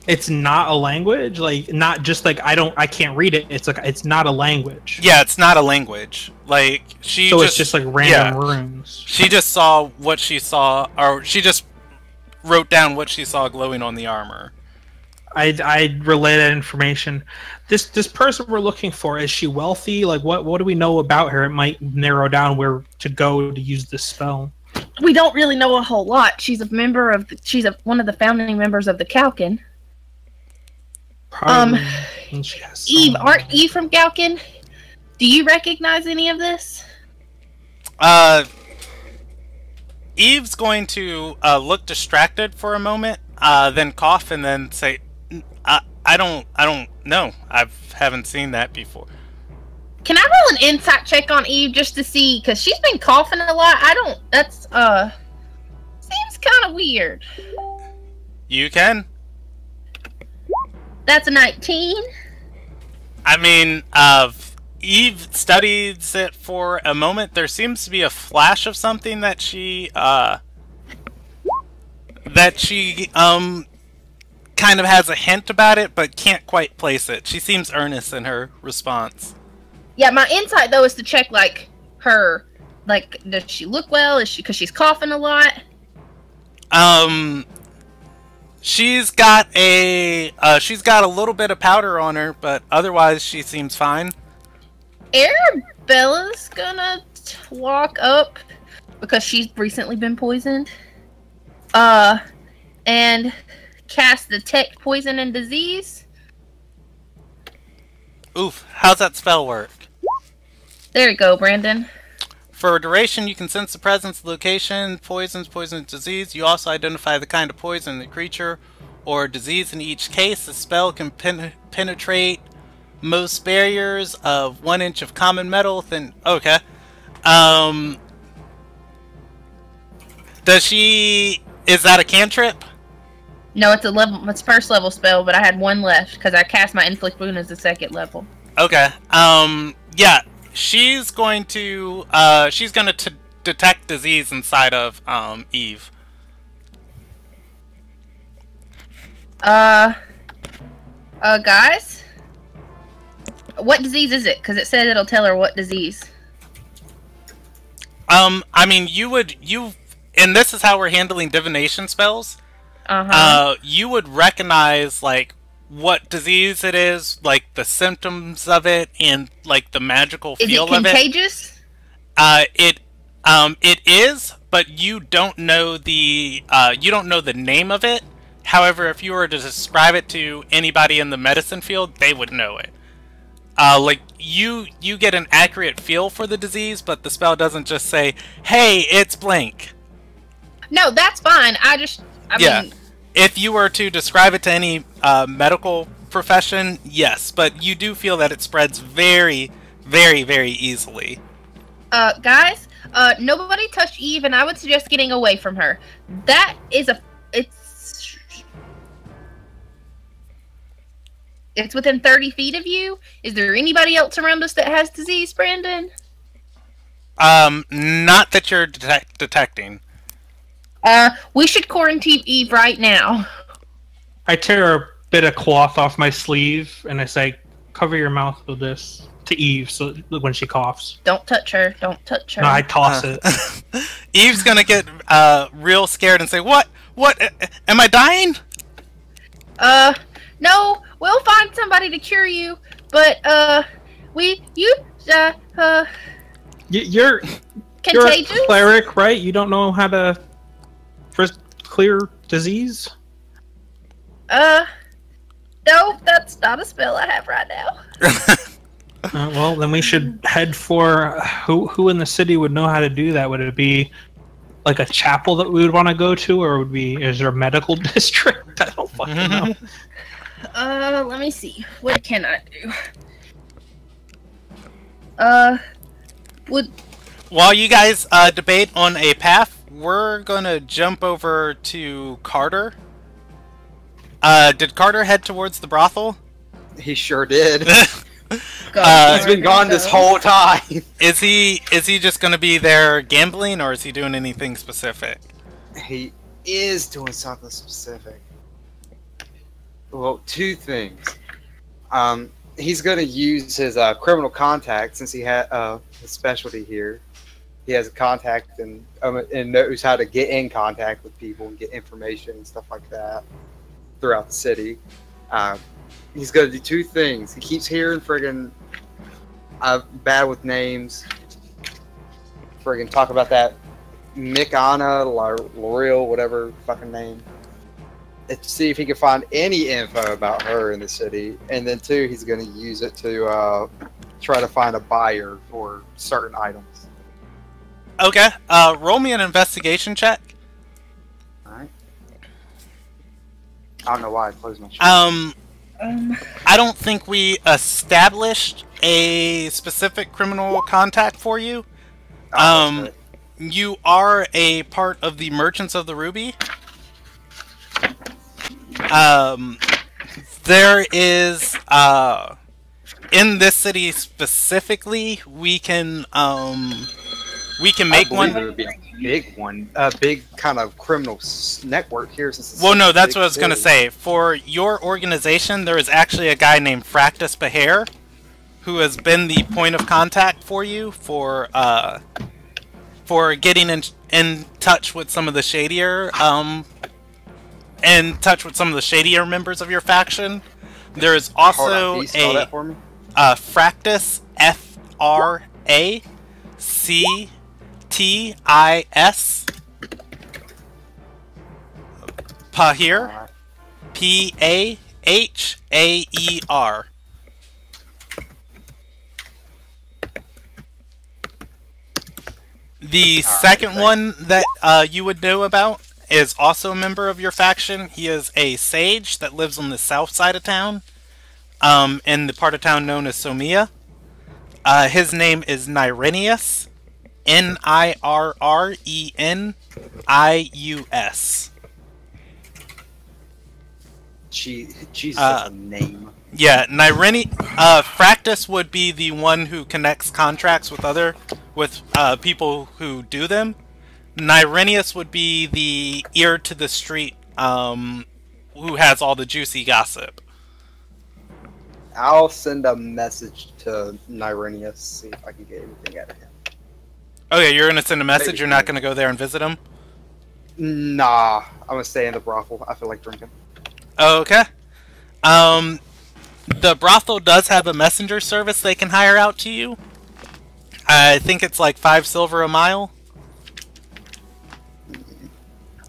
[SPEAKER 3] it's not a language, like not just like I can't read it. It's like it's not a language.
[SPEAKER 2] Yeah, it's not a language. Like
[SPEAKER 3] it's just like random runes.
[SPEAKER 2] She just saw what she saw, or she just wrote down what she saw glowing on the armor.
[SPEAKER 3] I relay that information. This person we're looking for, is she wealthy? Like what do we know about her? It might narrow down where to go to use this spell.
[SPEAKER 1] We don't really know a whole lot. She's a member of one of the founding members of the Galkin. Eve, aren't you from Galkin? Do you recognize any of this?
[SPEAKER 2] Eve's going to look distracted for a moment, then cough, and then say, "I don't know. I haven't seen that before."
[SPEAKER 1] Can I roll an insight check on Eve just to see? Because she's been coughing a lot. That's seems kind of weird.
[SPEAKER 2] You can.
[SPEAKER 1] That's a 19.
[SPEAKER 2] I mean, Eve studies it for a moment. There seems to be a flash of something that she kind of has a hint about it, but can't quite place it. She seems earnest in her response.
[SPEAKER 1] Yeah, my insight though is to check like her, like does she look well? Is she, because she's coughing a lot?
[SPEAKER 2] She's got a little bit of powder on her, but otherwise she seems fine.
[SPEAKER 1] Arabella's gonna walk up because she's recently been poisoned. And cast Detect Poison and Disease.
[SPEAKER 2] Oof, how's that spell work?
[SPEAKER 1] There you go, Brandon.
[SPEAKER 2] For a duration, you can sense the presence, location, poison, disease. You also identify the kind of poison the creature or disease in each case. The spell can penetrate most barriers of 1 inch of common metal. Then okay. Does she? Is that a cantrip?
[SPEAKER 1] No, it's a level. It's first level spell, but I had one left because I cast my inflict wound as a second level.
[SPEAKER 2] Okay. Yeah. She's going to. Detect disease inside of Eve.
[SPEAKER 1] Guys, what disease is it? Because it said it'll tell her what disease.
[SPEAKER 2] I mean, and this is how we're handling divination spells. You would recognize, like, what disease it is, like, the symptoms of it, and, like, the magical feel of it.
[SPEAKER 1] Is it contagious?
[SPEAKER 2] It is, but you don't know the name of it. However, if you were to describe it to anybody in the medicine field, they would know it. Like, you get an accurate feel for the disease, but the spell doesn't just say, hey, it's blank.
[SPEAKER 1] No, that's fine. I mean...
[SPEAKER 2] If you were to describe it to any medical profession, yes, but you do feel that it spreads very, very, very easily.
[SPEAKER 1] Guys, nobody touch Eve, and I would suggest getting away from her. That is It's within 30 feet of you. Is there anybody else around us that has disease, Brandon?
[SPEAKER 2] Not that you're detecting.
[SPEAKER 1] We should quarantine Eve right now.
[SPEAKER 3] I tear a bit of cloth off my sleeve and I say, cover your mouth with this to Eve so when she coughs.
[SPEAKER 1] Don't touch her. Don't touch her.
[SPEAKER 3] No, I toss it.
[SPEAKER 2] Eve's gonna get real scared and say, What? Am I dying?
[SPEAKER 1] No, we'll find somebody to cure you, but,
[SPEAKER 3] You're
[SPEAKER 1] contagious?
[SPEAKER 3] a cleric, right? You don't know how to first clear disease?
[SPEAKER 1] No, that's not a spell I have right now.
[SPEAKER 3] Well, then we should head for who in the city would know how to do that? Would it be like a chapel that we would want to go to, or is there a medical district? I don't fucking know.
[SPEAKER 1] Let me see. What can I do?
[SPEAKER 2] While you guys debate on a path, we're gonna jump over to Carter. Did Carter head towards the brothel?
[SPEAKER 4] He sure did.
[SPEAKER 1] He's
[SPEAKER 4] He's been gone this whole time.
[SPEAKER 2] Is he just gonna be there gambling, or is he doing anything specific?
[SPEAKER 4] He is doing something specific. Well, two things. He's going to use his criminal contact, since he had his specialty here. He has a contact and knows how to get in contact with people and get information and stuff like that throughout the city. He's going to do two things. He keeps hearing friggin' bad with names. Friggin' talk about that Mikana, L'Oreal, whatever fucking name. To see if he can find any info about her in the city. And then two, he's going to use it to try to find a buyer for certain items.
[SPEAKER 2] Okay, roll me an investigation check.
[SPEAKER 4] Alright. I don't know why I closed my sheet.
[SPEAKER 2] I don't think we established a specific criminal contact for you. You are a part of the Merchants of the Ruby. There is, in this city specifically, we can make one.
[SPEAKER 4] It would be a big one, a big kind of criminal network here. Since it's
[SPEAKER 2] Well, no, that's
[SPEAKER 4] big
[SPEAKER 2] what I was going to
[SPEAKER 4] city.
[SPEAKER 2] say. For your organization, there is actually a guy named Fractus Behair, who has been the point of contact for you for getting in touch with some of the shadier members of your faction. There is also
[SPEAKER 4] Hold on, can you spell that for me?
[SPEAKER 2] Fractus, Fractis, Pahir, Pahaer. The second one that you would know about is also a member of your faction. He is a sage that lives on the south side of town, in the part of town known as Somia. His name is Nirenius. Nirrenius.
[SPEAKER 4] Jesus, a name.
[SPEAKER 2] Yeah, Fractus would be the one who connects contracts with people who do them. Nirenius would be the ear to the street, who has all the juicy gossip.
[SPEAKER 4] I'll send a message to Nirenius, see if I can get anything out of him.
[SPEAKER 2] Okay, you're gonna send a message.
[SPEAKER 4] Maybe.
[SPEAKER 2] You're not gonna go there and visit him.
[SPEAKER 4] Nah, I'm gonna stay in the brothel. I feel like drinking.
[SPEAKER 2] Okay. The brothel does have a messenger service they can hire out to you. I think it's like 5 silver a mile.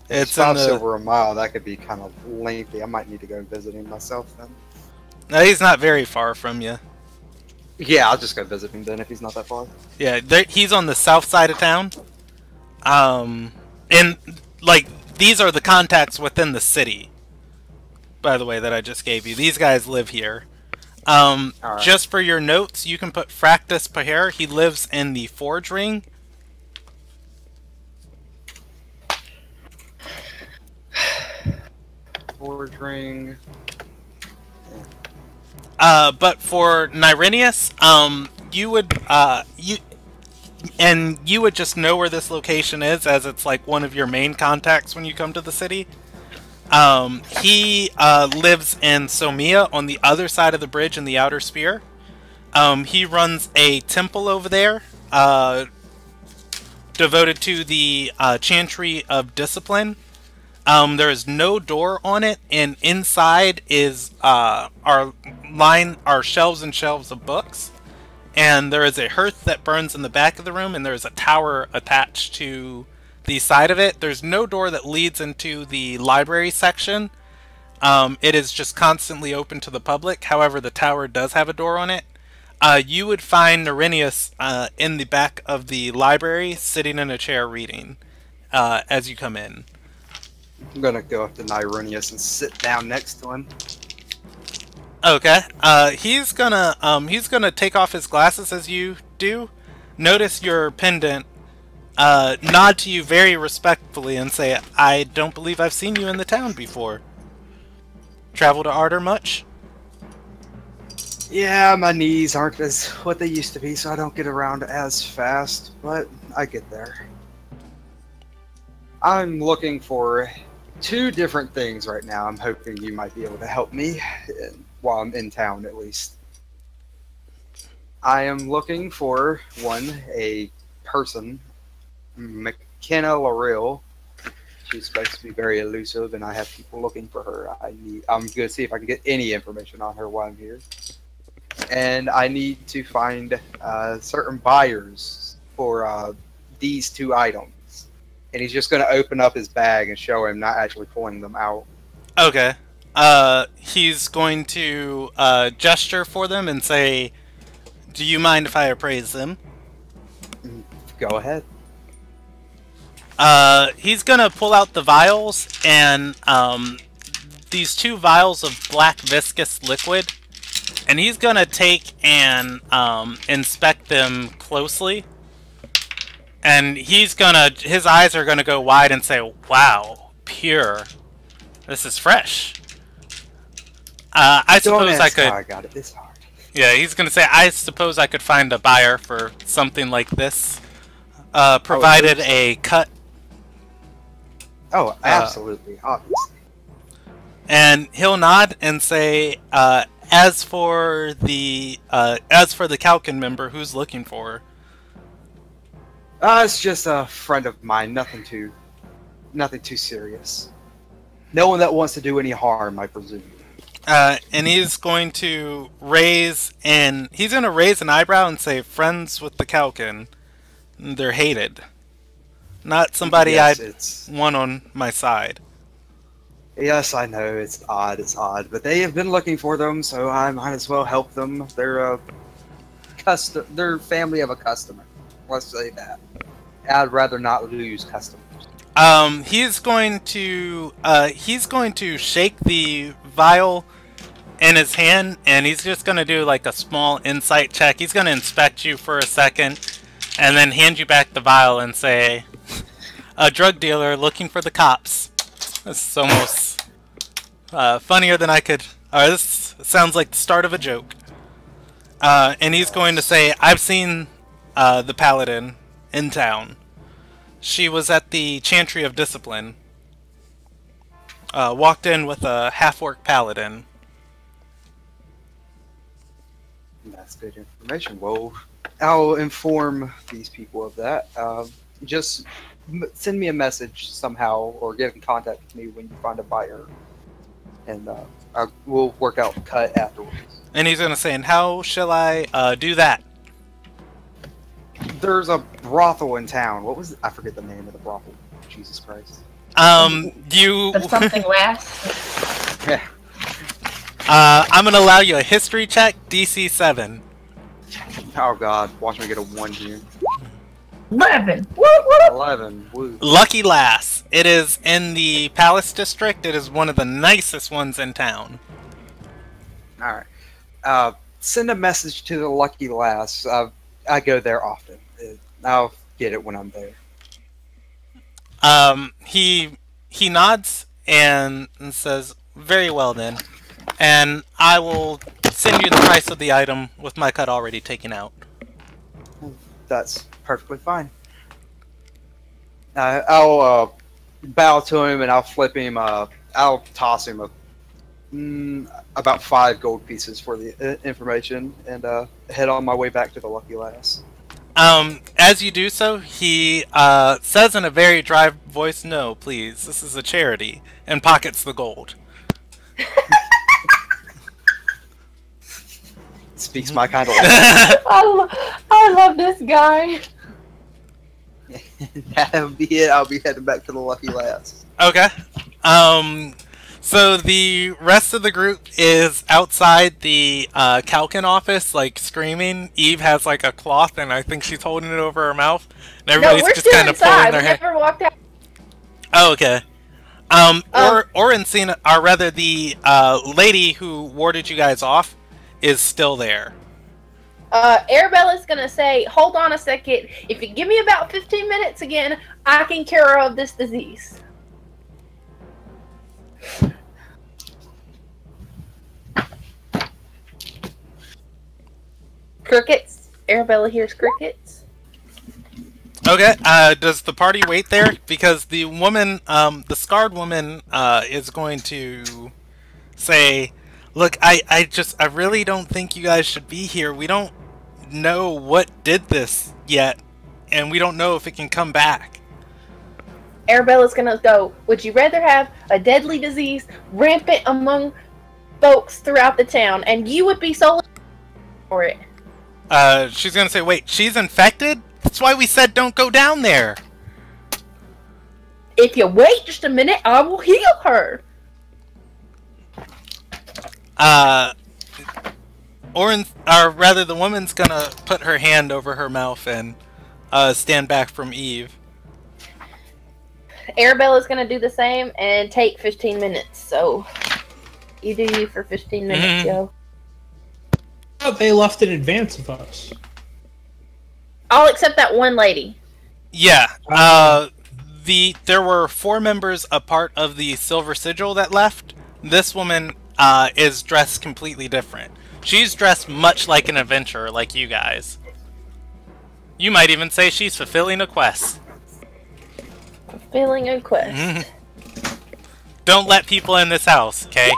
[SPEAKER 4] It's 5 silver a mile. That could be kind of lengthy. I might need to go visit him myself then.
[SPEAKER 2] No, he's not very far from you.
[SPEAKER 4] Yeah, I'll just go visit him then if he's not that far.
[SPEAKER 2] Yeah, he's on the south side of town. And like these are the contacts within the city. By the way, that I just gave you. These guys live here.
[SPEAKER 4] Right.
[SPEAKER 2] Just for your notes, you can put Fractus Paher. He lives in the Forge Ring.
[SPEAKER 4] Forge Ring.
[SPEAKER 2] But for Nirenius, you would just know where this location is, as it's like one of your main contacts when you come to the city. He lives in Somia on the other side of the bridge in the Outer Sphere. He runs a temple over there, devoted to the Chantry of Discipline. There is no door on it, and inside is our shelves and shelves of books. And there is a hearth that burns in the back of the room, and there is a tower attached to the side of it. There's no door that leads into the library section. It is just constantly open to the public. However, the tower does have a door on it. You would find Nirenius in the back of the library, sitting in a chair reading, as you come in.
[SPEAKER 4] I'm gonna go up to Nirenius and sit down next to him.
[SPEAKER 2] Okay. He's gonna take off his glasses as you do. Notice your pendant. Nod to you very respectfully and say, "I don't believe I've seen you in the town before. Travel to Ardor much?"
[SPEAKER 4] Yeah, my knees aren't as what they used to be, so I don't get around as fast, but I get there. I'm looking for 2 different things right now. I'm hoping you might be able to help me while I'm in town, at least. I am looking for, one, a person, McKenna Laurel. She's supposed to be very elusive, and I have people looking for her. I'm going to see if I can get any information on her while I'm here. And I need to find certain buyers for these 2 items. And he's just going to open up his bag and show him, not actually pulling them out.
[SPEAKER 2] Okay. He's going to gesture for them and say, "Do you mind if I appraise them?"
[SPEAKER 4] Go ahead.
[SPEAKER 2] He's gonna pull out the vials, and these 2 vials of black viscous liquid, and he's gonna take and inspect them closely. And his eyes are gonna go wide and say, "Wow, pure. This is fresh." I suppose I could.
[SPEAKER 4] I got it this hard.
[SPEAKER 2] Yeah, he's gonna say, "I suppose I could find a buyer for something like this, provided a cut."
[SPEAKER 4] Oh, absolutely, obviously.
[SPEAKER 2] And he'll nod and say, "As for the Kalkin member, who's looking for her?"
[SPEAKER 4] It's just a friend of mine. Nothing too serious. No one that wants to do any harm, I presume.
[SPEAKER 2] And he's going to raise an eyebrow and say, "Friends with the Kalkin. They're hated. Not somebody I'd want on my side."
[SPEAKER 4] Yes, I know, it's odd, but they have been looking for them, so I might as well help them. They're family of a customer. Let's say that. I'd rather not lose customers.
[SPEAKER 2] He's going to shake the vial in his hand, and he's just going to do like a small insight check. He's going to inspect you for a second, and then hand you back the vial and say, "A drug dealer looking for the cops." This is almost funnier than I could. This sounds like the start of a joke. And he's going to say, "I've seen the paladin in town. She was at the Chantry of Discipline. Walked in with a half-orc paladin."
[SPEAKER 4] That's good information. Well, I'll inform these people of that. Just send me a message somehow, or get in contact with me when you find a buyer, and we'll work out the cut afterwards.
[SPEAKER 2] And he's going to say, "And how shall I do that?"
[SPEAKER 4] There's a brothel in town. What was it? I forget the name of the brothel. Jesus Christ.
[SPEAKER 2] You...
[SPEAKER 1] Of something last.
[SPEAKER 4] Yeah.
[SPEAKER 2] I'm going to allow you a history check, DC 7.
[SPEAKER 4] Oh God, watch me get a 1 here.
[SPEAKER 1] 11. Woo!
[SPEAKER 4] 11. Woo.
[SPEAKER 2] Lucky Lass. It is in the Palace District. It is one of the nicest ones in town.
[SPEAKER 4] All right. Send a message to the Lucky Lass. I go there often. I'll get it when I'm there.
[SPEAKER 2] He nods and says, "Very well then, and I will send you the price of the item with my cut already taken out."
[SPEAKER 4] That's perfectly fine. I'll bow to him and I'll flip him. I'll toss him about 5 gold pieces for the information, and head on my way back to the Lucky Lass.
[SPEAKER 2] As you do so, he says in a very dry voice, "No, please, this is a charity," and pockets the gold.
[SPEAKER 4] Speaks my kind of language.
[SPEAKER 1] I love this guy.
[SPEAKER 4] That'll be it. I'll be heading back to the Lucky Lass.
[SPEAKER 2] Okay. So the rest of the group is outside the Calkin office, like screaming. Eve has like a cloth, and I think she's holding it over her mouth. And everybody's
[SPEAKER 1] we're
[SPEAKER 2] just
[SPEAKER 1] still
[SPEAKER 2] kind of pulling
[SPEAKER 1] inside.
[SPEAKER 2] their
[SPEAKER 1] We
[SPEAKER 2] hair.
[SPEAKER 1] never walked out.
[SPEAKER 2] Oh, okay. Or Encina, or rather, the lady who warded you guys off is still there.
[SPEAKER 1] Arabella's gonna say, "Hold on a second. If you give me about 15 minutes again, I can cure of this disease." Crickets. Arabella hears crickets.
[SPEAKER 2] Okay, does the party wait there? Because the woman, the scarred woman, is going to say, "Look, I really don't think you guys should be here. We don't know what did this yet, and we don't know if it can come back."
[SPEAKER 1] Arabella's gonna go, "Would you rather have a deadly disease rampant among folks throughout the town, and you would be solely for it?"
[SPEAKER 2] She's gonna say, "Wait, she's infected? That's why we said don't go down there."
[SPEAKER 1] "If you wait just a minute, I will heal her."
[SPEAKER 2] Or rather, the woman's gonna put her hand over her mouth and stand back from Eve.
[SPEAKER 1] Arabella's gonna do the same and take 15 minutes. So you do you for 15 minutes, yo.
[SPEAKER 3] Oh, they left in advance of us.
[SPEAKER 1] All except that one lady.
[SPEAKER 2] Yeah. There were 4 members a part of the Silver Sigil that left. This woman is dressed completely different. She's dressed much like an adventurer, like you guys. You might even say she's fulfilling a quest.
[SPEAKER 1] Fulfilling a quest.
[SPEAKER 2] Don't let people in this house, okay?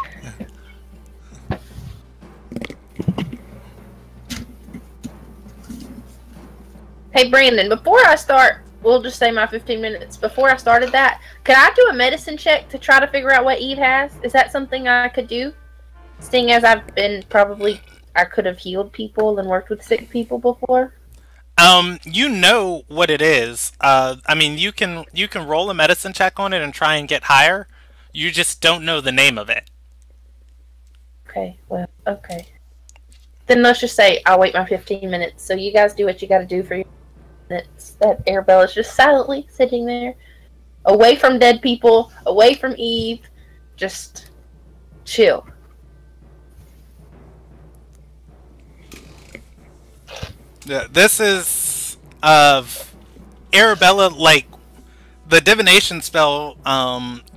[SPEAKER 1] Hey, Brandon, before I start, we'll just say my 15 minutes. Before I started that, could I do a medicine check to try to figure out what Eve has? Is that something I could do? Seeing as I could have healed people and worked with sick people before.
[SPEAKER 2] You know what it is. I mean, you can roll a medicine check on it and try and get higher. You just don't know the name of it.
[SPEAKER 1] Okay, well, okay. Then let's just say I'll wait my 15 minutes. So you guys do what you gotta do for your minutes. That Arabella's just silently sitting there, Away from dead people, away from Eve, just chill.
[SPEAKER 2] This is Arabella, like the divination spell.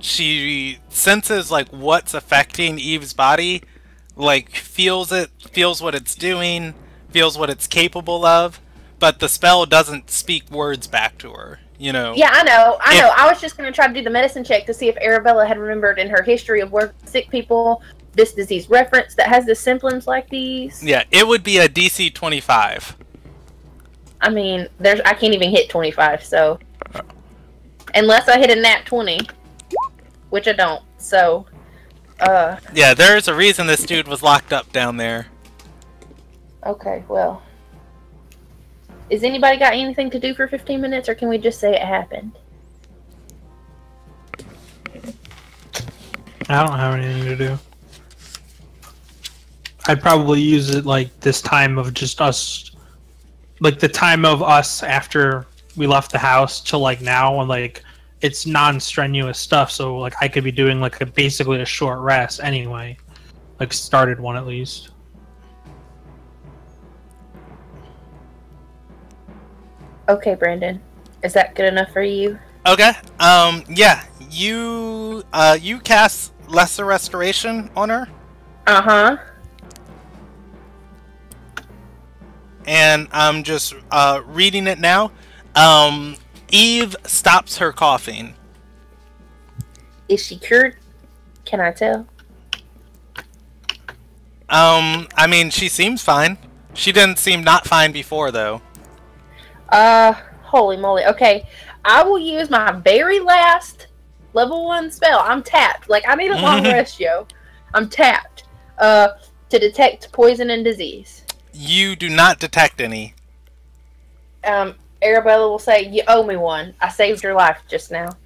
[SPEAKER 2] She senses like what's affecting Eve's body, like feels it, feels what it's doing, feels what it's capable of, but the spell doesn't speak words back to her. You know.
[SPEAKER 1] Yeah, I know. I was just going to try to do the medicine check to see if Arabella had remembered in her history of working with sick people this disease reference that has the symptoms like these.
[SPEAKER 2] Yeah, it would be a DC 25.
[SPEAKER 1] I mean, I can't even hit 25, so unless I hit a nat 20, which I don't. So,
[SPEAKER 2] yeah, there's a reason this dude was locked up down there.
[SPEAKER 1] Okay, well, is anybody got anything to do for 15 minutes, or can we just say it happened?
[SPEAKER 3] I don't have anything to do. I'd probably use it like this time of just us, like the time of us after we left the house till like now, and like it's non-strenuous stuff, so like I could be doing like basically a short rest anyway, like started one at least.
[SPEAKER 1] Okay, Brandon, is that good enough for you?
[SPEAKER 2] Okay. Yeah. You cast Lesser Restoration on her.
[SPEAKER 1] Uh-huh.
[SPEAKER 2] And I'm just reading it now. Eve stops her coughing.
[SPEAKER 1] Is she cured? Can I tell?
[SPEAKER 2] I mean, she seems fine. She didn't seem not fine before, though.
[SPEAKER 1] Holy moly. Okay, I will use my very last level 1 spell. I'm tapped. Like, I need a long rest, yo. I'm tapped. To detect poison and disease.
[SPEAKER 2] You do not detect any.
[SPEAKER 1] Arabella will say, you owe me one. I saved your life just now.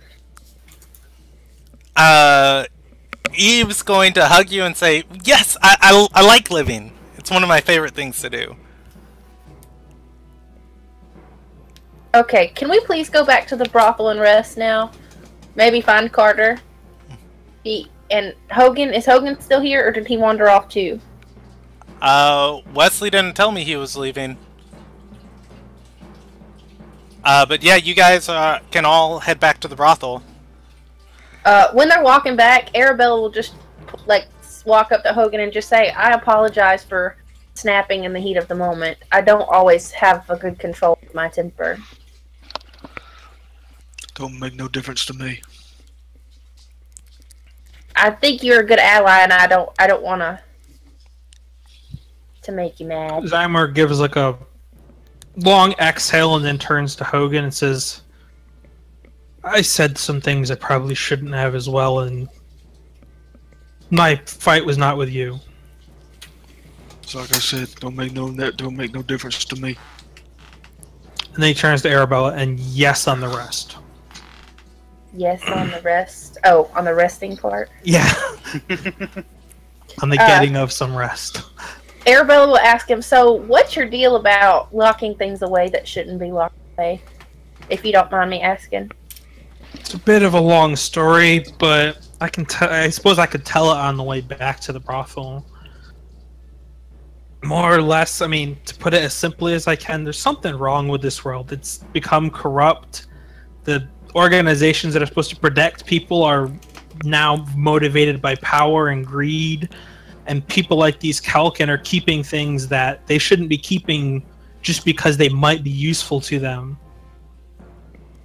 [SPEAKER 2] Eve's going to hug you and say, yes, I like living. It's one of my favorite things to do.
[SPEAKER 1] Okay, can we please go back to the brothel and rest now? Maybe find Carter. And Hogan, is Hogan still here, or did he wander off too?
[SPEAKER 2] Wesley didn't tell me he was leaving. But yeah, you guys can all head back to the brothel.
[SPEAKER 1] When they're walking back, Arabella will just, like, walk up to Hogan and just say, I apologize for snapping in the heat of the moment. I don't always have a good control of my temper.
[SPEAKER 5] Don't make no difference to me.
[SPEAKER 1] I think you're a good ally, and I don't want to make you mad.
[SPEAKER 3] Zymer gives like a long exhale and then turns to Hogan and says, I said some things I probably shouldn't have as well, and my fight was not with you.
[SPEAKER 5] So like I said, don't make no difference to me.
[SPEAKER 3] And then he turns to Arabella and yes on the rest.
[SPEAKER 1] Yes, on the rest. Oh, on the resting part?
[SPEAKER 3] Yeah. On the getting of some rest.
[SPEAKER 1] Arabella will ask him, so what's your deal about locking things away that shouldn't be locked away? If you don't mind me asking.
[SPEAKER 3] It's a bit of a long story, but I suppose I could tell it on the way back to the brothel. More or less, I mean, to put it as simply as I can, there's something wrong with this world. It's become corrupt. The organizations that are supposed to protect people are now motivated by power and greed. And people like these Kalkin are keeping things that they shouldn't be keeping just because they might be useful to them.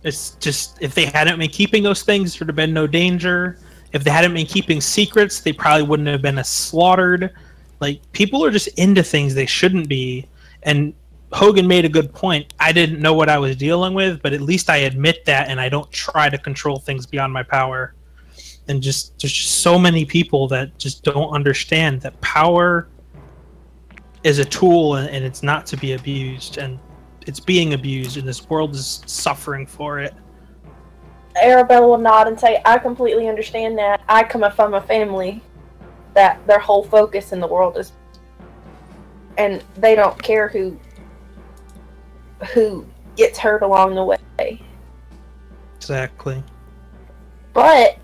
[SPEAKER 3] It's just, if they hadn't been keeping those things, there would have been no danger. If they hadn't been keeping secrets, they probably wouldn't have been as slaughtered. Like, people are just into things they shouldn't be. And Hogan made a good point. I didn't know what I was dealing with, but at least I admit that, and I don't try to control things beyond my power. And just there's just so many people that just don't understand that power is a tool, and it's not to be abused, and it's being abused, and this world is suffering for it.
[SPEAKER 1] Arabella will nod and say, I completely understand that. I come from a family that their whole focus in the world is, and they don't care who gets hurt along the way.
[SPEAKER 3] Exactly.
[SPEAKER 1] But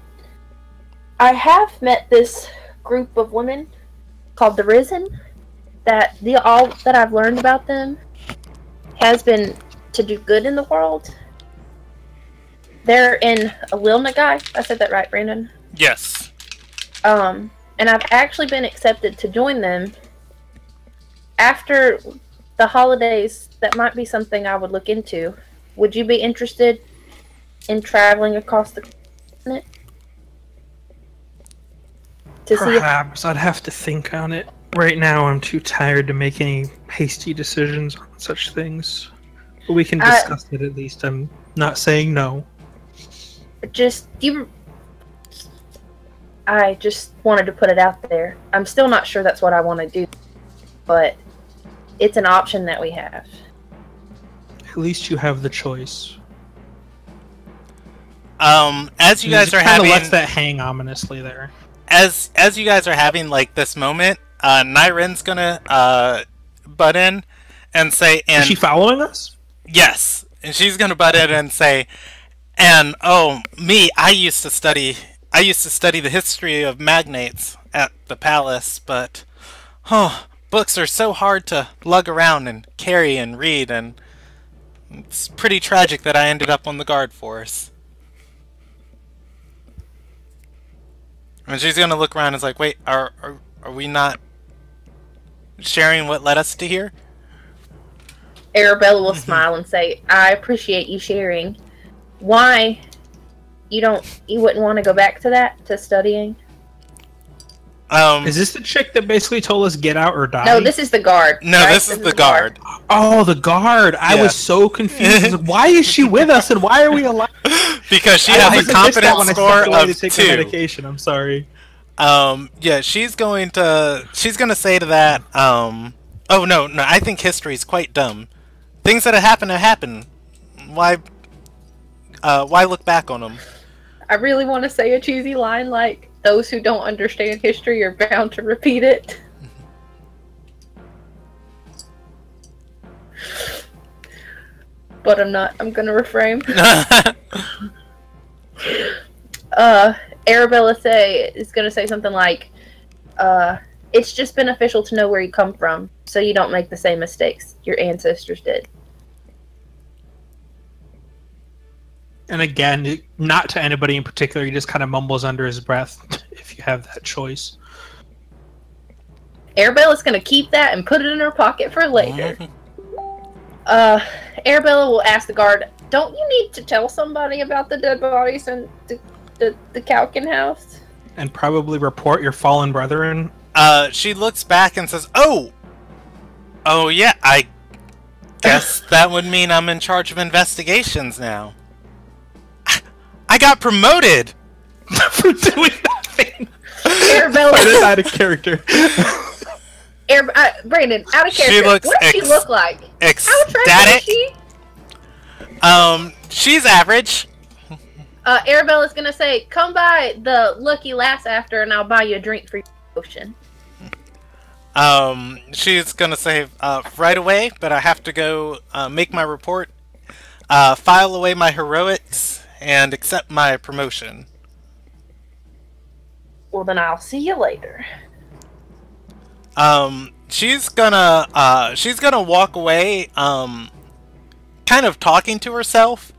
[SPEAKER 1] I have met this group of women called the Risen. That all that I've learned about them has been to do good in the world. They're in a Lilnagai. I said that right, Brandon?
[SPEAKER 2] Yes.
[SPEAKER 1] And I've actually been accepted to join them. After the holidays, that might be something I would look into. Would you be interested in traveling across the continent?
[SPEAKER 3] Perhaps. I'd have to think on it. Right now, I'm too tired to make any hasty decisions on such things. But we can discuss it at least. I'm not saying no.
[SPEAKER 1] I just wanted to put it out there. I'm still not sure that's what I want to do, but it's an option that we have.
[SPEAKER 3] At least you have the choice.
[SPEAKER 2] As you guys are having,
[SPEAKER 3] lets that hang ominously there.
[SPEAKER 2] As you guys are having like this moment, Nyren's gonna butt in and say, "And
[SPEAKER 3] is she following us?"
[SPEAKER 2] Yes, and she's gonna butt in and say, "And oh, me, I used to study the history of magnates at the palace, but books are so hard to lug around and carry and read, and it's pretty tragic that I ended up on the guard force." And she's gonna look around and is like, "Wait, are we not sharing what led us to here?"
[SPEAKER 1] Arabella will smile and say, "I appreciate you sharing. Why you wouldn't want to go back to studying?"
[SPEAKER 3] Is this the chick that basically told us get out or die?
[SPEAKER 1] No, this is the guard.
[SPEAKER 2] No,
[SPEAKER 1] right?
[SPEAKER 2] this is the guard.
[SPEAKER 3] Oh, the guard. I was so confused. I was like, why is she with us and why are we alive?
[SPEAKER 2] Because she has a confidence score of 2.
[SPEAKER 3] Medication. I'm sorry.
[SPEAKER 2] Yeah, she's gonna say to that, oh no, I think history's quite dumb. Things that have happened. Why look back on them?
[SPEAKER 1] I really want to say a cheesy line like, "Those who don't understand history are bound to repeat it." But I'm not. I'm gonna refrain. Arabella is gonna say something like, "It's just beneficial to know where you come from, so you don't make the same mistakes your ancestors did."
[SPEAKER 3] And again, not to anybody in particular, he just kind of mumbles under his breath, if you have that choice.
[SPEAKER 1] Arabella's gonna keep that and put it in her pocket for later. Arabella will ask the guard, "Don't you need to tell somebody about the dead bodies in the Calkin house?"
[SPEAKER 3] And probably report your fallen brethren.
[SPEAKER 2] She looks back and says, "Oh yeah, I guess that would mean I'm in charge of investigations now. I got promoted
[SPEAKER 3] for doing nothing."
[SPEAKER 1] Arabella
[SPEAKER 3] is out of character.
[SPEAKER 1] Brandon, out of character. What does she look like? How attractive is she?
[SPEAKER 2] She's average.
[SPEAKER 1] Arabella's gonna say, "Come by the Lucky Lass after, and I'll buy you a drink for your potion."
[SPEAKER 2] She's gonna say, "Right away, but I have to go make my report, file away my heroics, and accept my promotion."
[SPEAKER 1] Well, then I'll see you later.
[SPEAKER 2] She's gonna walk away, kind of talking to herself.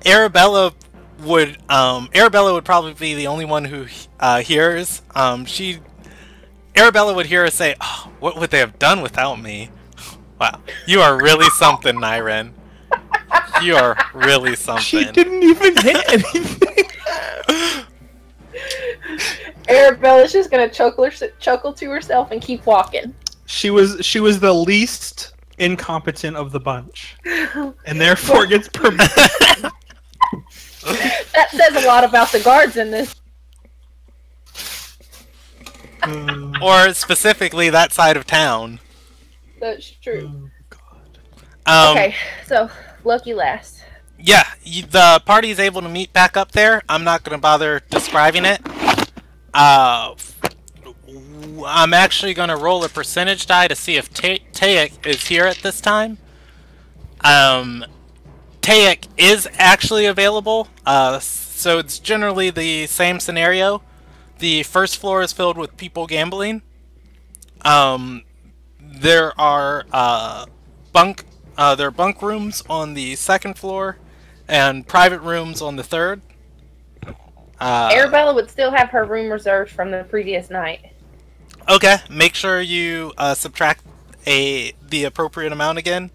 [SPEAKER 2] Arabella would probably be the only one who hears. Arabella would hear her say, "Oh, what would they have done without me?" Wow, you are really something, Nyren. You are really something.
[SPEAKER 3] She didn't even hit anything.
[SPEAKER 1] Arabella's just gonna chuckle to herself and keep walking.
[SPEAKER 3] She was the least incompetent of the bunch, and therefore gets promoted.
[SPEAKER 1] That says a lot about the guards in this.
[SPEAKER 2] Or specifically that side of town.
[SPEAKER 1] That's true.
[SPEAKER 3] Oh, God.
[SPEAKER 1] Okay, so Lucky Lass.
[SPEAKER 2] Yeah, the party's able to meet back up there. I'm not going to bother describing it. I'm actually going to roll a percentage die to see if Taek is here at this time. Tayek is actually available. So it's generally the same scenario. The first floor is filled with people gambling. There are bunk rooms on the second floor, and private rooms on the third.
[SPEAKER 1] Arabella would still have her room reserved from the previous night.
[SPEAKER 2] Okay, make sure you subtract the appropriate amount again.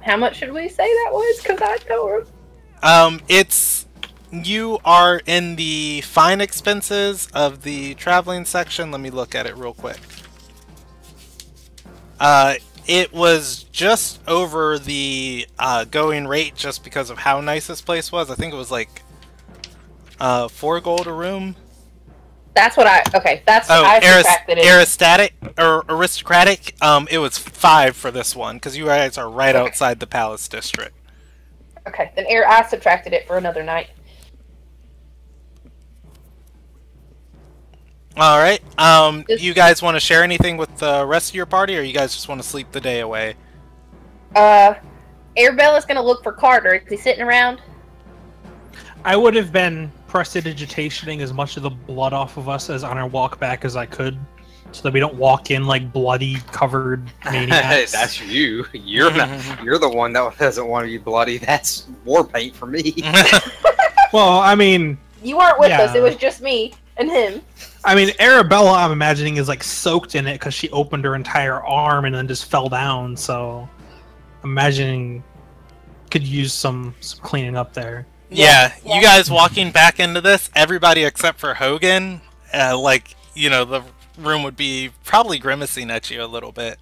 [SPEAKER 1] How much should we say that was? Because I don't.
[SPEAKER 2] You are in the fine expenses of the traveling section. Let me look at it real quick. It was just over the going rate just because of how nice this place was. I think it was like 4 gold a room.
[SPEAKER 1] That's what I... Okay, that's... I subtracted it.
[SPEAKER 2] Aristocratic, it was 5 for this one, because you guys are right outside the Palace District.
[SPEAKER 1] Okay, then I subtracted it for another night.
[SPEAKER 2] Alright, you guys want to share anything with the rest of your party, or you guys just want to sleep the day away?
[SPEAKER 1] Arabella's gonna look for Carter. Is he sitting around?
[SPEAKER 3] I would have been prestidigitationing as much of the blood off of us as on our walk back as I could, so that we don't walk in like bloody, covered maniacs.
[SPEAKER 4] That's you. You're the one that doesn't want to be bloody. That's war paint for me.
[SPEAKER 3] Well, I mean...
[SPEAKER 1] You weren't with us. It was just me and him.
[SPEAKER 3] I mean, Arabella, I'm imagining, is like soaked in it because she opened her entire arm and then just fell down, so... I'm imagining could use some cleaning up there.
[SPEAKER 2] Yeah, you guys walking back into this, everybody except for Hogan, the room would be probably grimacing at you a little bit.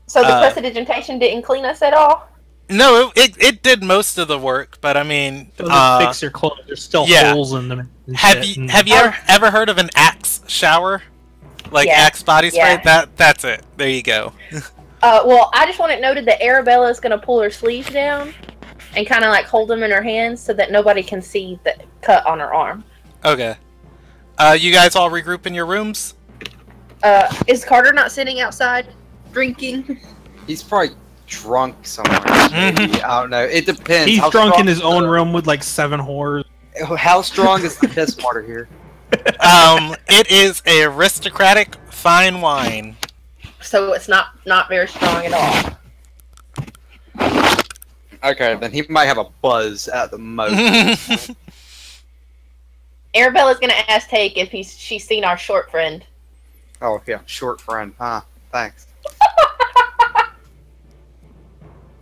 [SPEAKER 1] So the prestidigitation didn't clean us at all?
[SPEAKER 2] No, it did most of the work, but I mean...
[SPEAKER 3] It doesn't fix your clothes, there's still holes in them.
[SPEAKER 2] Have you ever heard of an Axe shower? Like Axe body spray?
[SPEAKER 1] Yeah.
[SPEAKER 2] That's it. There you go.
[SPEAKER 1] Well, I just want it noted that Arabella is going to pull her sleeves down and kind of like hold them in her hands so that nobody can see the cut on her arm.
[SPEAKER 2] Okay. You guys all regroup in your rooms?
[SPEAKER 1] Is Carter not sitting outside drinking?
[SPEAKER 4] He's probably drunk somewhere. Maybe. I don't know. It depends.
[SPEAKER 3] He's drunk in his own room with like 7 whores.
[SPEAKER 4] How strong is the piss water here?
[SPEAKER 2] It is a aristocratic fine wine.
[SPEAKER 1] So it's not very strong at all.
[SPEAKER 4] Okay, then he might have a buzz at the most.
[SPEAKER 1] Arabella's gonna ask Take if she's seen our short friend.
[SPEAKER 4] Oh yeah, short friend, huh? Thanks.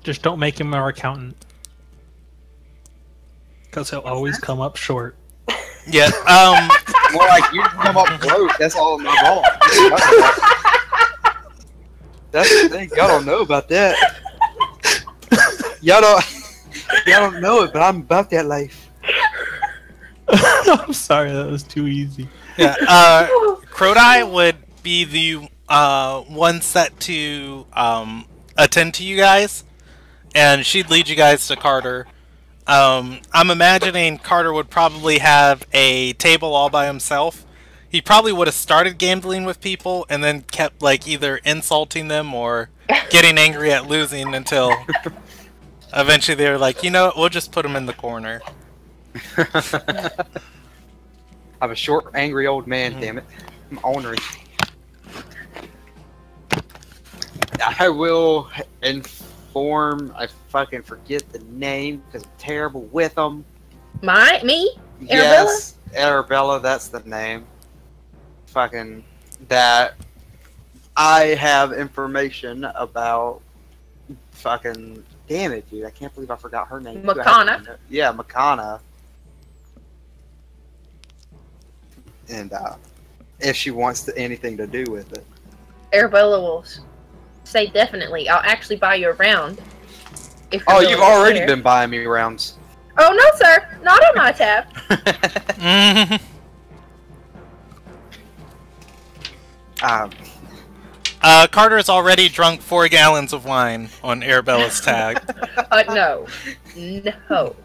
[SPEAKER 3] Just don't make him our accountant. Because he'll always come up short.
[SPEAKER 2] Yeah,
[SPEAKER 4] More like you come up broke, that's all my fault. That's the thing, y'all don't know about that. Y'all don't know it, but I'm about that life.
[SPEAKER 3] I'm sorry, that was too easy.
[SPEAKER 2] Yeah, Crodi would be the one set to attend to you guys, and she'd lead you guys to Carter. I'm imagining Carter would probably have a table all by himself. He probably would have started gambling with people and then kept like either insulting them or getting angry at losing until eventually they were like, you know what, we'll just put him in the corner.
[SPEAKER 4] I'm a short, angry old man, damn it. I'm ornery. I will inform, I fucking forget the name because I'm terrible with them.
[SPEAKER 1] Me?
[SPEAKER 4] Yes, Arabella, that's the name. Fucking, that I have information about fucking, damn it, dude, I can't believe I forgot her name.
[SPEAKER 1] Makana.
[SPEAKER 4] Yeah, Makana. And if she wants anything to do with it.
[SPEAKER 1] Arabella will say definitely. I'll actually buy you a round.
[SPEAKER 4] Oh, you've already been buying me rounds.
[SPEAKER 1] Oh, no, sir. Not on my tab.
[SPEAKER 2] Carter's already drunk 4 gallons of wine on Arabella's tag.
[SPEAKER 1] No. No.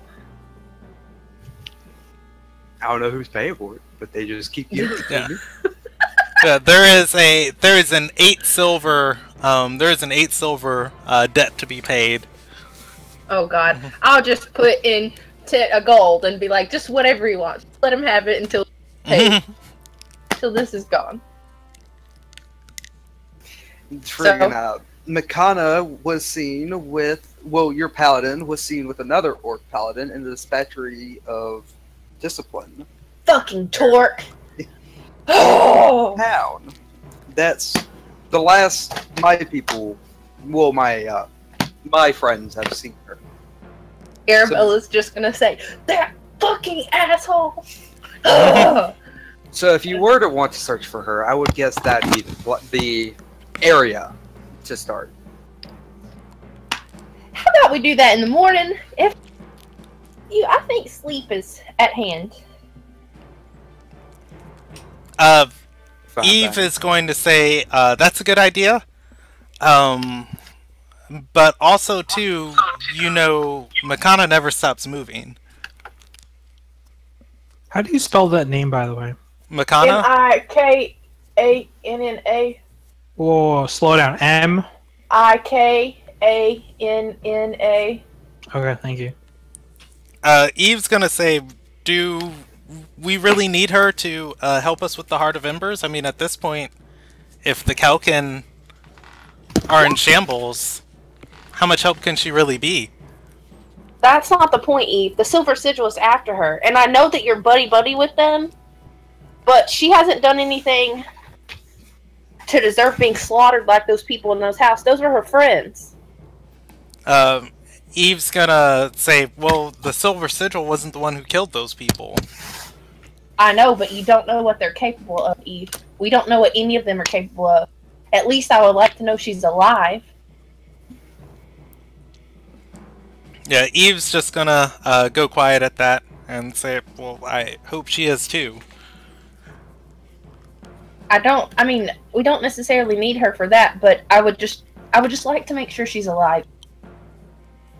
[SPEAKER 4] I don't know who's paying for it, but they just keep giving it to me.
[SPEAKER 2] Yeah, there is an 8 silver debt to be paid.
[SPEAKER 1] Oh God, I'll just put in a gold and be like, just whatever he wants. Let him have it until this is gone.
[SPEAKER 4] Friggin' out. Makana was seen with, well, your paladin was seen with another orc paladin in the dispatchery of discipline.
[SPEAKER 1] Fucking Torque. Oh!
[SPEAKER 4] Town. That's the last my people, well, my friends have seen her.
[SPEAKER 1] Arabella's just gonna say, that fucking asshole!
[SPEAKER 4] So if you were to want to search for her, I would guess that'd be the area to start.
[SPEAKER 1] How about we do that in the morning? I think sleep is at hand.
[SPEAKER 2] Eve is going to say, that's a good idea. But also, too, Makana never stops moving.
[SPEAKER 3] How do you spell that name, by the way?
[SPEAKER 2] Makana?
[SPEAKER 1] Mikanna.
[SPEAKER 3] Whoa, slow down.
[SPEAKER 1] Ikanna.
[SPEAKER 3] Okay, thank you.
[SPEAKER 2] Eve's gonna say, do we really need her to help us with the Heart of Embers? I mean, at this point, if the Kalkin are in shambles, how much help can she really be?
[SPEAKER 1] That's not the point, Eve. The Silver Sigil is after her. And I know that you're buddy-buddy with them, but she hasn't done anything to deserve being slaughtered like those people in those houses. Those were her friends.
[SPEAKER 2] Eve's gonna say, well, the Silver Sigil wasn't the one who killed those people.
[SPEAKER 1] I know, but you don't know what they're capable of, Eve. We don't know what any of them are capable of. At least I would like to know she's alive.
[SPEAKER 2] Yeah, Eve's just gonna go quiet at that and say, well, I hope she is too.
[SPEAKER 1] We don't necessarily need her for that, but I would just like to make sure she's alive.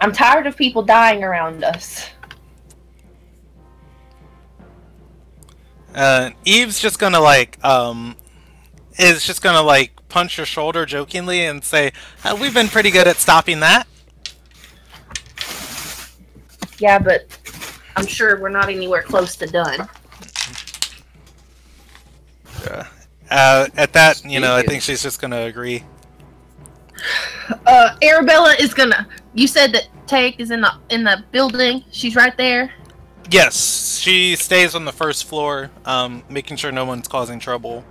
[SPEAKER 1] I'm tired of people dying around us.
[SPEAKER 2] Eve's just gonna punch her shoulder jokingly and say, we've been pretty good at stopping that.
[SPEAKER 1] Yeah, but I'm sure we're not anywhere close to done.
[SPEAKER 2] At that, I think she's just gonna agree.
[SPEAKER 1] Arabella is gonna. You said that Take is in the building. She's right there.
[SPEAKER 2] Yes, she stays on the first floor, making sure no one's causing trouble.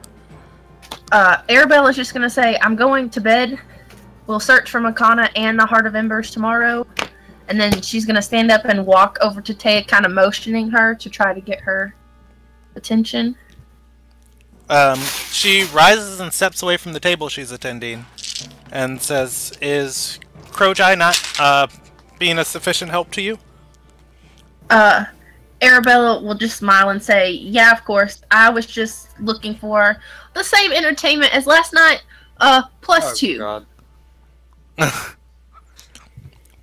[SPEAKER 1] Arabella's just gonna say, I'm going to bed. We'll search for Makana and the Heart of Embers tomorrow. And then she's gonna stand up and walk over to Taya, kind of motioning her to try to get her attention.
[SPEAKER 2] She rises and steps away from the table she's attending and says, is Crowjai not being a sufficient help to you?
[SPEAKER 1] Arabella will just smile and say, yeah, of course. I was just looking for the same entertainment as last night, plus 2.
[SPEAKER 4] God.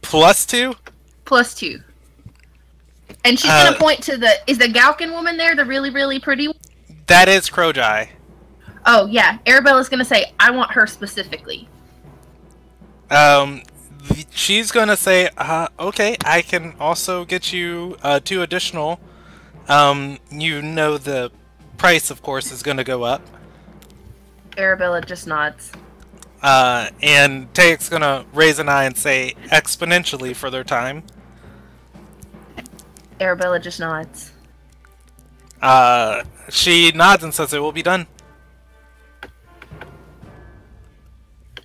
[SPEAKER 2] Plus 2?
[SPEAKER 1] Plus 2. And she's gonna point to is the Galkin woman there, the really, really pretty one?
[SPEAKER 2] That is Crowjai.
[SPEAKER 1] Oh, yeah. Arabella's gonna say, I want her specifically.
[SPEAKER 2] She's gonna say, okay, I can also get you 2 additional. The price, of course, is gonna go up.
[SPEAKER 1] Arabella just nods.
[SPEAKER 2] And Taek's gonna raise an eye and say, exponentially for their time.
[SPEAKER 1] Arabella just nods.
[SPEAKER 2] She nods and says it will be done.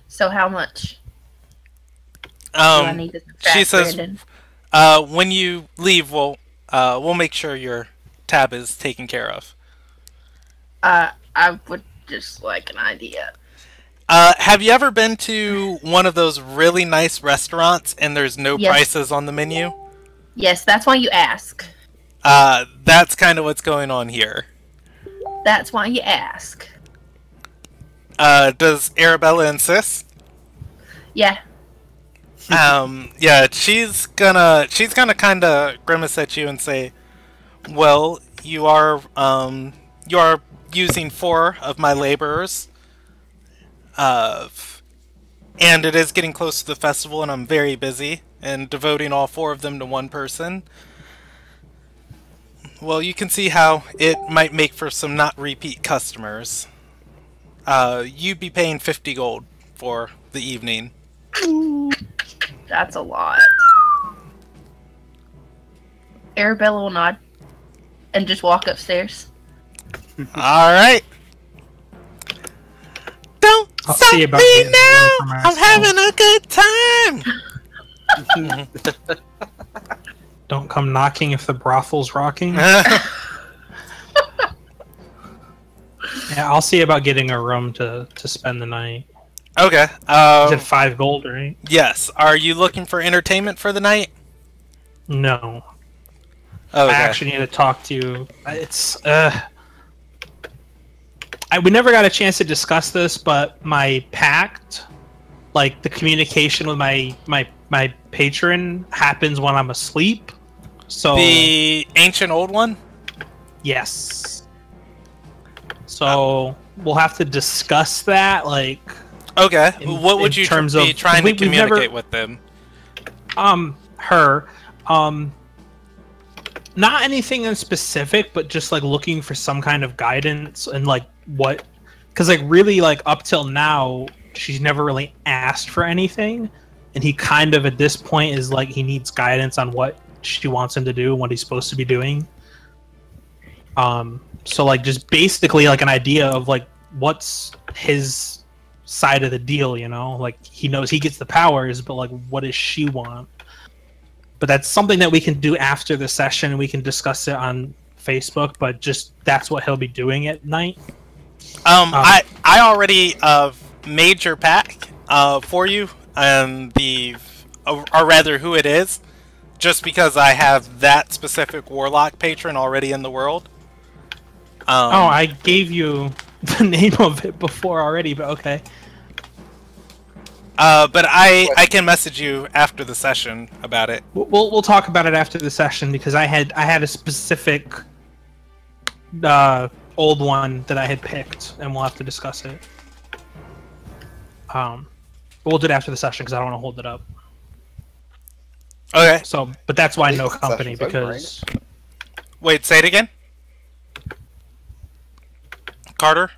[SPEAKER 1] So how much? Do I need to subtract,
[SPEAKER 2] she says,
[SPEAKER 1] Brandon?
[SPEAKER 2] when you leave, we'll make sure your tab is taken care of.
[SPEAKER 1] I would just like an idea.
[SPEAKER 2] Have you ever been to one of those really nice restaurants and there's no
[SPEAKER 1] Yes.
[SPEAKER 2] prices on the menu?
[SPEAKER 1] Yes, that's why you ask.
[SPEAKER 2] That's kind of what's going on here.
[SPEAKER 1] That's why you ask.
[SPEAKER 2] Does Arabella insist?
[SPEAKER 1] Yeah.
[SPEAKER 2] Yeah, she's gonna kind of grimace at you and say, well, you are using 4 of my laborers. and it is getting close to the festival, and I'm very busy, and devoting all 4 of them to one person. Well, you can see how it might make for some not repeat customers. You'd be paying 50 gold for the evening.
[SPEAKER 1] That's a lot. Arabella will nod and just walk upstairs.
[SPEAKER 2] Alright. Don't
[SPEAKER 3] I'll
[SPEAKER 2] stop
[SPEAKER 3] see about
[SPEAKER 2] me
[SPEAKER 3] getting
[SPEAKER 2] now!
[SPEAKER 3] one from
[SPEAKER 2] I'm having a good time!
[SPEAKER 3] Don't come knocking if the brothel's rocking. Yeah, I'll see about getting a room to spend the night.
[SPEAKER 2] Okay.
[SPEAKER 3] Is it 5 gold, right?
[SPEAKER 2] Yes. Are you looking for entertainment for the night?
[SPEAKER 3] No.
[SPEAKER 2] Okay.
[SPEAKER 3] I actually need to talk to you. We never got a chance to discuss this, but my pact, like the communication with my patron, happens when I'm asleep. So
[SPEAKER 2] the ancient old one?
[SPEAKER 3] yes. So we'll have to discuss that, like.
[SPEAKER 2] Okay.
[SPEAKER 3] In-
[SPEAKER 2] What would
[SPEAKER 3] in
[SPEAKER 2] you
[SPEAKER 3] terms
[SPEAKER 2] be
[SPEAKER 3] of-
[SPEAKER 2] trying to
[SPEAKER 3] we've never-
[SPEAKER 2] communicate with them?
[SPEAKER 3] Her. Not anything in specific, but just like looking for some kind of guidance and like what, because like really like up till now she's never really asked for anything, and he kind of at this point is like he needs guidance on what she wants him to do and what he's supposed to be doing. So like just basically like an idea of like what's his side of the deal, you know? Like he knows he gets the powers, but like what does she want? But that's something that we can do after the session. We can discuss it on Facebook, but just that's what he'll be doing at night.
[SPEAKER 2] I already made your pack for you, and or rather who it is, just because I have that specific warlock patron already in the world.
[SPEAKER 3] I gave you the name of it before already, but okay.
[SPEAKER 2] But I can message you after the session about it.
[SPEAKER 3] We'll talk about it after the session because I had a specific old one that I had picked, and we'll have to discuss it. But we'll do it after the session because I don't want to hold it up.
[SPEAKER 2] Okay.
[SPEAKER 3] So, but that's why no
[SPEAKER 4] The
[SPEAKER 3] company
[SPEAKER 4] session's over,
[SPEAKER 3] because
[SPEAKER 2] Wait, say it again. Carter?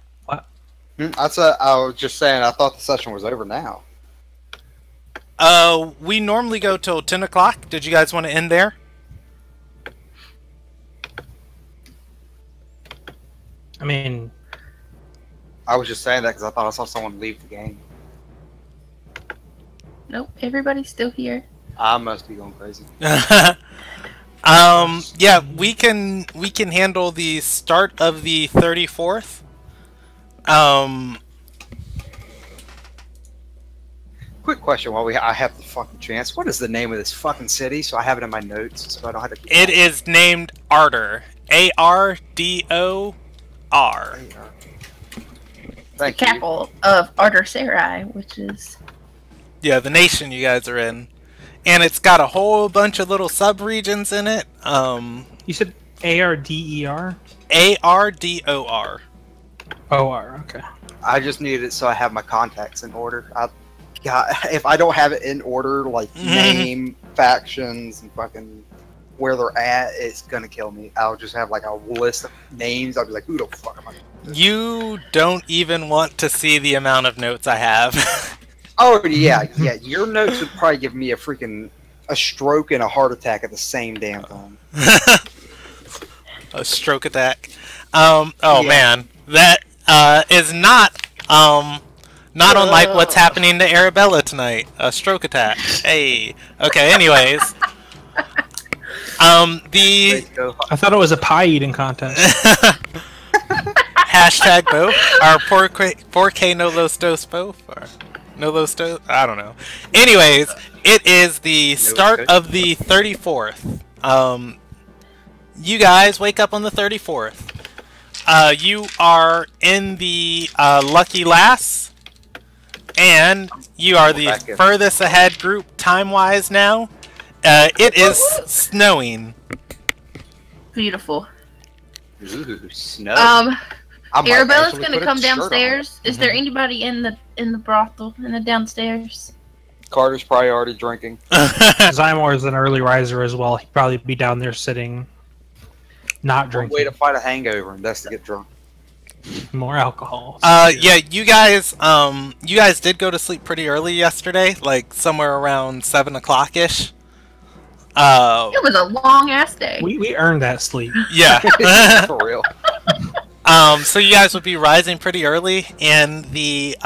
[SPEAKER 4] That's what I was just saying. I thought the session was over now.
[SPEAKER 2] We normally go till 10 o'clock. Did you guys want to end there?
[SPEAKER 3] I mean,
[SPEAKER 4] I was just saying that because I thought I saw someone leave the game.
[SPEAKER 1] Nope, everybody's still here.
[SPEAKER 4] I must be going crazy.
[SPEAKER 2] Yeah, we can handle the start of the 34th.
[SPEAKER 4] Quick question while I have the fucking chance. What is the name of this fucking city so I have it in my notes so I don't have to...
[SPEAKER 2] It is named Ardor. Ardor.
[SPEAKER 4] Thank
[SPEAKER 1] The
[SPEAKER 4] you.
[SPEAKER 1] capital of Ardor Sarai, which is...
[SPEAKER 2] Yeah, the nation you guys are in. And it's got a whole bunch of little sub-regions in it.
[SPEAKER 3] you said ARDER?
[SPEAKER 2] Ardor.
[SPEAKER 3] OR, okay.
[SPEAKER 4] I just needed it so I have my contacts in order. If I don't have it in order, like name, factions, and fucking where they're at, it's gonna kill me. I'll just have like a list of names. I'll be like, who the fuck am I?
[SPEAKER 2] You don't even want to see the amount of notes I have.
[SPEAKER 4] Oh yeah. Your notes would probably give me a stroke and a heart attack at the same damn time.
[SPEAKER 2] A stroke attack. Oh
[SPEAKER 4] Yeah.
[SPEAKER 2] man, that is not unlike what's happening to Arabella tonight. A stroke attack. Hey. Okay. Anyways,
[SPEAKER 4] There you go.
[SPEAKER 3] I thought it was a pie eating contest.
[SPEAKER 2] hashtag both. Our 4K no los dos both. Or no los dos. I don't know. Anyways, it is the start of the 34th. You guys wake up on the 34th. You are in the Lucky Lass, and you are the furthest ahead group time-wise now. It is snowing.
[SPEAKER 1] Beautiful.
[SPEAKER 4] Ooh, snow. I might
[SPEAKER 1] Arabella's
[SPEAKER 4] actually
[SPEAKER 1] gonna
[SPEAKER 4] put a
[SPEAKER 1] come
[SPEAKER 4] shirt on.
[SPEAKER 1] downstairs. Is there anybody in the brothel in the downstairs?
[SPEAKER 4] Carter's probably already drinking.
[SPEAKER 3] Zymor is an early riser as well. He'd probably be down there sitting, not
[SPEAKER 4] One
[SPEAKER 3] drinking.
[SPEAKER 4] way to fight a hangover, and that's to get drunk.
[SPEAKER 3] More alcohol.
[SPEAKER 2] Yeah, you guys did go to sleep pretty early yesterday, like somewhere around 7 o'clock ish.
[SPEAKER 1] It was a long ass day.
[SPEAKER 3] We earned that sleep.
[SPEAKER 2] Yeah.
[SPEAKER 4] For real.
[SPEAKER 2] So you guys would be rising pretty early, and the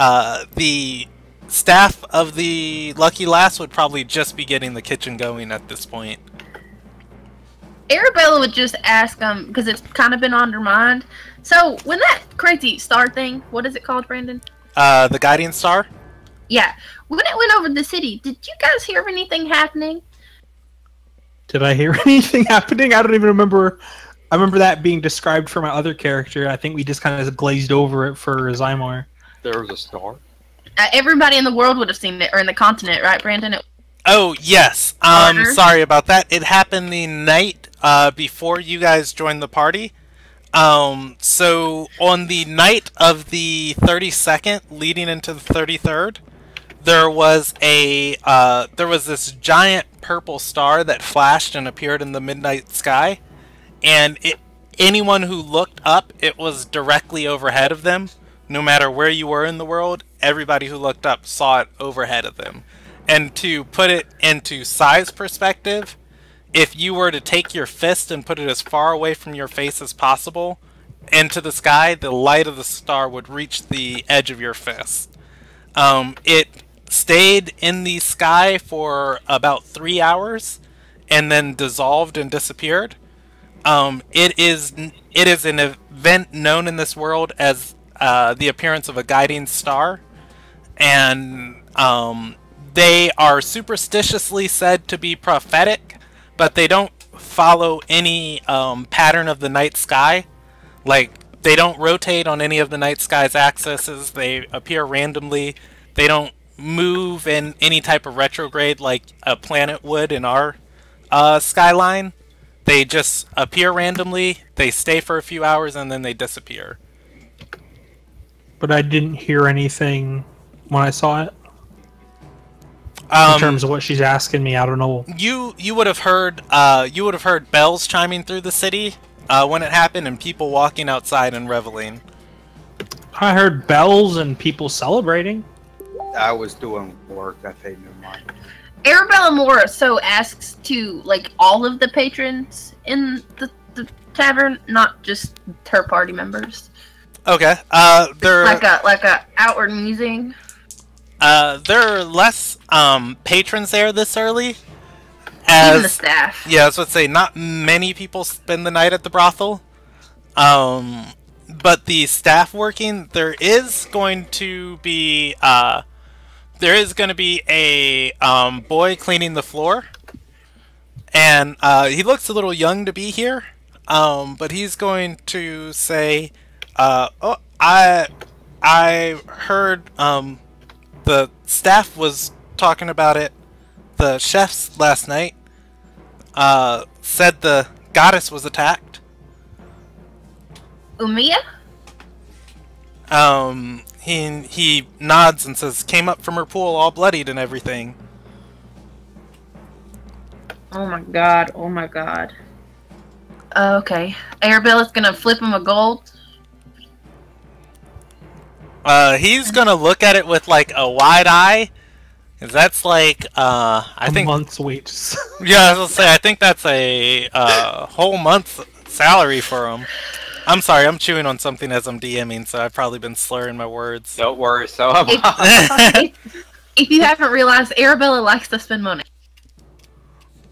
[SPEAKER 2] staff of the Lucky Lass would probably just be getting the kitchen going at this point.
[SPEAKER 1] Arabella would just ask them because it's kind of been on her mind. So when that crazy star thing, what is it called, Brandon?
[SPEAKER 2] The guiding star?
[SPEAKER 1] Yeah, when it went over the city, did you guys hear of anything happening?
[SPEAKER 3] Did I hear anything happening? I don't even remember. I remember that being described for my other character. I think we just kind of glazed over it for Zymor.
[SPEAKER 4] There was a star.
[SPEAKER 1] Everybody in the world would have seen it, or in the continent, right, Brandon?
[SPEAKER 2] Oh, yes.
[SPEAKER 1] Carter?
[SPEAKER 2] Sorry about that. It happened the night before you guys joined the party. So on the night of the 32nd, leading into the 33rd, there was this giant purple star that flashed and appeared in the midnight sky, and anyone who looked up, it was directly overhead of them. No matter where you were in the world, everybody who looked up saw it overhead of them. And to put it into size perspective, if you were to take your fist and put it as far away from your face as possible into the sky, the light of the star would reach the edge of your fist. It stayed in the sky for about 3 hours and then dissolved and disappeared. It is an event known in this world as the appearance of a guiding star, and they are superstitiously said to be prophetic, but they don't follow any pattern of the night sky. Like, they don't rotate on any of the night sky's axes. They appear randomly. They don't move in any type of retrograde like a planet would in our skyline. They just appear randomly, they stay for a few hours, and then they disappear.
[SPEAKER 3] But I didn't hear anything when I saw it. In terms of what she's asking me, I don't know.
[SPEAKER 2] You would have heard bells chiming through the city when it happened, and people walking outside and reveling.
[SPEAKER 3] I heard bells and people celebrating.
[SPEAKER 4] I was doing work. I paid no mind.
[SPEAKER 1] Arabella Moore so asks to, like, all of the patrons in the tavern, not just her party members.
[SPEAKER 2] Okay. They're
[SPEAKER 1] like a outward musing.
[SPEAKER 2] There are less patrons there this early.
[SPEAKER 1] Even the staff.
[SPEAKER 2] Yeah, I was about to say, not many people spend the night at the brothel. But the staff working, there is going to be a boy cleaning the floor, and he looks a little young to be here. But he's going to say, "Oh, I heard the staff was talking about it. The chefs last night said the goddess was attacked."
[SPEAKER 1] Umiya?
[SPEAKER 2] He nods and says, "Came up from her pool all bloodied and everything."
[SPEAKER 1] Oh my god, oh my god. Okay. Arabella's gonna flip him a gold.
[SPEAKER 2] He's gonna look at it with, like, a wide eye. 'Cause that's like, I think...
[SPEAKER 3] a month's wages.
[SPEAKER 2] Yeah, I was gonna say, I think that's a whole month's salary for him. I'm sorry, I'm chewing on something as I'm DMing, so I've probably been slurring my words.
[SPEAKER 4] Don't worry, so am I.
[SPEAKER 1] If you haven't realized, Arabella likes to spend money.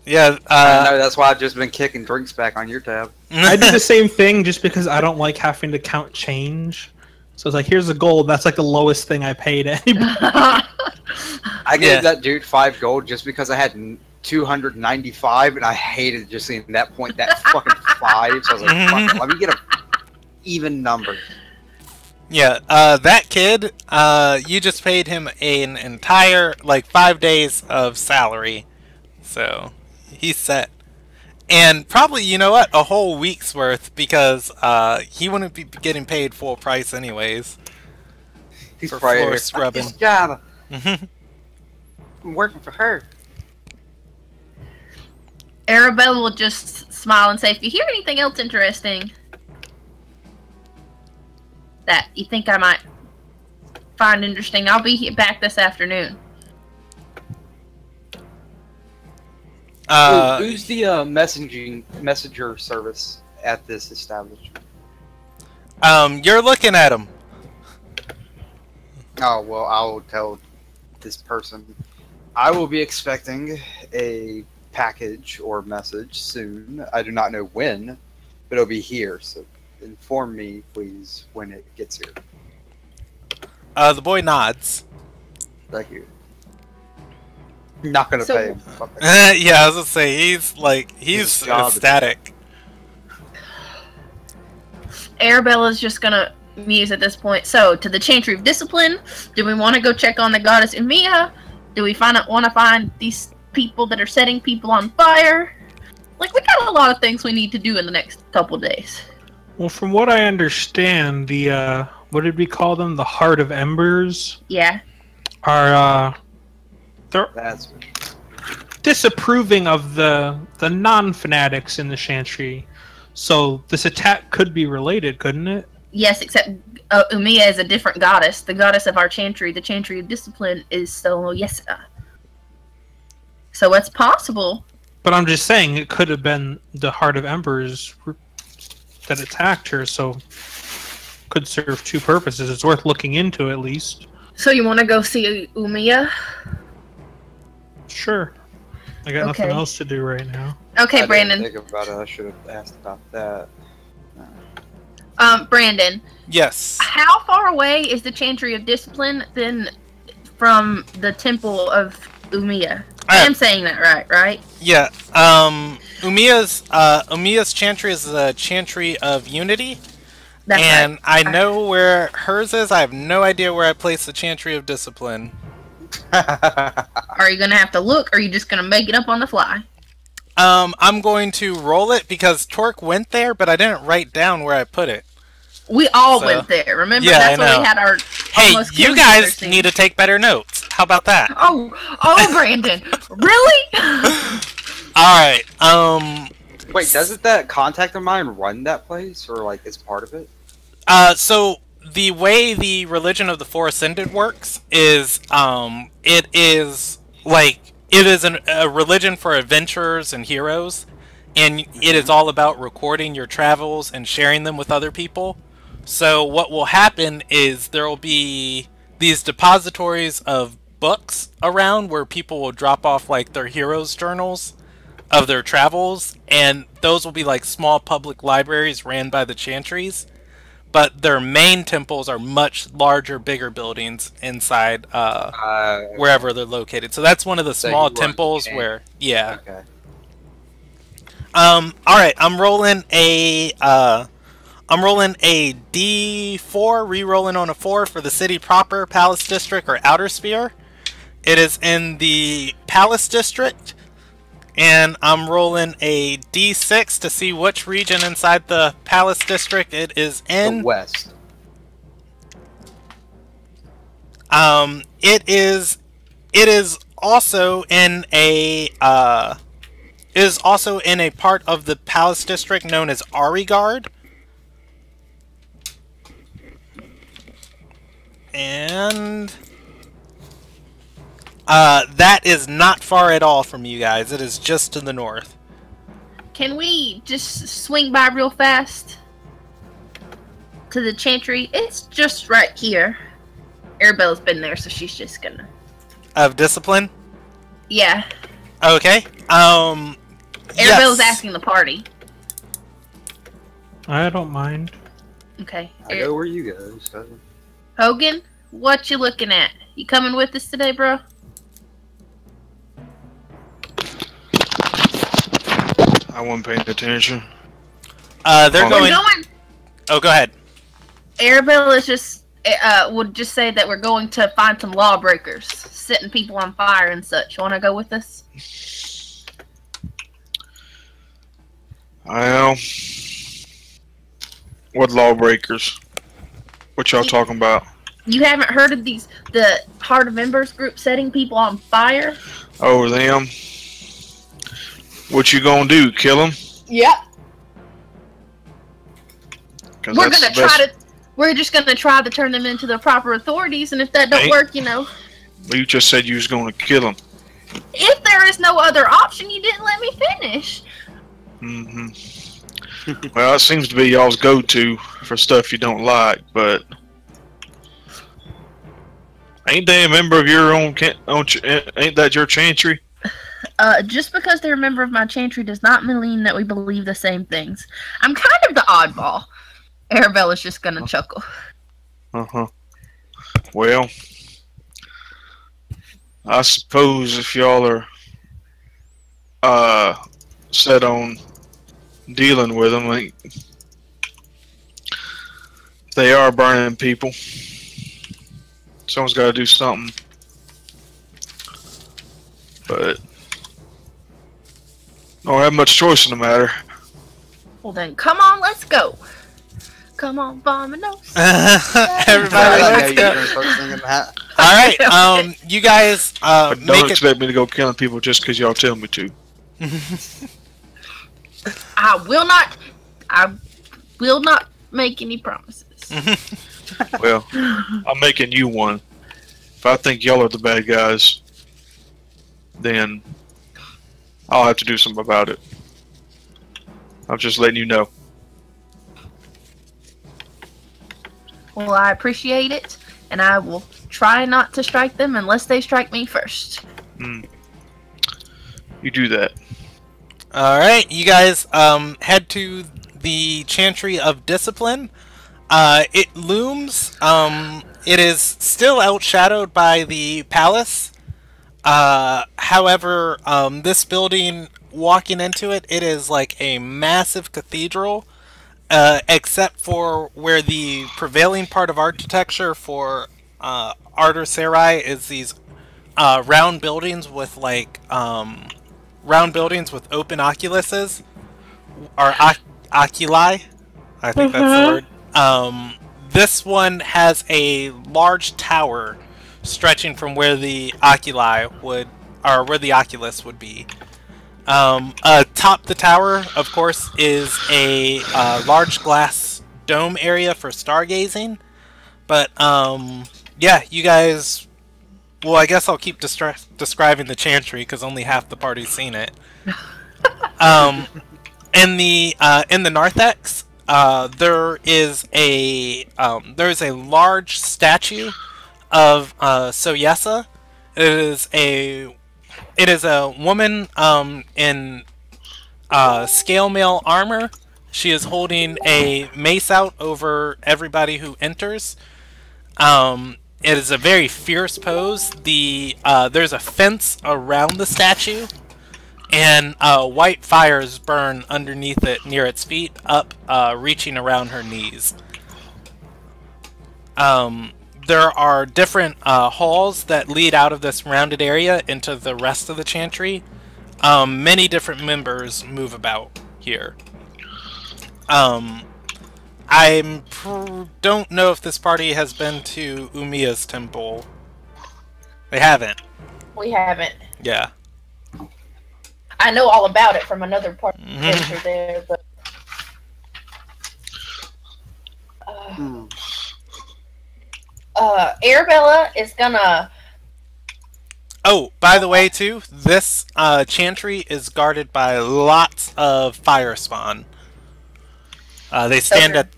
[SPEAKER 2] Yeah,
[SPEAKER 4] I know, that's why I've just been kicking drinks back on your tab.
[SPEAKER 3] I do the same thing just because I don't like having to count change. So it's like, here's the gold. That's like the lowest thing I paid anybody.
[SPEAKER 4] I gave that dude 5 gold just because I had 295, and I hated just seeing that point, that fucking 5. So I was like, fuck it, let me get a even number.
[SPEAKER 2] Yeah, that kid, you just paid him an entire, like, 5 days of salary. So, he's set. And probably, you know what, a whole week's worth, because he wouldn't be getting paid full price anyways.
[SPEAKER 4] He's
[SPEAKER 2] For
[SPEAKER 4] probably
[SPEAKER 2] floor
[SPEAKER 4] like,
[SPEAKER 2] scrubbing.
[SPEAKER 4] "Fuck this job.
[SPEAKER 2] Mhm.
[SPEAKER 4] I'm working for her."
[SPEAKER 1] Arabella will just smile and say, if you hear anything else interesting that you think I might find interesting, I'll be back this afternoon.
[SPEAKER 4] Who's the messenger service at this establishment?
[SPEAKER 2] You're looking at him.
[SPEAKER 4] Oh, well, I will tell this person. I will be expecting a package or message soon. I do not know when, but it'll be here. So inform me, please, when it gets here.
[SPEAKER 2] The boy nods.
[SPEAKER 4] Thank you. Not gonna
[SPEAKER 1] So-
[SPEAKER 4] pay him. Fuck it.
[SPEAKER 2] Yeah, I was gonna say, he's
[SPEAKER 4] His job is-
[SPEAKER 2] ecstatic.
[SPEAKER 1] Arabella's just gonna muse at this point. So, to the Chantry of Discipline, do we want to go check on the goddess Umia? Do we want to find these people that are setting people on fire? Like, we got a lot of things we need to do in the next couple days.
[SPEAKER 3] Well, from what I understand, the what did we call them? The Heart of Embers
[SPEAKER 1] Yeah.
[SPEAKER 3] are they're
[SPEAKER 4] That's
[SPEAKER 3] disapproving of the non-fanatics in the Chantry. So this attack could be related, couldn't it?
[SPEAKER 1] Yes, except Umia is a different goddess. The goddess of our Chantry, the Chantry of Discipline, is Yesa. So it's possible.
[SPEAKER 3] But I'm just saying it could have been the Heart of Embers that attacked her, so could serve two purposes. It's worth looking into at least.
[SPEAKER 1] So you want to go see Umia?
[SPEAKER 3] Sure. I got nothing
[SPEAKER 1] Okay.
[SPEAKER 3] else to do right now.
[SPEAKER 1] Okay,
[SPEAKER 4] I
[SPEAKER 1] Brandon.
[SPEAKER 4] didn't think about it. I should have asked about that.
[SPEAKER 1] Brandon,
[SPEAKER 2] Yes.
[SPEAKER 1] how far away is the Chantry of Discipline then from the Temple of Umia? I am saying that right?
[SPEAKER 2] Yeah. Umiya's chantry is the Chantry of Unity,
[SPEAKER 1] That's
[SPEAKER 2] and
[SPEAKER 1] right.
[SPEAKER 2] I know where hers is. I have no idea where I place the Chantry of Discipline.
[SPEAKER 1] Are you gonna have to look, or are you just gonna make it up on the fly?
[SPEAKER 2] I'm going to roll it because Torque went there, but I didn't write down where I put it.
[SPEAKER 1] We all
[SPEAKER 2] So-
[SPEAKER 1] went there. Remember,
[SPEAKER 2] Yeah,
[SPEAKER 1] that's
[SPEAKER 2] I
[SPEAKER 1] when
[SPEAKER 2] know.
[SPEAKER 1] we had our.
[SPEAKER 2] Hey,
[SPEAKER 1] almost
[SPEAKER 2] you
[SPEAKER 1] kill
[SPEAKER 2] guys
[SPEAKER 1] each other
[SPEAKER 2] need to take better notes. How about that?
[SPEAKER 1] Oh, Brandon, really?
[SPEAKER 2] All right.
[SPEAKER 4] Wait, doesn't that contact of mine run that place, or like is part of it?
[SPEAKER 2] So the way the Religion of the Four Ascended works is, it is a religion for adventurers and heroes, and it is all about recording your travels and sharing them with other people. So what will happen is there will be these depositories of books around where people will drop off like their heroes' journals of their travels, and those will be like small public libraries ran by the chantries. But their main temples are much larger, bigger buildings inside wherever they're located. So that's one of the
[SPEAKER 4] So
[SPEAKER 2] small
[SPEAKER 4] you run
[SPEAKER 2] temples
[SPEAKER 4] camp.
[SPEAKER 2] where, yeah.
[SPEAKER 4] Okay.
[SPEAKER 2] All right, I'm rolling a D4, re-rolling on a 4 for the city proper, Palace District, or Outer Sphere. It is in the Palace District, and I'm rolling a D6 to see which region inside the Palace District it is in.
[SPEAKER 4] The west.
[SPEAKER 2] It is also in a part of the Palace District known as Arigard. And that is not far at all from you guys. It is just to the north.
[SPEAKER 1] Can we just swing by real fast to the Chantry? It's just right here. Arabella's been there, so she's just gonna.
[SPEAKER 2] Of discipline?
[SPEAKER 1] Yeah.
[SPEAKER 2] Okay.
[SPEAKER 1] Arabella's
[SPEAKER 2] Yes.
[SPEAKER 1] asking the party.
[SPEAKER 3] I don't mind.
[SPEAKER 1] Okay.
[SPEAKER 4] I go where you go. So.
[SPEAKER 1] Hogan, what you looking at? You coming with us today, bro?
[SPEAKER 5] I wasn't paying attention.
[SPEAKER 2] They're
[SPEAKER 5] We're
[SPEAKER 2] going.
[SPEAKER 1] Going.
[SPEAKER 2] Oh, go ahead.
[SPEAKER 1] Arabella's just would just say that we're going to find some lawbreakers, setting people on fire and such. Want to go with us?
[SPEAKER 5] Well, what lawbreakers? What y'all talking about?
[SPEAKER 1] You haven't heard of the Heart of Embers group setting people on fire?
[SPEAKER 5] Oh, them. What you gonna do? Kill them?
[SPEAKER 1] Yep. We're just gonna try to turn them into the proper authorities, and if that don't work, you know.
[SPEAKER 5] You just said you was gonna kill them.
[SPEAKER 1] If there is no other option, you didn't let me finish.
[SPEAKER 5] Well, it seems to be y'all's go-to for stuff you don't like, but ain't they a member of your own? Ain't that your chantry?
[SPEAKER 1] Just because they're a member of my chantry does not mean that we believe the same things. I'm kind of the oddball. Arabella's just gonna chuckle.
[SPEAKER 5] Well, I suppose if y'all are set on dealing with them, like, they are burning people. Someone's got to do something. But don't have much choice in the matter.
[SPEAKER 1] Well then, come on, let's go. Come on, Vominos.
[SPEAKER 2] Everybody, let's go. Alright, you guys
[SPEAKER 5] but don't expect me to go killing people just because y'all tell me to.
[SPEAKER 1] I will not make any promises.
[SPEAKER 5] Well, I'm making you one. If I think y'all are the bad guys, then I'll have to do something about it. I'm just letting you know.
[SPEAKER 1] Well, I appreciate it, and I will try not to strike them unless they strike me first.
[SPEAKER 5] You do that.
[SPEAKER 2] Alright, you guys head to the Chantry of Discipline. It looms. It is still outshadowed by the palace. However, this building, walking into it, it is like a massive cathedral. Except for where the prevailing part of architecture for Arter Sarai is these round buildings with like open oculuses or oculi. I think that's the word. This one has a large tower stretching from where the oculi would, or where the oculus would be. Atop the tower, of course, is a large glass dome area for stargazing. But, yeah, you guys... Well, I guess I'll keep describing the Chantry, because only half the party's seen it. In the narthex, there is a large statue of Soyesa. It is a woman in scale mail armor. She is holding a mace out over everybody who enters. It is a very fierce pose. There's a fence around the statue, and white fires burn underneath it near its feet, up, reaching around her knees. There are different halls that lead out of this rounded area into the rest of the Chantry. Many different members move about here. I don't know if this party has been to Umiya's temple. They haven't.
[SPEAKER 1] We haven't.
[SPEAKER 2] Yeah.
[SPEAKER 1] I know all about it from another part of the adventure there, but... Arabella is gonna...
[SPEAKER 2] Oh, by the way, too, this Chantry is guarded by lots of fire spawn. They stand at...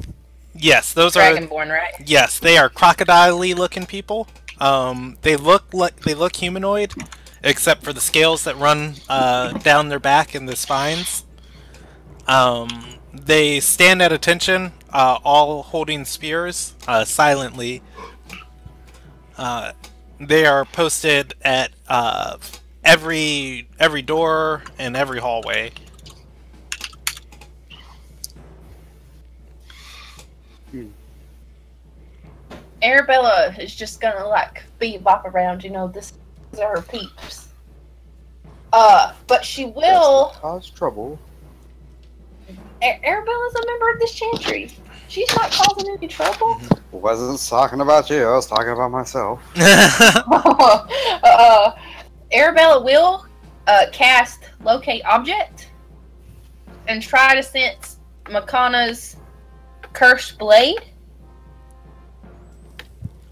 [SPEAKER 2] Yes, those are...
[SPEAKER 1] Dragonborn, right?
[SPEAKER 2] Yes, they are crocodile-y looking people. They look humanoid, except for the scales that run down their back and the spines. They stand at attention, all holding spears, silently. They are posted at every door and every hallway.
[SPEAKER 1] Arabella is just gonna like bebop around, you know, these are her peeps. But she will
[SPEAKER 4] cause trouble.
[SPEAKER 1] Arabella's a member of this chantry. She's not causing any trouble.
[SPEAKER 4] Wasn't talking about you. I was talking about myself.
[SPEAKER 1] Arabella will cast Locate Object and try to sense Makana's Cursed Blade.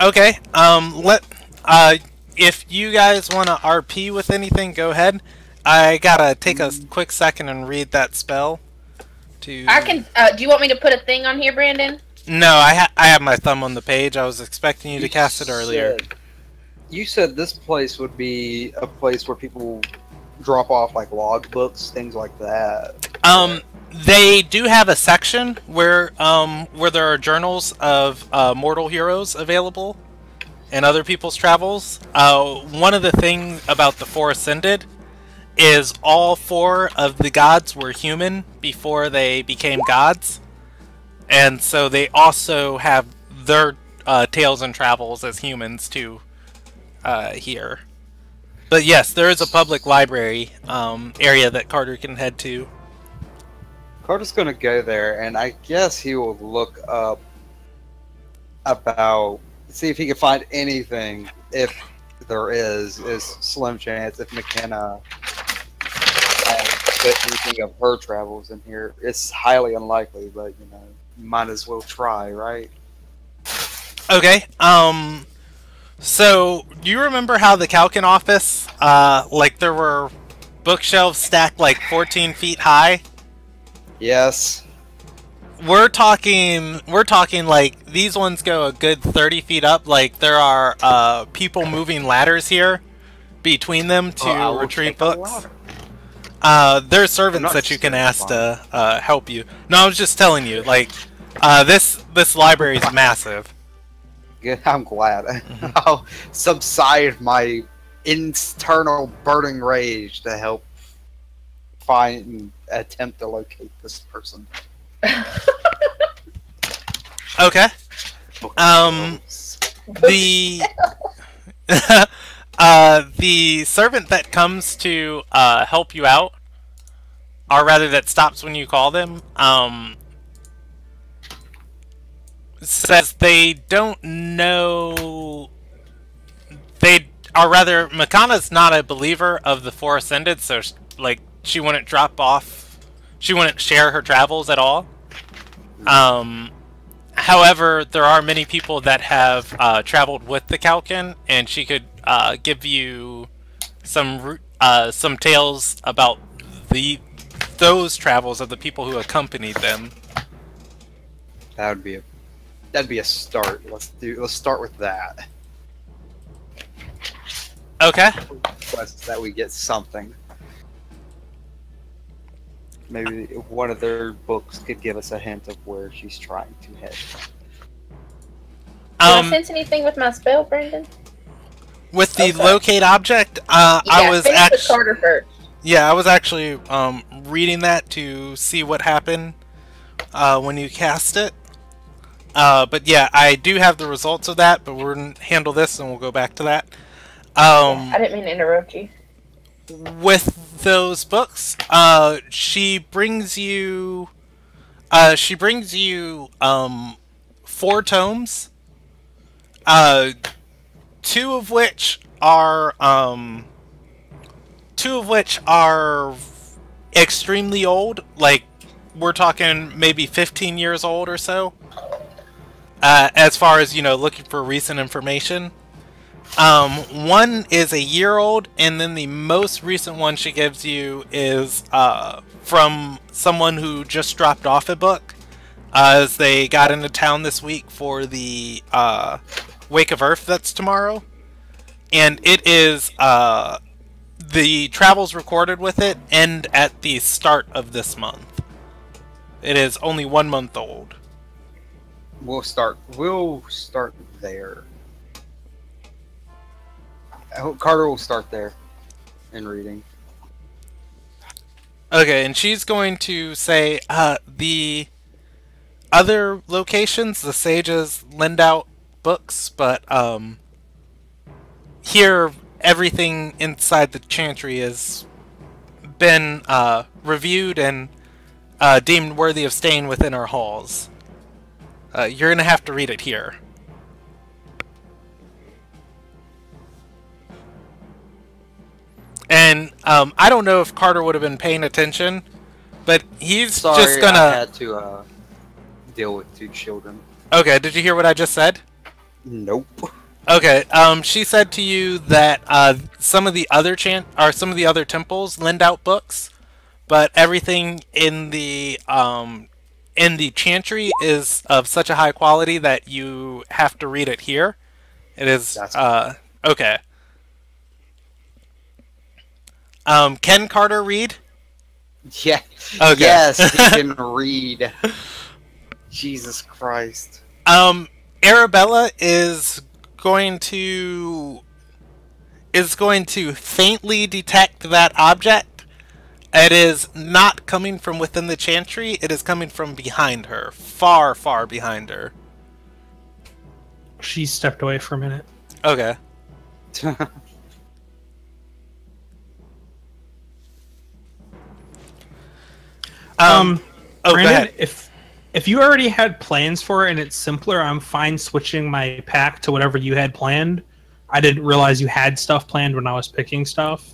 [SPEAKER 2] Okay. If you guys want to RP with anything, go ahead. I gotta take a quick second and read that spell.
[SPEAKER 1] I can. Do you want me to put a thing on here, Brandon?
[SPEAKER 2] No, I have my thumb on the page. I was expecting you to cast it earlier.
[SPEAKER 4] You said this place would be a place where people drop off like log books, things like that.
[SPEAKER 2] They do have a section where there are journals of mortal heroes available and other people's travels. One of the things about the Four Ascended is all 4 of the gods were human before they became gods. And so they also have their tales and travels as humans too here. But yes, there is a public library area that Carter can head to.
[SPEAKER 4] Carter's gonna go there, and I guess he will look up about, see if he can find anything, if there is slim chance, if McKenna put anything of her travels in here. It's highly unlikely, but you know, might as well try, right?
[SPEAKER 2] Okay. So do you remember how the Calkin office, like there were bookshelves stacked like 14 feet high?
[SPEAKER 4] Yes.
[SPEAKER 2] We're talking like these ones go a good 30 feet up. Like there are people moving ladders here between them to retrieve books. There's servants that you can ask to help you. No, I was just telling you, like, this library is massive.
[SPEAKER 4] Good, I'm glad. I'll subside my internal burning rage to help find and attempt to locate this person.
[SPEAKER 2] Okay. The the servant that comes to help you out, or rather that stops when you call them, says they don't know. Makana's not a believer of the Four Ascended, so like she wouldn't drop off. She wouldn't share her travels at all. However, there are many people that have traveled with the Calkin, and she could give you some tales about those travels of the people who accompanied them.
[SPEAKER 4] That'd be a start. Let's start with that.
[SPEAKER 2] Okay.
[SPEAKER 4] Request that we get something. Maybe one of their books could give us a hint of where she's trying to head.
[SPEAKER 1] Can I sense anything with my spell, Brandon?
[SPEAKER 2] With the locate object, I was actually
[SPEAKER 1] Carter first.
[SPEAKER 2] Yeah, I was actually reading that to see what happened when you cast it. But yeah, I do have the results of that, but we're gonna handle this and we'll go back to that.
[SPEAKER 1] I didn't mean to interrupt you.
[SPEAKER 2] With those books, she brings you 4 tomes, 2 of which are extremely old, like we're talking maybe 15 years old or so, as far as, you know, looking for recent information. One is a year old, and then the most recent one she gives you is from someone who just dropped off a book as they got into town this week for the Wake of Earth that's tomorrow. And it is the travels recorded with it end at the start of this month. It is only 1 month old.
[SPEAKER 4] We'll start there. Carter will start there in reading.
[SPEAKER 2] Okay, and she's going to say the other locations, the sages lend out books, but here everything inside the chantry has been reviewed and deemed worthy of staying within our halls. You're gonna have to read it here. And I don't know if Carter would have been paying attention, but he's just gonna.
[SPEAKER 4] I had to deal with 2 children.
[SPEAKER 2] Okay, did you hear what I just said?
[SPEAKER 4] Nope.
[SPEAKER 2] Okay, she said to you that some of the other temples lend out books, but everything in the chantry is of such a high quality that you have to read it here. It is okay. Can Carter read?
[SPEAKER 4] Yeah.
[SPEAKER 2] Okay.
[SPEAKER 4] Yes, he can read. Jesus Christ.
[SPEAKER 2] Arabella is going to faintly detect that object. It is not coming from within the chantry. It is coming from behind her, far, far behind her.
[SPEAKER 3] She stepped away for a minute.
[SPEAKER 2] Okay.
[SPEAKER 3] Brandon,
[SPEAKER 2] go ahead.
[SPEAKER 3] If you already had plans for it and it's simpler, I'm fine switching my pack to whatever you had planned. I didn't realize you had stuff planned when I was picking stuff.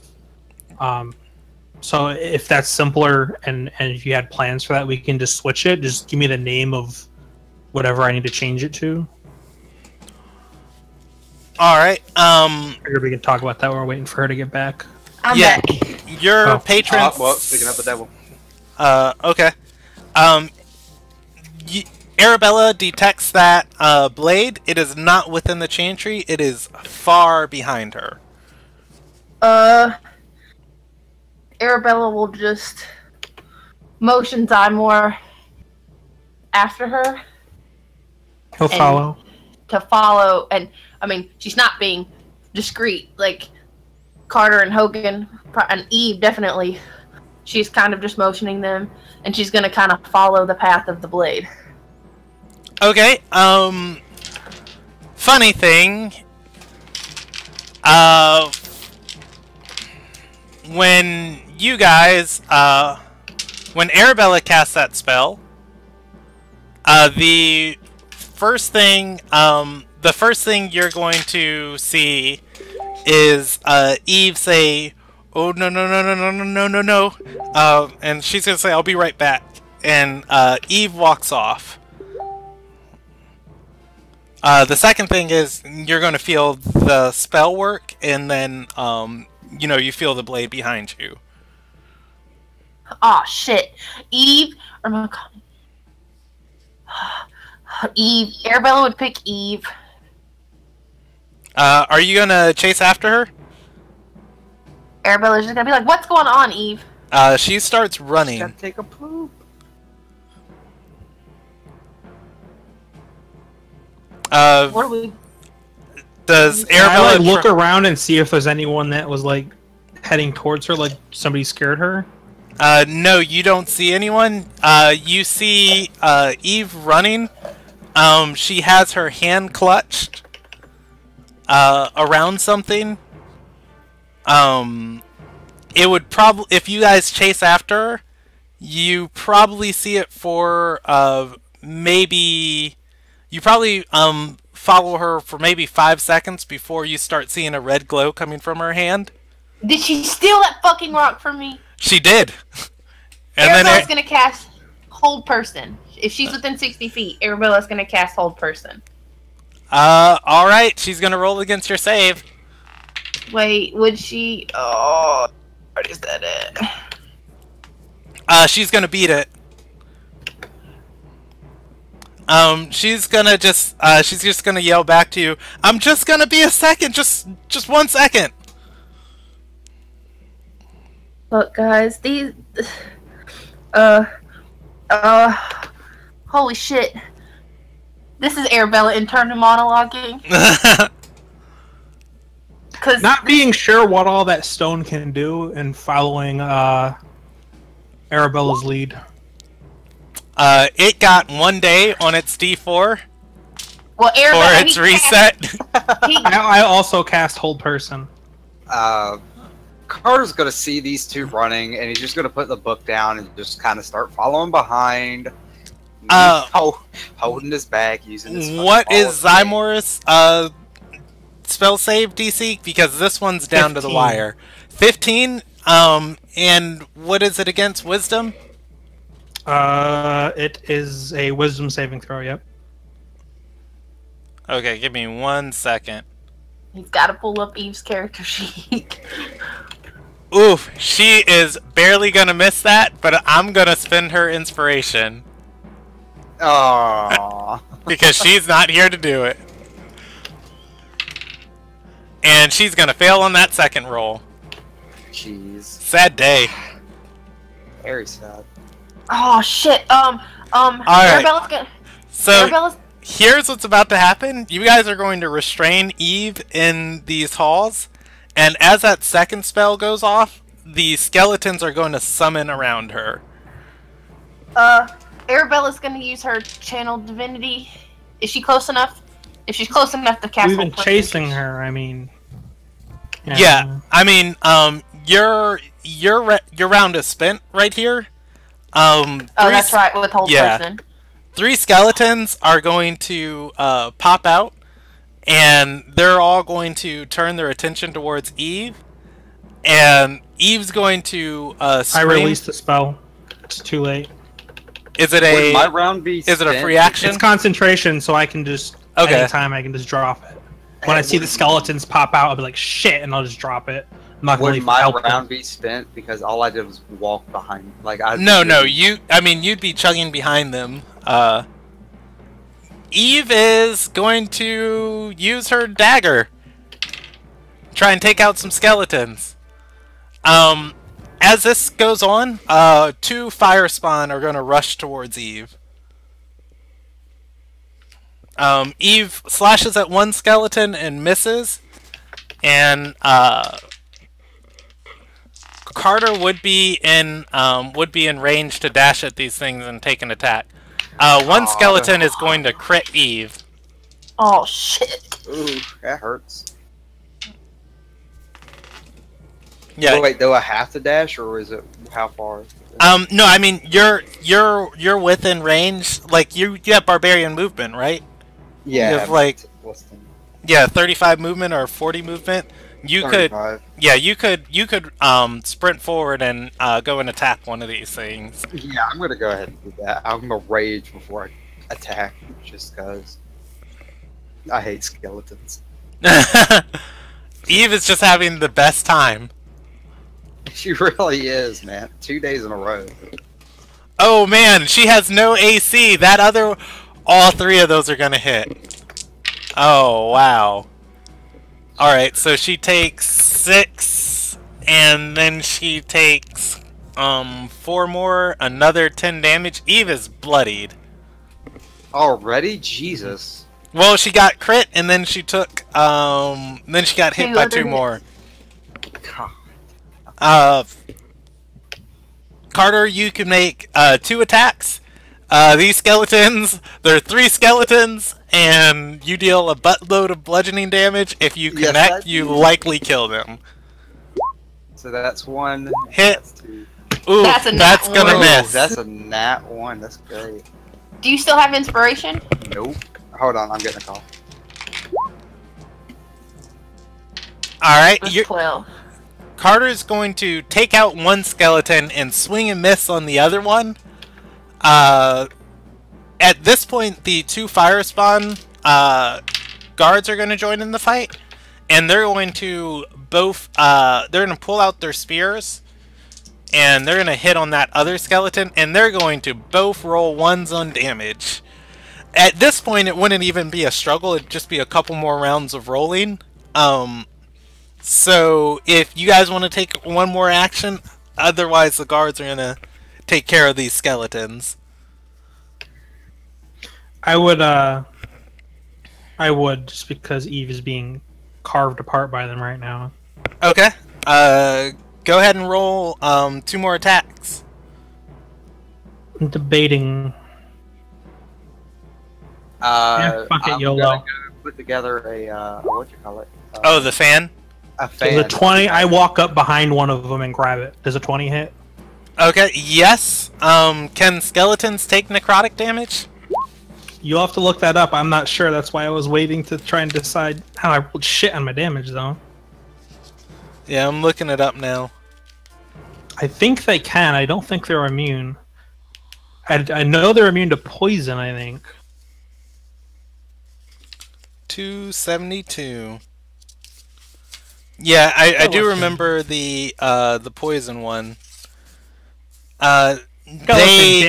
[SPEAKER 3] So if that's simpler and if you had plans for that, we can just switch it. Just give me the name of whatever I need to change it to.
[SPEAKER 2] All right.
[SPEAKER 3] I figured we can talk about that while we're waiting for her to get back.
[SPEAKER 1] I'm
[SPEAKER 2] Yeah.
[SPEAKER 1] back.
[SPEAKER 2] Your patron.
[SPEAKER 4] Well, speaking of the devil.
[SPEAKER 2] Okay. Arabella detects that blade. It is not within the chantry. It is far behind her.
[SPEAKER 1] Arabella will just motion Zymor after her.
[SPEAKER 3] He'll follow.
[SPEAKER 1] To follow, and I mean, she's not being discreet like Carter and Hogan and Eve. Definitely, she's kind of just motioning them, and she's gonna kind of follow the path of the blade.
[SPEAKER 2] Okay. Funny thing. When you guys, when Arabella casts that spell, the first thing you're going to see is Eve say, "Oh no no no no no no no no no," and she's gonna say, "I'll be right back," and Eve walks off. The second thing is you're going to feel the spell work, and then you feel the blade behind you.
[SPEAKER 1] Oh shit, Eve, or am I calling Eve? Arabella would pick Eve.
[SPEAKER 2] Are you gonna chase after her?
[SPEAKER 1] Arabella's just gonna be like, "What's going on, Eve?"
[SPEAKER 2] She starts running.
[SPEAKER 4] Gotta take a poop.
[SPEAKER 1] What are we?
[SPEAKER 2] Does
[SPEAKER 3] Can I
[SPEAKER 2] Arabella
[SPEAKER 3] look around and see if there's anyone that was like heading towards her, like somebody scared her?
[SPEAKER 2] No, you don't see anyone. You see Eve running. She has her hand clutched around something. It would probably, if you guys chase after her, you probably see it for maybe. You probably follow her for maybe 5 seconds before you start seeing a red glow coming from her hand.
[SPEAKER 1] Did she steal that fucking rock from me?
[SPEAKER 2] She did. And
[SPEAKER 1] Arabella's gonna cast Hold Person. If she's within 60 feet, Arabella's gonna cast Hold Person.
[SPEAKER 2] Alright, she's gonna roll against your save.
[SPEAKER 1] Wait, would she? Oh, what is that
[SPEAKER 2] She's gonna beat it. She's just gonna yell back to you, "I'm just gonna be a second, just 1 second."
[SPEAKER 1] Look, guys, these, holy shit. This is Arabella internal monologuing. Cause
[SPEAKER 3] Not being sure what all that stone can do and following Arabella's lead.
[SPEAKER 2] It got 1 day on its D4
[SPEAKER 1] well,
[SPEAKER 2] for
[SPEAKER 1] Arabella,
[SPEAKER 2] its reset.
[SPEAKER 3] I also cast Hold Person.
[SPEAKER 4] Carter's gonna see these two running, and he's just gonna put the book down and just kind of start following behind. Holding his back, using his.
[SPEAKER 2] What is Zymor's spell save DC? Because this one's down
[SPEAKER 3] 15.
[SPEAKER 2] to the wire. 15. And what is it against Wisdom?
[SPEAKER 3] It is a Wisdom saving throw. Yep.
[SPEAKER 2] Okay, give me 1 second.
[SPEAKER 1] He's got to pull up Eve's character sheet.
[SPEAKER 2] Oof, she is barely gonna miss that, but I'm gonna spend her inspiration.
[SPEAKER 4] Aww.
[SPEAKER 2] Because she's not here to do it. And she's gonna fail on that second roll.
[SPEAKER 4] Jeez.
[SPEAKER 2] Sad day.
[SPEAKER 4] Very sad.
[SPEAKER 1] Oh shit.
[SPEAKER 2] Alright.
[SPEAKER 1] Arabella's gonna.
[SPEAKER 2] So
[SPEAKER 1] Arabella's.
[SPEAKER 2] here's what's about to happen. You guys are going to restrain Eve in these halls, and as that second spell goes off, the skeletons are going to summon around her.
[SPEAKER 1] Arabella's gonna use her channel divinity. Is she close enough? If she's close enough to cast.
[SPEAKER 3] We've been chasing her. I mean.
[SPEAKER 2] Yeah, I mean, your round is spent right here.
[SPEAKER 1] That's right. With whole person.
[SPEAKER 2] 3 skeletons are going to pop out, and they're all going to turn their attention towards Eve. And Eve's going to
[SPEAKER 3] I released the spell. It's too late.
[SPEAKER 2] Is it
[SPEAKER 4] Would my round be
[SPEAKER 2] is it a
[SPEAKER 4] spent?
[SPEAKER 2] free action?
[SPEAKER 3] It's concentration, so I can just anytime I can just drop it. When I see the skeletons pop out, I'll be like, shit, and I'll just drop it. I'm not
[SPEAKER 4] Would
[SPEAKER 3] going
[SPEAKER 4] my
[SPEAKER 3] to
[SPEAKER 4] round be spent because all I did was walk behind? Like
[SPEAKER 2] No, you'd be chugging behind them. Eve is going to use her dagger. Try and take out some skeletons. As this goes on, 2 fire spawn are going to rush towards Eve. Eve slashes at 1 skeleton and misses, and Carter would be in range to dash at these things and take an attack. 1 skeleton is going to crit Eve.
[SPEAKER 1] Oh shit!
[SPEAKER 4] Ooh, that hurts.
[SPEAKER 2] Yeah.
[SPEAKER 4] Oh, wait, do I have to dash, or is it how far?
[SPEAKER 2] No, I mean you're within range. Like you have barbarian movement, right?
[SPEAKER 4] Yeah.
[SPEAKER 2] You have like 35 movement or 40 movement. You
[SPEAKER 4] 35.
[SPEAKER 2] you could sprint forward and go and attack one of these things.
[SPEAKER 4] Yeah, I'm gonna go ahead and do that. I'm gonna rage before I attack, just because I hate skeletons.
[SPEAKER 2] Eve is just having the best time.
[SPEAKER 4] She really is, man. 2 days in a row.
[SPEAKER 2] Oh man, she has no AC. All 3 of those are gonna hit. Oh wow. Alright, so she takes 6, and then she takes 4 more, another 10 damage. Eve is bloodied.
[SPEAKER 4] Already? Jesus.
[SPEAKER 2] Well, she got crit, and then she took, then she got hit by 2 more. Carter, you can make 2 attacks. These skeletons, there are 3 skeletons, and you deal a buttload of bludgeoning damage. If you connect, you likely kill them.
[SPEAKER 4] So that's 1
[SPEAKER 2] hit.
[SPEAKER 4] That's 2.
[SPEAKER 2] Ooh, that's gonna miss.
[SPEAKER 4] That's a nat 1. That's great.
[SPEAKER 1] Do you still have inspiration?
[SPEAKER 4] Nope. Hold on, I'm getting a call.
[SPEAKER 2] Alright,
[SPEAKER 1] 12.
[SPEAKER 2] Carter's going to take out 1 skeleton and swing and miss on the other one. At this point, the 2 fire spawn guards are going to join in the fight, and they're going to both they're going to pull out their spears, and they're going to hit on that other skeleton, and they're going to both roll 1s on damage. At this point, it wouldn't even be a struggle; it'd just be a couple more rounds of rolling. So if you guys want to take 1 more action, otherwise the guards are going to take care of these skeletons.
[SPEAKER 3] I would just because Eve is being carved apart by them right now.
[SPEAKER 2] Okay. Go ahead and roll 2 more attacks.
[SPEAKER 3] I'm debating. Fuck it,
[SPEAKER 4] I'm
[SPEAKER 3] YOLO.
[SPEAKER 4] gonna go put together a what you call it?
[SPEAKER 2] Oh, the fan?
[SPEAKER 4] a fan.
[SPEAKER 3] Does a 20? I walk up behind one of them and grab it. Does a 20 hit?
[SPEAKER 2] Okay, yes. Can skeletons take necrotic damage?
[SPEAKER 3] You'll have to look that up. I'm not sure. That's why I was waiting to try and decide how I rolled shit on my damage, though.
[SPEAKER 2] Yeah, I'm looking it up now.
[SPEAKER 3] I think they can. I don't think they're immune. I know they're immune to poison, I think.
[SPEAKER 2] 272. Yeah, I do remember the poison one. They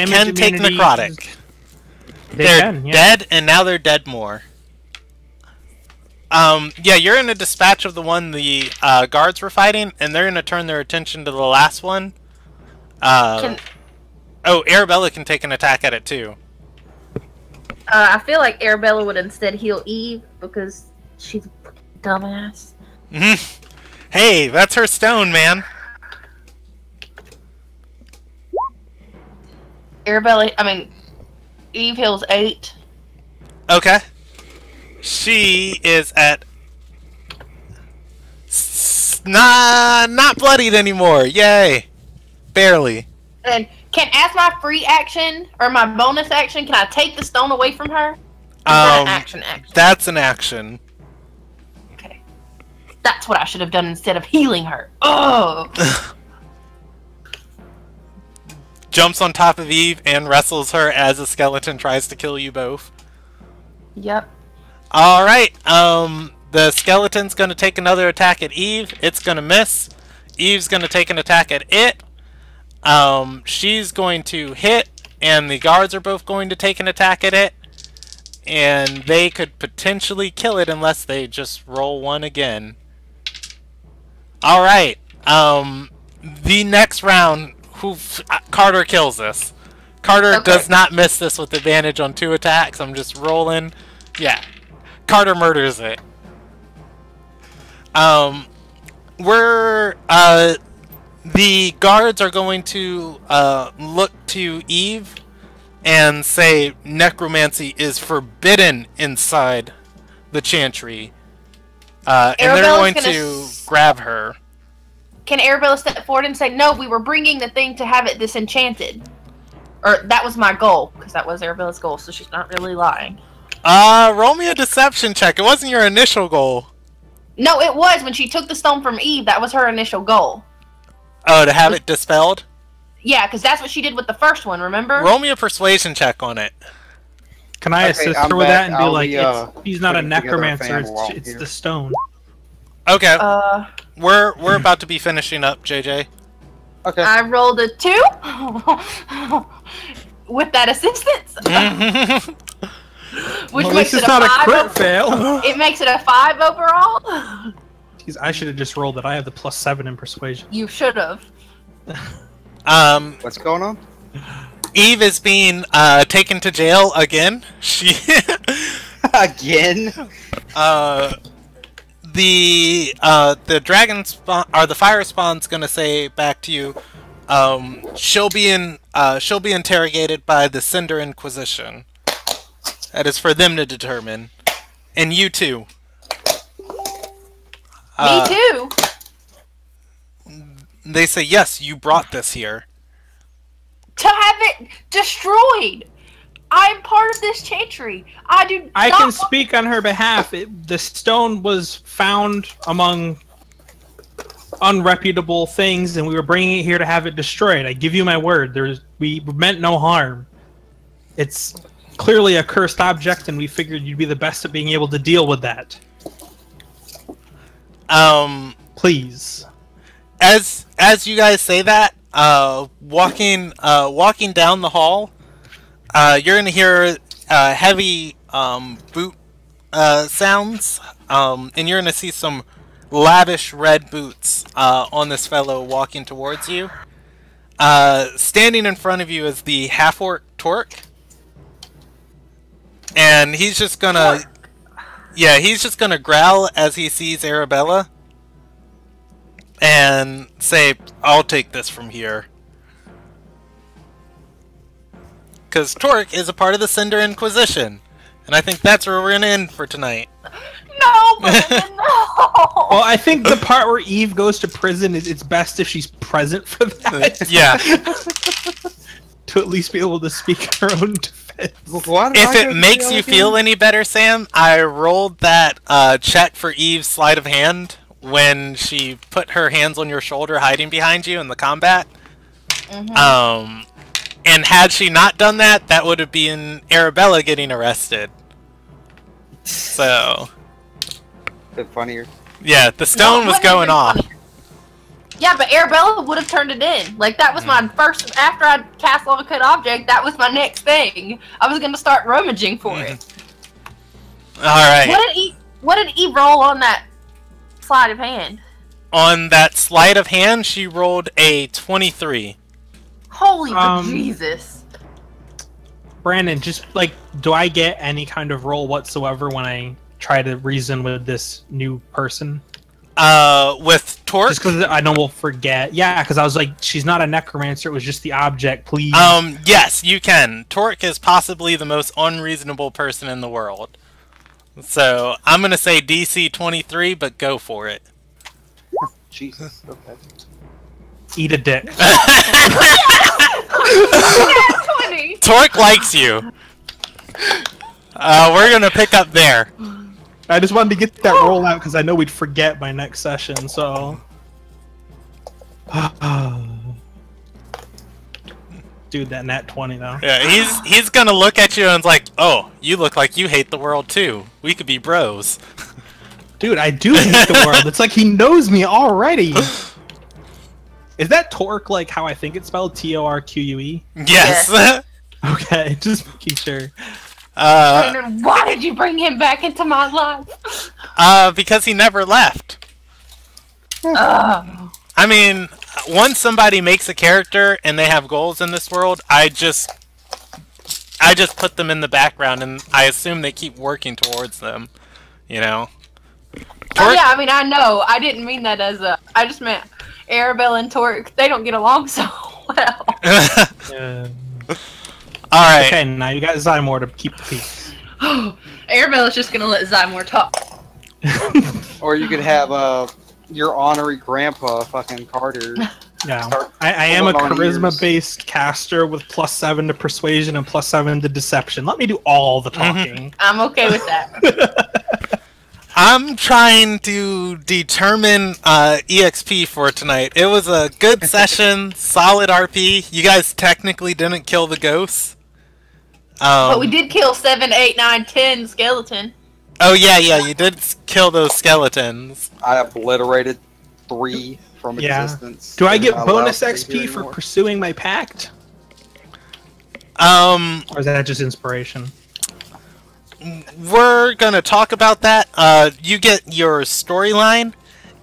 [SPEAKER 2] can take necrotic. They're dead, and now they're dead more. Yeah, you're in a dispatch of the one the guards were fighting, and they're going to turn their attention to the last one. Oh, Arabella can take an attack at it, too.
[SPEAKER 1] I feel like Arabella would instead heal Eve, because she's a dumbass.
[SPEAKER 2] Hey, that's her stone, man.
[SPEAKER 1] Eve heals 8.
[SPEAKER 2] Okay. She is at... not bloodied anymore. Yay. Barely.
[SPEAKER 1] And as my free action, or my bonus action, can I take the stone away from her? Is that an action?
[SPEAKER 2] That's an action.
[SPEAKER 1] Okay. That's what I should have done instead of healing her. Oh!
[SPEAKER 2] Jumps on top of Eve and wrestles her as a skeleton tries to kill you both.
[SPEAKER 1] Yep.
[SPEAKER 2] Alright, the skeleton's gonna take another attack at Eve. It's gonna miss. Eve's gonna take an attack at it. She's going to hit, and the guards are both going to take an attack at it. And they could potentially kill it unless they just roll one again. Alright, the next round, Carter kills this. Carter does not miss this with advantage on 2 attacks. I'm just rolling. Yeah. Carter murders it. The guards are going to look to Eve and say necromancy is forbidden inside the chantry. And they're going to grab her.
[SPEAKER 1] Can Arabella step forward and say, no, we were bringing the thing to have it disenchanted? Or that was my goal, because that was Arabella's goal, so she's not really lying.
[SPEAKER 2] Roll me a deception check. It wasn't your initial goal.
[SPEAKER 1] No, it was. When she took the stone from Eve, that was her initial goal.
[SPEAKER 2] Oh, to have it dispelled?
[SPEAKER 1] Yeah, because that's what she did with the first one, remember?
[SPEAKER 2] Roll me a persuasion check on it.
[SPEAKER 3] Can I assist her with that and be like, he's not a necromancer, it's the stone.
[SPEAKER 2] Okay. We're about to be finishing up, JJ.
[SPEAKER 4] Okay.
[SPEAKER 1] I rolled a 2 with that assistance. Which makes it
[SPEAKER 3] not a crit
[SPEAKER 1] over
[SPEAKER 3] fail.
[SPEAKER 1] It makes it a 5 overall.
[SPEAKER 3] Jeez, I should have just rolled it. I have the +7 in persuasion.
[SPEAKER 1] You should have.
[SPEAKER 4] What's going on?
[SPEAKER 2] Eve is being taken to jail again. She
[SPEAKER 4] again.
[SPEAKER 2] The dragon spawn or the fire spawn's gonna say back to you. She'll be interrogated by the Cinder Inquisition. That is for them to determine, and you too.
[SPEAKER 1] Me too.
[SPEAKER 2] They say yes. You brought this here
[SPEAKER 1] to have it destroyed. I'm part of this chantry. I
[SPEAKER 3] can speak on her behalf. The stone was found among unreputable things, and we were bringing it here to have it destroyed. I give you my word. We meant no harm. It's clearly a cursed object, and we figured you'd be the best at being able to deal with that. Please.
[SPEAKER 2] As you guys say that, walking down the hall, you're gonna hear heavy boot sounds, and you're gonna see some lavish red boots on this fellow walking towards you. Standing in front of you is the half-orc Torque, and he's just gonna, growl as he sees Arabella, and say, "I'll take this from here." Because Torque is a part of the Cinder Inquisition, and I think that's where we're gonna end for tonight.
[SPEAKER 1] No, Brandon, no.
[SPEAKER 3] Well, I think the part where Eve goes to prison is it's best if she's present for that.
[SPEAKER 2] Yeah.
[SPEAKER 3] To at least be able to speak her own defense.
[SPEAKER 2] If it makes you feel any better, Sam, I rolled that check for Eve's sleight of hand when she put her hands on your shoulder hiding behind you in the combat. And had she not done that, that would have been Arabella getting arrested. So...
[SPEAKER 4] Bit funnier.
[SPEAKER 2] Yeah, the stone was going off.
[SPEAKER 1] Funnier. Yeah, but Arabella would have turned it in. Like, that was my first... After I cast Lava Cut Object, that was my next thing. I was going to start rummaging for it.
[SPEAKER 2] Alright.
[SPEAKER 1] What did Eve roll on that sleight of hand?
[SPEAKER 2] On that sleight of hand, she rolled a 23.
[SPEAKER 1] Holy Jesus.
[SPEAKER 3] Brandon, just, like, do I get any kind of roll whatsoever when I try to reason with this new person?
[SPEAKER 2] With Torque?
[SPEAKER 3] Just because I know we'll forget. Yeah, because I was like, she's not a necromancer, it was just the object, please.
[SPEAKER 2] Yes, you can. Torque is possibly the most unreasonable person in the world. So, I'm gonna say DC 23, but go for it.
[SPEAKER 4] Jesus. Okay.
[SPEAKER 3] Eat a dick.
[SPEAKER 2] Torque likes you. We're gonna pick up there.
[SPEAKER 3] I just wanted to get that roll out because I know we'd forget by next session, so... Dude, that nat 20 though.
[SPEAKER 2] Yeah, he's gonna look at you and it's like, oh, you look like you hate the world too. We could be bros.
[SPEAKER 3] Dude, I do hate the world. It's like he knows me already. Is that Torque like how I think it's spelled? Torque?
[SPEAKER 2] Yes.
[SPEAKER 3] Okay, just making sure.
[SPEAKER 1] Why did you bring him back into my life?
[SPEAKER 2] Because he never left.
[SPEAKER 1] Oh.
[SPEAKER 2] I mean, once somebody makes a character and they have goals in this world, I just put them in the background and I assume they keep working towards them. You know?
[SPEAKER 1] Oh yeah, I mean, I know. I didn't mean that as a... I just meant Arabella and Torque, they don't get along so well.
[SPEAKER 2] Alright.
[SPEAKER 3] Okay, now you got Zymor to keep the peace.
[SPEAKER 1] Arabella's just gonna let Zymor talk.
[SPEAKER 4] Or you could have your honorary grandpa, fucking Carter.
[SPEAKER 3] Yeah, I am a charisma-based caster with +7 to persuasion and +7 to deception. Let me do all the talking.
[SPEAKER 1] I'm okay with that.
[SPEAKER 2] I'm trying to determine EXP for tonight. It was a good session, solid RP. You guys technically didn't kill the ghosts.
[SPEAKER 1] But we did kill 7, 8, 9, 10 skeleton.
[SPEAKER 2] Oh yeah, you did kill those skeletons.
[SPEAKER 4] I obliterated 3 from existence.
[SPEAKER 3] Do I get
[SPEAKER 4] Not
[SPEAKER 3] bonus
[SPEAKER 4] allowed to be
[SPEAKER 3] XP
[SPEAKER 4] here
[SPEAKER 3] for
[SPEAKER 4] anymore.
[SPEAKER 3] pursuing my pact? Or is that just inspiration?
[SPEAKER 2] We're gonna talk about that. You get your storyline,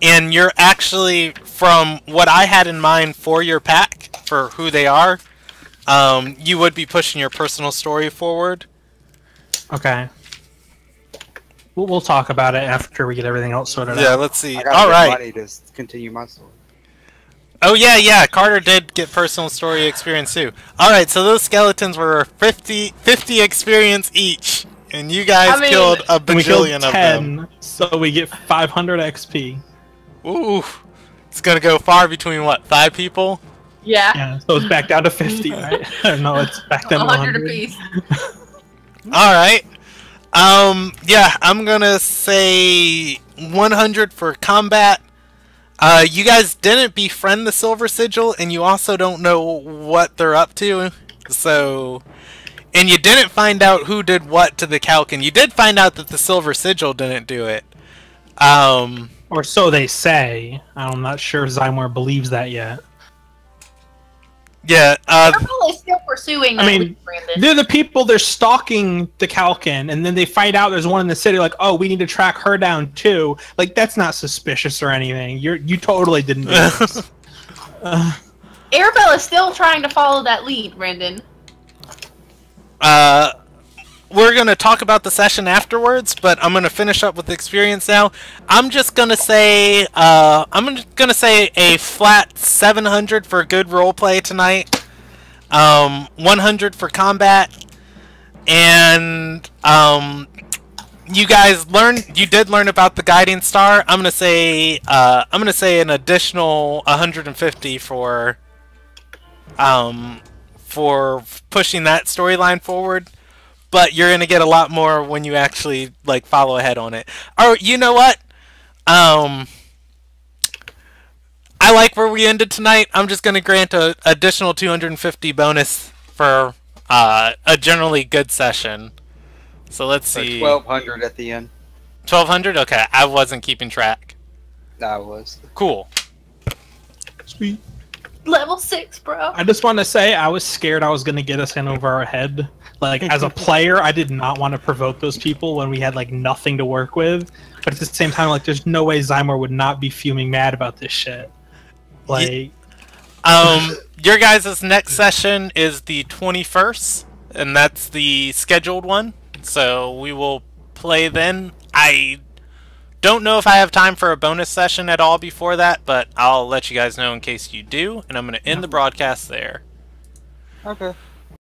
[SPEAKER 2] and you're actually, from what I had in mind for your pack, for who they are, you would be pushing your personal story forward.
[SPEAKER 3] Okay. We'll talk about it after we get everything else sorted out.
[SPEAKER 2] Yeah, let's see.
[SPEAKER 4] I gotta
[SPEAKER 2] All
[SPEAKER 4] get
[SPEAKER 2] right.
[SPEAKER 4] money to continue my story.
[SPEAKER 2] Oh yeah, Carter did get personal story experience too. Alright, so those skeletons were 50 experience each. And you guys killed a
[SPEAKER 3] We killed
[SPEAKER 2] bajillion
[SPEAKER 3] 10,
[SPEAKER 2] of them.
[SPEAKER 3] so we get 500 XP.
[SPEAKER 2] Ooh. It's gonna go far between, what, 5 people?
[SPEAKER 1] Yeah.
[SPEAKER 3] Yeah, so it's back down to 50, right? No, it's back down to
[SPEAKER 1] 100
[SPEAKER 3] 100
[SPEAKER 1] apiece.
[SPEAKER 2] Alright. Yeah, I'm gonna say 100 for combat. You guys didn't befriend the Silver Sigil, and you also don't know what they're up to, so... And you didn't find out who did what to the Kalkin. You did find out that the Silver Sigil didn't do it.
[SPEAKER 3] Or so they say. I'm not sure Zymor believes that yet.
[SPEAKER 2] Yeah,
[SPEAKER 1] They're probably still pursuing that lead, Brandon.
[SPEAKER 3] they're the people, they're stalking the Kalkin, and then they find out there's one in the city, like, oh, we need to track her down too. Like, that's not suspicious or anything. You totally didn't do this.
[SPEAKER 1] Arabella's still trying to follow that lead, Brandon.
[SPEAKER 2] we're gonna talk about the session afterwards, but I'm gonna finish up with the experience now. I'm just gonna say, a flat 700 for good roleplay tonight, 100 for combat, and you guys you did learn about the guiding star. I'm gonna say an additional 150 for pushing that storyline forward. But you're gonna get a lot more when you actually like follow ahead on it. Or you know what? I like where we ended tonight. I'm just gonna grant an additional 250 bonus for a generally good session. So let's see.
[SPEAKER 4] 1,200 at the end.
[SPEAKER 2] 1,200? Okay, I wasn't keeping track.
[SPEAKER 4] I was.
[SPEAKER 2] Cool.
[SPEAKER 3] Sweet.
[SPEAKER 1] Level 6, bro.
[SPEAKER 3] I just want to say I was scared I was going to get us in over our head. Like, as a player, I did not want to provoke those people when we had, like, nothing to work with. But at the same time, like, there's no way Zymor would not be fuming mad about this shit. Like...
[SPEAKER 2] Your guys' next session is the 21st, and that's the scheduled one. So we will play then. I don't know if I have time for a bonus session at all before that, but I'll let you guys know in case you do, and I'm going to end the broadcast there.
[SPEAKER 4] Okay.